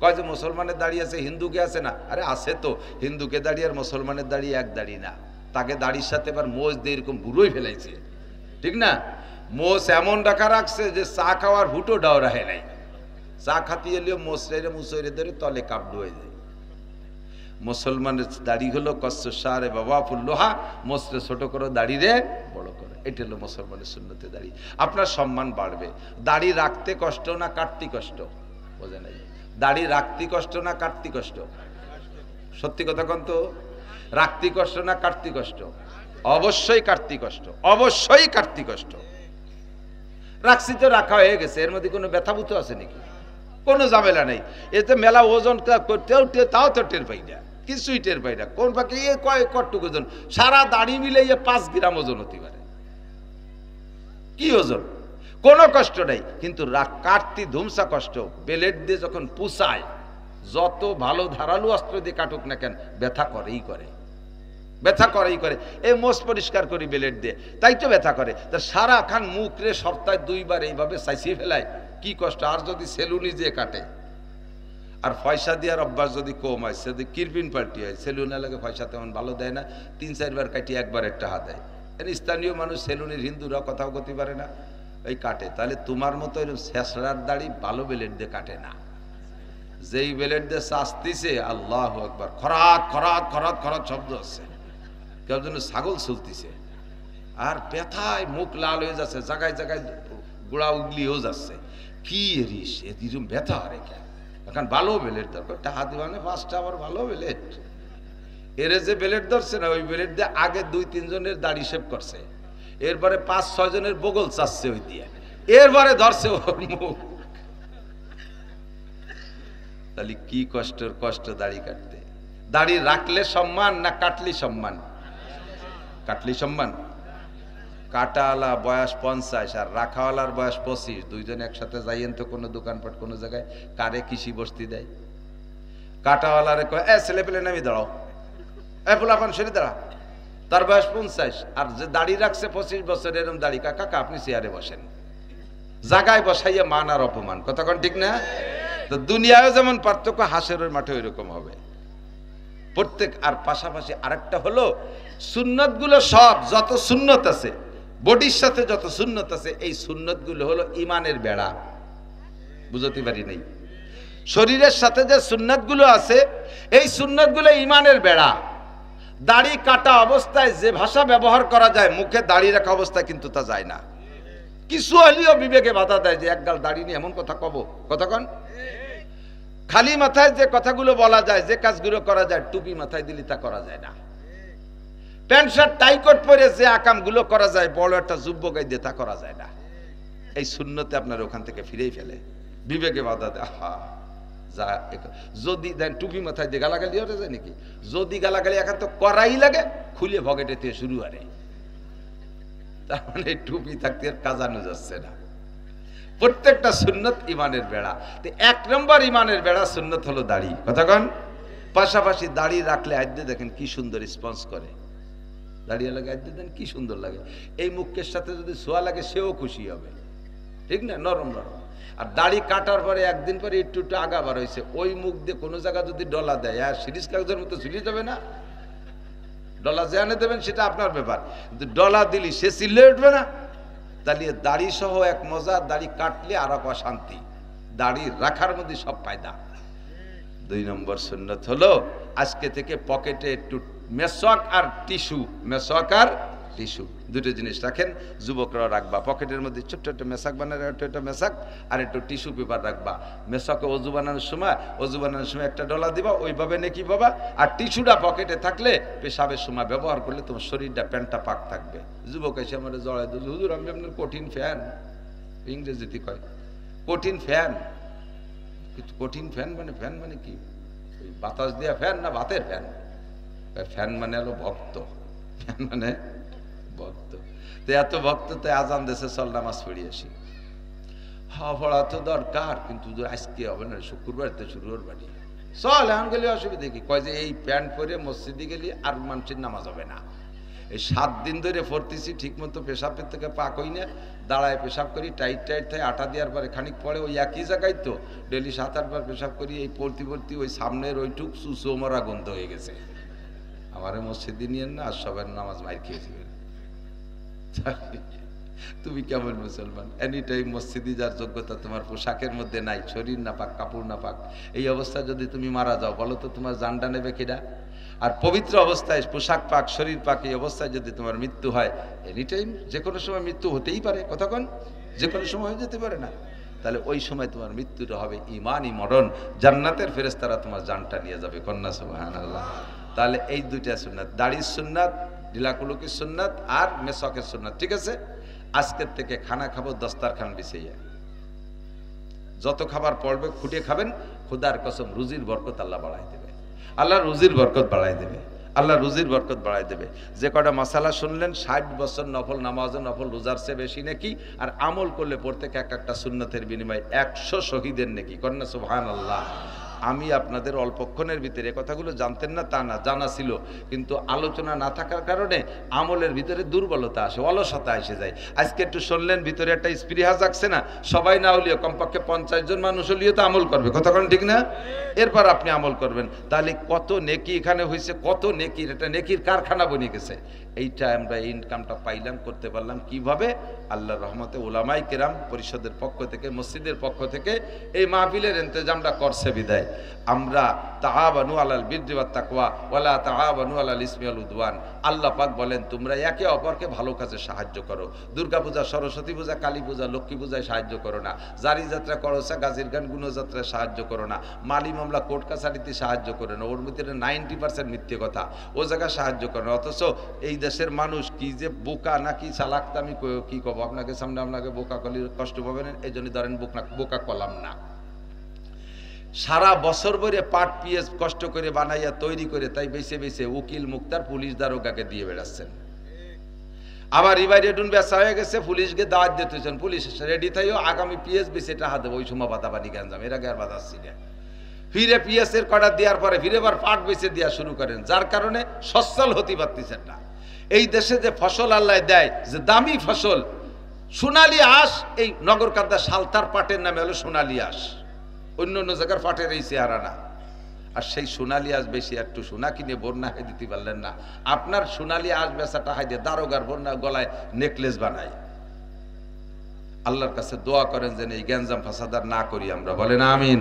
কয় যে মুসলমানের দাড়ি আছে, হিন্দুকে আছে না? আরে আছে তো, হিন্দুকে দাড়ি আর মুসলমানের দাড়ি এক দাড়ি না। তাকে দাড়ির সাথে এবার মোজ দিয়ে এরকম বুড়োই ফেলাইছে, ঠিক না? মোষ এমন ডাকা রাখছে যে চা খাওয়ার হুটো ডাও রাহে নাই, চা খাতি এলেও মোসরে মুসরে ধরে তলে কাপড় হয়ে যায়। মুসলমানের দাড়ি হলো কচ্ছসারে বাবা ফুল্লোহা, মোসরে ছোট করো, দাড়ি রে বড় করো। এটা হলো মুসলমানের সুন্নতে দাড়ি। আপনার সম্মান বাড়বে। দাড়ি রাখতে কষ্ট না কাটতে কষ্ট? বোঝে নাই? দাড়ি রাখতে কষ্ট না কাটতে কষ্ট? সত্যি কথা কোন তো, রাখতে কষ্ট না কাটতে কষ্ট? অবশ্যই কাটতে কষ্ট, অবশ্যই কাটতে কষ্ট। রাখছি তো রাখা হয়ে গেছে, এর মধ্যে কোনো ব্যথাভূত আছে নাকি? কোনো ঝামেলা নেই। এতে মেলা ওজন করতেও তাও তো টের পাই না, কিছুই টের পাই না। কোন পাখি কতটুকু ওজন? সারা দাড়ি মিলে 5 গ্রাম ওজন হতে পারে। কি ওজন? কোনো কষ্ট নাই, কিন্তু কাটতি ধুমসা কষ্ট। বেলেট দিয়ে যখন পুষায়, যত ভালো ধারালো অস্ত্র দিয়ে কাটুক না কেন, ব্যথা করেই করে। ব্যথা করেই করে। এই মোষ পরিষ্কার করি ব্লেড দিয়ে, তাই তো ব্যথা করে। তা সারা খান মুখ রে সপ্তাহে 2 বার এইভাবে চাইছিয়ে ফেলায়, কি কষ্ট। আর যদি সেলুনি দিয়ে কাটে, আর পয়সা দেওয়ার অভ্যাস যদি কম হয়, যদি কিরপিন পাল্টি হয়, সেলুনে লাগে পয়সা তেমন ভালো দেয় না, 3-4 বার কাটি একবার একটা হাত দেয়। স্থানীয় মানুষ সেলুনের হিন্দুরা কথাও করতে পারে না, এই কাটে। তাহলে তোমার মতো এরকম শেষরার দাড়ি ভালো ব্লেড দিয়ে কাটে না। যেই ব্লেড দিয়ে চাস্তিছে, আল্লাহু আকবার, খরাত খরাত খরাত খরাত শব্দ হচ্ছে, কেউ যেন ছাগল চলতিছে। আর ব্যথায় মুখ লাল হয়ে যাচ্ছে, জায়গায় জায়গায় গোড়া উগলিও যাচ্ছে। কি এরিস এরকম ব্যথা হরে কেন? এখন ভালো ব্লেড দরকার, টাকা দিবানে 5টা আবার ভালো ব্লেড। এর যে ব্লেড ধরছে না, ওই ব্লেড দিয়ে আগে 2-3 জনের দাড়ি শেভ করছে, এরপরে 5-6 জনের বগল চাচ্ছে ওই দিয়ে, এরপরে ধরছে ওর মুখ। তাহলে কি কষ্টের কষ্ট দাড়ি কাটতে। দাড়ি রাখলে সম্মান না কাটলি সম্মান? কাটলি সম্মান। কাটাওয়ালা বয়স 50 আর রাখাওয়ালার বয়স 25, দুইজন একসাথে যাইয়েন তো কোনো দোকানপাট কোনো জায়গায়, কারে কৃষি বস্তি দেয়। কাটাওয়ালারে কয়, এ ছেলে পেলে নামি দাঁড়াও, এ পোলাপান সেরে দাঁড়া, তার বয়স 50। আর যে দাড়ি রাখছে 25 বছর, এরকম দাড়ি, কাকা আপনি চেয়ারে বসেন। জায়গায় বসাইয়া মান আর অপমান, কথা কোন ঠিক না? তো দুনিয়ায় যেমন পার্থক্য, হাসরের মাঠে ওই রকম হবে প্রত্যেক। আর পাশাপাশি আরেকটা হলো, সুন্নত গুলো সব যত সুন্নত আছে, বডির সাথে যত সুন্নত আছে, এই সুন্নত গুলো হলো ইমানের বেড়া। বুঝতে পারি নাই? শরীরের সাথে যে সুন্নত গুলো আছে, এই সুন্নত গুলো ইমানের বেড়া। দাড়ি কাটা অবস্থায় যে ভাষা ব্যবহার করা যায়, মুখে দাড়ি রাখা অবস্থায় কিন্তু তা যায় না। কিছু হলেও বিবেকে বাধা দেয় যে একগাল দাড়ি নিয়ে এমন কথা কব, কতক্ষণ। খালি মাথায় যে কথাগুলো বলা যায়, যে কাজগুলো করা যায়, টুপি মাথায় দিলে তা করা যায় না। প্যান্ট শার্ট টাই কোট পরে যে আকামগুলো করা যায়, বড় একটা যুব্য গাই দিয়ে তা করা যায় না। এই সুন্নতে আপনার ওখান থেকে ফিরেই ফেলে, বিবেকে বাধা দেয়। যা যদি দেন টুপি মাথায় দিয়ে গালাগালি হতে যায় নাকি? যদি গালাগালি এখন তো করাই লাগে, খুলে পকেটে থেকে শুরু করে। তার মানে টুপি থাকতে আর কাজানো যাচ্ছে না। প্রত্যেকটা সুন্নত ইমানের বেড়া। তো 1 নম্বর ইমানের বেড়া সুন্নত হলো দাড়ি, কতক্ষণ। পাশাপাশি দাড়ি রাখলে আদ্যে দেখেন কি সুন্দর রেসপন্স করে, দাঁড়িয়ে লাগে আদ্যে দেন কি সুন্দর লাগে। এই মুখের সাথে যদি ছোঁয়া লাগে, সেও খুশি হবে, ঠিক না? নরম নরম। আর দাড়ি কাটার পরে একদিন পরে একটু একটু আগা বার হয়েছে, ওই মুখ দিয়ে কোনো জায়গা যদি ডলা দেয়, আর সিরিজ কাগজের মতো ঝুলিয়ে যাবে না। ডলা যে আনে দেবেন সেটা আপনার ব্যাপার, কিন্তু ডলা দিলি সে চিল্লে উঠবে না। তাহলে দাড়ি সহ এক মজা, দাড়ি কাটলে আর এক অশান্তি। দাড়ি রাখার মধ্যে সব ফায়দা। 2 নম্বর সুন্নত হলো, আজকে থেকে পকেটে একটু মেসওয়াক আর টিস্যু, মেসওয়াক আর টিস্যু দুটো জিনিস রাখেন। যুবকরা রাখবা পকেটের মধ্যে, ছোট্ট একটা মেসাক বানানো, একটা মেসাক আর একটু টিস্যু পেপার রাখবা। মেসাকে অজু বানানোর সময় একটা ডলা দিবা, ওইভাবে নাকি বাবা। আর টিস্যুটা পকেটে থাকলে পেশাবের সময় ব্যবহার করলে তোমার শরীরটা, প্যান্টটা পাক থাকবে। যুবক এসে আমার জড়াই দিল, হুজুর আমি আপনার কঠিন ফ্যান, ইংরেজিতে কয় কঠিন ফ্যান। কঠিন ফ্যান মানে, ফ্যান মানে কি? ওই বাতাস দেওয়া ফ্যান না ভাতের ফ্যান? ফ্যান মানে হলো ভক্ত, ফ্যান মানে ভক্ত। তো এত ভক্ত, তো আজান দেশে চল নামাজ পড়ি আসি। হওয়া পড়া তো দরকার, কিন্তু আজকে হবে না, শুক্রবার তো শুরু ওর বাড়ি চল, এখন গেলে অসুবিধা কি? কয় যে এই প্যান্ট পরে মসজিদে গেলে আর মানুষের নামাজ হবে না। এই 7 দিন ধরে পড়তেছি, ঠিক মতো পেশাবের থেকে পাক হই না, দাঁড়ায় পেশাব করি, টাইট টাইট থাকে, আটা দেওয়ার পরে খানিক পরে ওই একই জায়গায় তো ডেলি 7-8 বার পেশাব করি। এই পড়তি ওই সামনের ওইটুক সুসো মরা গন্ধ হয়ে গেছে। আমার মসজিদে নিয়ে না, আর সবার নামাজ মাইর খেয়েছিলেন। তুমি কেমন মুসলমান? এনি টাইম মসজিদে যার যোগ্যতা তোমার পোশাকের মধ্যে নাই, শরীর না পাক, কাপড় না পাক, এই অবস্থায় যদি তুমি মারা যাও, বলো তো তোমার জানটা নেবে কিনা? আর পবিত্র অবস্থায় পোশাক পাক, শরীর পাক, এই অবস্থায় যদি তোমার মৃত্যু হয়, এনি টাইম যে কোনো সময় মৃত্যু হতেই পারে, কতক্ষণ যে কোনো সময় হয়ে যেতে পারে না? তাহলে ওই সময় তোমার মৃত্যুটা হবে ইমানই মরণ, জান্নাতের ফেরেশতারা তোমার জানটা নিয়ে যাবে, কন্যা সুবহানাল্লাহ। তাহলে এই 2টা সুন্নাত, দাড়ির সুন্নাত, ঢিলাকুলুকির সুন্নাত আর মেসওয়াকের সুন্নাত, ঠিক আছে? আজকের থেকে খানা খাবো দস্তারখান বিছাইয়া, যত খাবার পড়বে খুঁটে খাবেন। খুদার কসম, রুজির বরকত আল্লাহ বাড়াই দেবে, আল্লাহ রুজির বরকত বাড়াই দেবে, আল্লাহ রুজির বরকত বাড়াই দেবে। যে কটা মাসালা শুনলেন, 60 বছর নফল নামাজ, নফল রোজার চেয়ে বেশি নাকি। আর আমল করলে প্রত্যেক একটা সুন্নতের বিনিময়ে 100 শহীদের নাকি, কন্যা সুবহানাল্লাহ। আমি আপনাদের অল্পক্ষণের ভিতরে কথাগুলো জানতেন না তা না, জানা ছিল, কিন্তু আলোচনা না থাকার কারণে আমলের ভিতরে দুর্বলতা আসে, অলসতা এসে যায়। আজকে একটু শুনলেন, ভিতরে একটা স্পৃহা জাগছে না? সবাই না হলেও কমপক্ষে 50 জন মানুষ হলেও তো আমল করবে, কথা বলেন ঠিক না? এরপর আপনি আমল করবেন, তাহলে কত নেকি এখানে হয়েছে, কত নেকির, এটা নেকির কারখানা বনে গেছে। এইটা আমরা এই ইনকামটা পাইলাম, করতে পারলাম কিভাবে? আল্লাহর রহমতে উলামায়ে কেরাম পরিষদের পক্ষ থেকে, মসজিদের পক্ষ থেকে এই মাহফিলের ইন্তজামটা করছে বিদায় আমরা তাআবানু আলাল বিররি ওয়াত তাকওয়া ওয়ালা তাআবানু আলাল ইসমি ওয়াল উদওয়ান। আল্লাহ পাক বলেন তোমরা একে অপরকে ভালো কাজে সাহায্য করো। দুর্গা পূজা, সরস্বতী পূজা, কালী পূজা, লক্ষ্মী পূজায় সাহায্য করো না। জারি যাত্রা করো, গাজীর গান গুণযাত্রায় সাহায্য করো না। মালি মামলা কোর্ট কাছারিতে সাহায্য করো না, ওর মধ্যে 90% মিথ্যে কথা, ও জায়গায় সাহায্য করো না। অথচ এই দেশের মানুষ কি যে বোকা নাকি চালাক, আমি কি কব আপনাকে সামনে, আপনাকে বোকা করলে কষ্ট পাবেন, এই জন্য ধরেন বোকা করলাম না। সারা বছর ভরে পাট পিএস কষ্ট করে বানাইয়া তৈরি করে তাই বেছে বেছে উকিল মুক্তার পুলিশ দারোগাকে দিয়ে বেড়াচ্ছেন। আবার রিবাই রেডুন বেচা হয়ে গেছে, পুলিশকে দাওয়াত দিতেছেন, পুলিশ রেডি থাইও আগামী পিএস বেছে টাকা দেবো, ওই সময় বাতাবানি গাঞ্জাম, এর আগে আর বাতাচ্ছি না। ফিরে পিএস এর কটা দেওয়ার পরে ফিরে আবার পাট বেছে দেওয়া শুরু করেন, যার কারণে সচ্ছল হতে পারতেছেন না। এই দেশে যে ফসল আল্লাহ দেয়, যে দামি ফসল সোনালী আঁশ, এই নগরকান্দা সালতার পাটের নামে হলো সোনালী আঁশ, অন্য অন্য জায়গার পাটের এই চেহারা না। আর সেই সোনালী আঁশ বেশি একটু সোনা কিনে বন্যা হাই দিতে পারলেন না। আপনার সোনালী আঁশ বেচাটা হাই দিয়ে দারোগার বন্যা গলায় নেকলেস বানায়। আল্লাহর কাছে দোয়া করেন যেন এই গ্যাঞ্জাম ফাসাদার না করি আমরা, বলেন আমিন।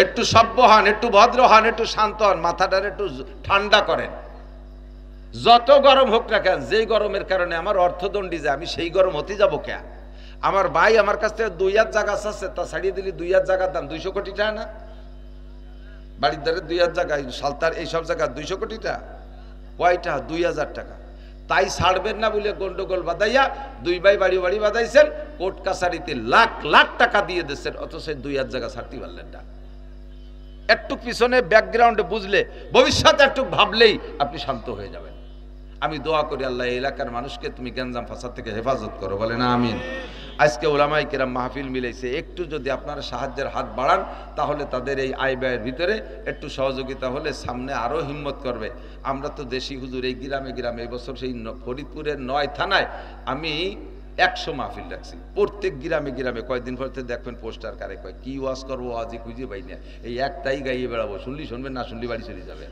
একটু সভ্য হন, একটু ভদ্র হন, একটু শান্ত হন, মাথাটার একটু ঠান্ডা করেন। যত গরম হোক না কেন, যেই গরমের কারণে আমার অর্থদণ্ডী যায়, আমি সেই গরম হতে যাবো কেন? আমার ভাই আমার কাছ থেকে 2 হাত জায়গা আছে, তা ছাড়িয়ে দিলি 2 হাত জায়গার দাম 200 কোটি টাকা না? বাড়ির দ্বারে 2 হাত জায়গা, সালতার এইসব জায়গা 200 কোটি টাকা, কয়টা? 2000 টাকা। তাই ছাড়বেন না বলে গন্ডগোল বাঁধাইয়া 2 ভাই বাড়ি বাড়ি বাঁধাইছেন, কোর্ট কাছারিতে লাখ লাখ টাকা দিয়ে দিচ্ছেন, অথচ 2 হাত জায়গা ছাড়তে পারলেন না। একটু পিছনে ব্যাকগ্রাউন্ডে বুঝলে, ভবিষ্যতে একটু ভাবলেই আপনি শান্ত হয়ে যাবেন। আমি দোয়া করি আল্লাহ এই এলাকার মানুষকে তুমি গ্যাঞ্জাম ফাসাদ থেকে হেফাজত করো, বলেন আমিন। আজকে উলামায়ে কেরাম মাহফিল মিলাইছে, একটু যদি আপনারা সাহায্যের হাত বাড়ান তাহলে তাদের এই আয় ব্যয়ের ভিতরে একটু সহযোগিতা হলে সামনে আরো হিম্মত করবে। আমরা তো দেশি হুজুর এই গ্রামে গ্রামে, এই বছর সেই ফরিদপুরের 9 থানায় আমি 100 মাহফিল রাখছি। প্রত্যেক গ্রামে গ্রামে কয়েকদিন পর দেখবেন পোস্টার কারে কয় কি ওয়াজ করবো, আজই খুঁজে পাই না, এই একটাই গাইয়ে বেড়াবো, শুনলি শুনবেন, না শুনলি বাড়ি চলে যাবে।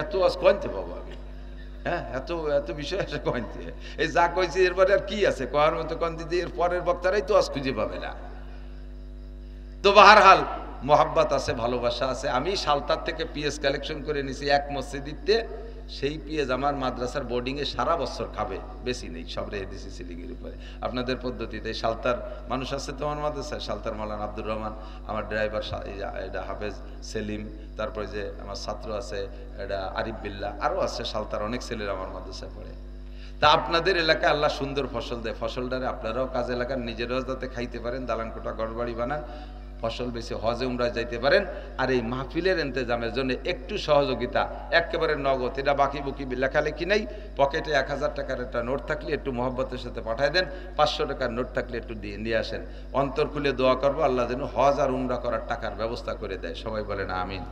এত ওয়াজ কইতে পাবো আমি, হ্যাঁ, এত এত বিষয় আছে কইতে, এই যা কইছি এরপরে আর কি আছে কয়ার মতো কন্তি দিয়ে, এর পরের বক্তারাই তো আজ খুঁজে পাবে না। তো বাহারহাল মোহাব্বত আছে, ভালোবাসা আছে। আমি সালতার থেকে পিএস কালেকশন করে নিছি এক মসজিদে, সেই পিএস আমার মাদ্রাসার বোর্ডিংয়ে সারা বছর খাবে, বেশি নেই, সব রেখে দিছি সিলিংয়ের উপরে। আপনাদের পদ্ধতিতে সালতার মানুষ আছে তোমার মাদ্রাসায়, সালতার মাওলানা আব্দুর রহমান, আমার ড্রাইভার এটা হাফেজ সেলিম, তারপরে যে আমার ছাত্র আছে এটা আরিফ বিল্লাহ, আরও আছে সালতার অনেক ছেলেরা আমার মাদ্রাসায় পড়ে। তা আপনাদের এলাকায় আল্লাহ সুন্দর ফসল দেয়, ফসলটারে আপনারাও কাজে লাগান, নিজেরাও যাতে খাইতে পারেন, দালান কোঠা ঘরবাড়ি বানান, ফসল বেশি হজে উমরায় যাইতে পারেন। আর এই মাহফিলের ইন্তজামের জন্য একটু সহযোগিতা, একেবারে নগদ, এটা বাকি বুকি লেখালেখি নেই, পকেটে 1000 টাকার একটা নোট থাকলে একটু মহব্বতের সাথে পাঠায় দেন, 500 টাকার নোট থাকলে একটু দিয়ে নিয়ে আসেন। অন্তর খুলে দোয়া করবো আল্লাহ যেন হজ আর উমরা করার টাকার ব্যবস্থা করে দেয়, সবাই বলেন আমিন।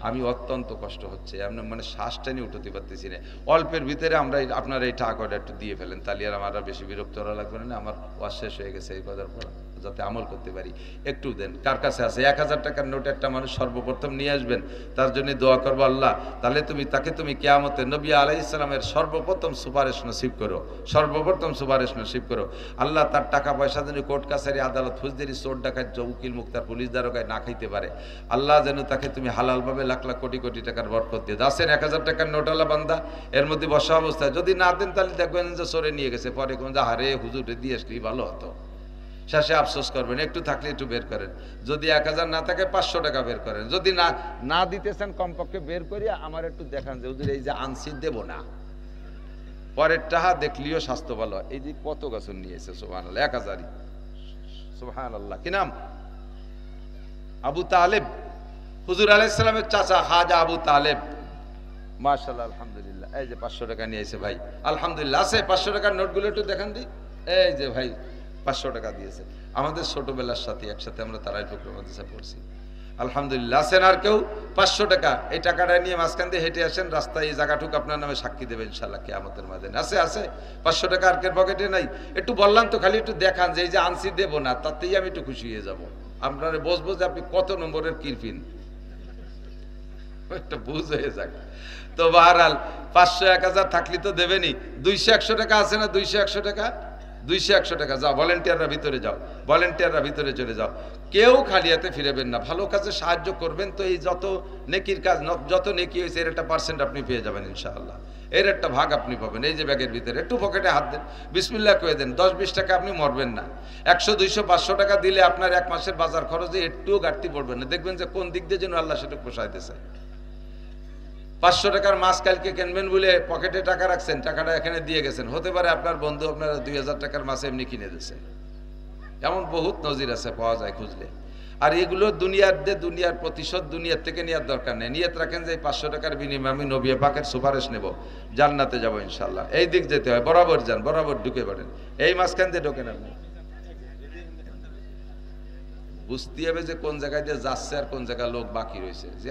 আমি অত্যন্ত কষ্ট হচ্ছে, এমন মানে শ্বাসটা নিয়ে উঠতে পারতেছি না। অল্পের ভিতরে আমরা আপনার এই টাকাটা একটু দিয়ে ফেলেন, তাহলে আর আমার আর বেশি বিরক্ত করা লাগবে না। আমার ওয়াজ শেষ হয়ে গেছে, এই কথার পর যাতে আমল করতে পারি একটু দেন। কার কাছে আছে 1000 টাকার নোট একটা মানুষ সর্বপ্রথম নিয়ে আসবেন, তার জন্য দোয়া করবো আল্লাহ তাহলে তাকে তুমি কিয়ামতে নবী আলাইহিস সালামের সর্বপ্রথম সুপারিশ নসিব করো, সর্বপ্রথম সুপারিশ নসিব করো আল্লাহ। তার টাকা পয়সা যেন কোর্ট কাছারি আদালত ফৌজদারি চোর ডাকাত উকিল মুক্তার পুলিশ দারোগায় না খাইতে পারে, আল্লাহ যেন তাকে তুমি হালালভাবে লাখ লাখ কোটি কোটি টাকার বরকত দিয়ে দাসেন। 1000 টাকার নোটালা বান্দা এর মধ্যে বসা অবস্থায় যদি না দেন তাহলে দেখবেন যে চোরে নিয়ে গেছে, পরে কোন যা হারে হুজুরে দিয়ে আসলি ভালো হতো, শেষে আফসোস করবেন। একটু থাকলে একটু বের করেন, যদি 1000 না থাকে 500 টাকা বের করেন, যদি না দিতেছেন কমপক্ষে বের করিয়া আমার একটু দেখান যে হুজুর এই যে আনসি দেব না, পরের টাকা দেখলিও স্বাস্থ্য ভালো হয়। এই যে কত গাছন নিয়েছে সুবহানাল্লাহ, 1000ই, সুবহানাল্লাহ। কি নাম? আবু তালেব, হুজুর আলাইহিস সালামের চাচা খাজা আবু তালেব, মাশাআল্লাহ আলহামদুলিল্লাহ। এই যে 500 টাকা নিয়েছে ভাই, আলহামদুলিল্লাহ। আছে 500 টাকার নোটগুলো একটু দেখান দি। এই যে ভাই 500 টাকা দিয়েছে, আমাদের ছোটবেলার সাথে একসাথে আমরা তারাই প্রোগ্রাম মাদ্রাসায় পড়ছি। আলহামদুলিল্লাহ। আছেন আর কেউ? 500 টাকা, এই টাকাটা নিয়ে মাঝখান দিয়ে হেঁটে আসেন, রাস্তায় এই জায়গাটুকু আপনার নামে সাক্ষী দেবে ইনশাআল্লাহ কিয়ামতের মাঝে। আছে আছে 500 টাকা আর কের পকেটে নাই? একটু বললাম তো, খালি একটু দেখান যে এই যে আনসি দেবো না, তাতেই আমি একটু খুশি হয়ে যাবো। আপনার বসবো যে আপনি কত নম্বরের কিরপিন, একটা বুঝ হয়ে যাক। তো বাহারাল 500 1000 থাকলে তো দেবেনি। 200 100 টাকা আছে না? 200 100 টাকা, 200 100 টাকা। যাও ভলেন্টিয়াররা ভিতরে যাও, ভলেন্টিয়াররা ভিতরে চলে যাও। কেউ খালি হাতে ফিরেবেন না, ভালো কাজে সাহায্য করবেন। তো এই যত নেকির কাজ, যত নেকি হয়েছে এর একটা পার্সেন্ট আপনি পেয়ে যাবেন ইনশাআল্লাহ, এর একটা ভাগ আপনি পাবেন। এই যে ব্যাগের ভিতরে একটু পকেটে হাত দেন, বিসমিল্লাহ করে দেন, 10-20 টাকা আপনি মরবেন না। 100 200 500 টাকা দিলে আপনার এক মাসের বাজার খরচে একটুও ঘাটতি পড়বেন না। দেখবেন যে কোন দিক দিয়ে যেন আল্লাহ সেটা পোষায় দিয়েছে। 500 টাকার মাছ কালকে কিনবেন বলে পকেটে টাকা রাখছেন, টাকাটা এখানে দিয়ে গেছেন, হতে পারে আপনার বন্ধু আপনার 2000 টাকার মাছ এমনি কিনে দিয়েছে। এমন বহুত নজির আছে, পাওয়া যায় খুঁজলে। আর এগুলো দুনিয়ার প্রতিশোধ দুনিয়ার থেকে নেওয়ার দরকার নেই। নিয়ত রাখেন যে 500 টাকার বিনিময়ে আমি নবী পাকের সুপারিশ নেব, জান্নাতে যাব ইনশাআল্লাহ। এই দিক যেতে হয়, বরাবর যান, বরাবর ঢুকে পড়েন, এই মাঝখান দিয়ে ঢোকেন। আপনি বুঝতে হবে যে কোন জায়গায় দিয়ে যাচ্ছে আর কোন জায়গায় লোক বাকি রয়েছে। যে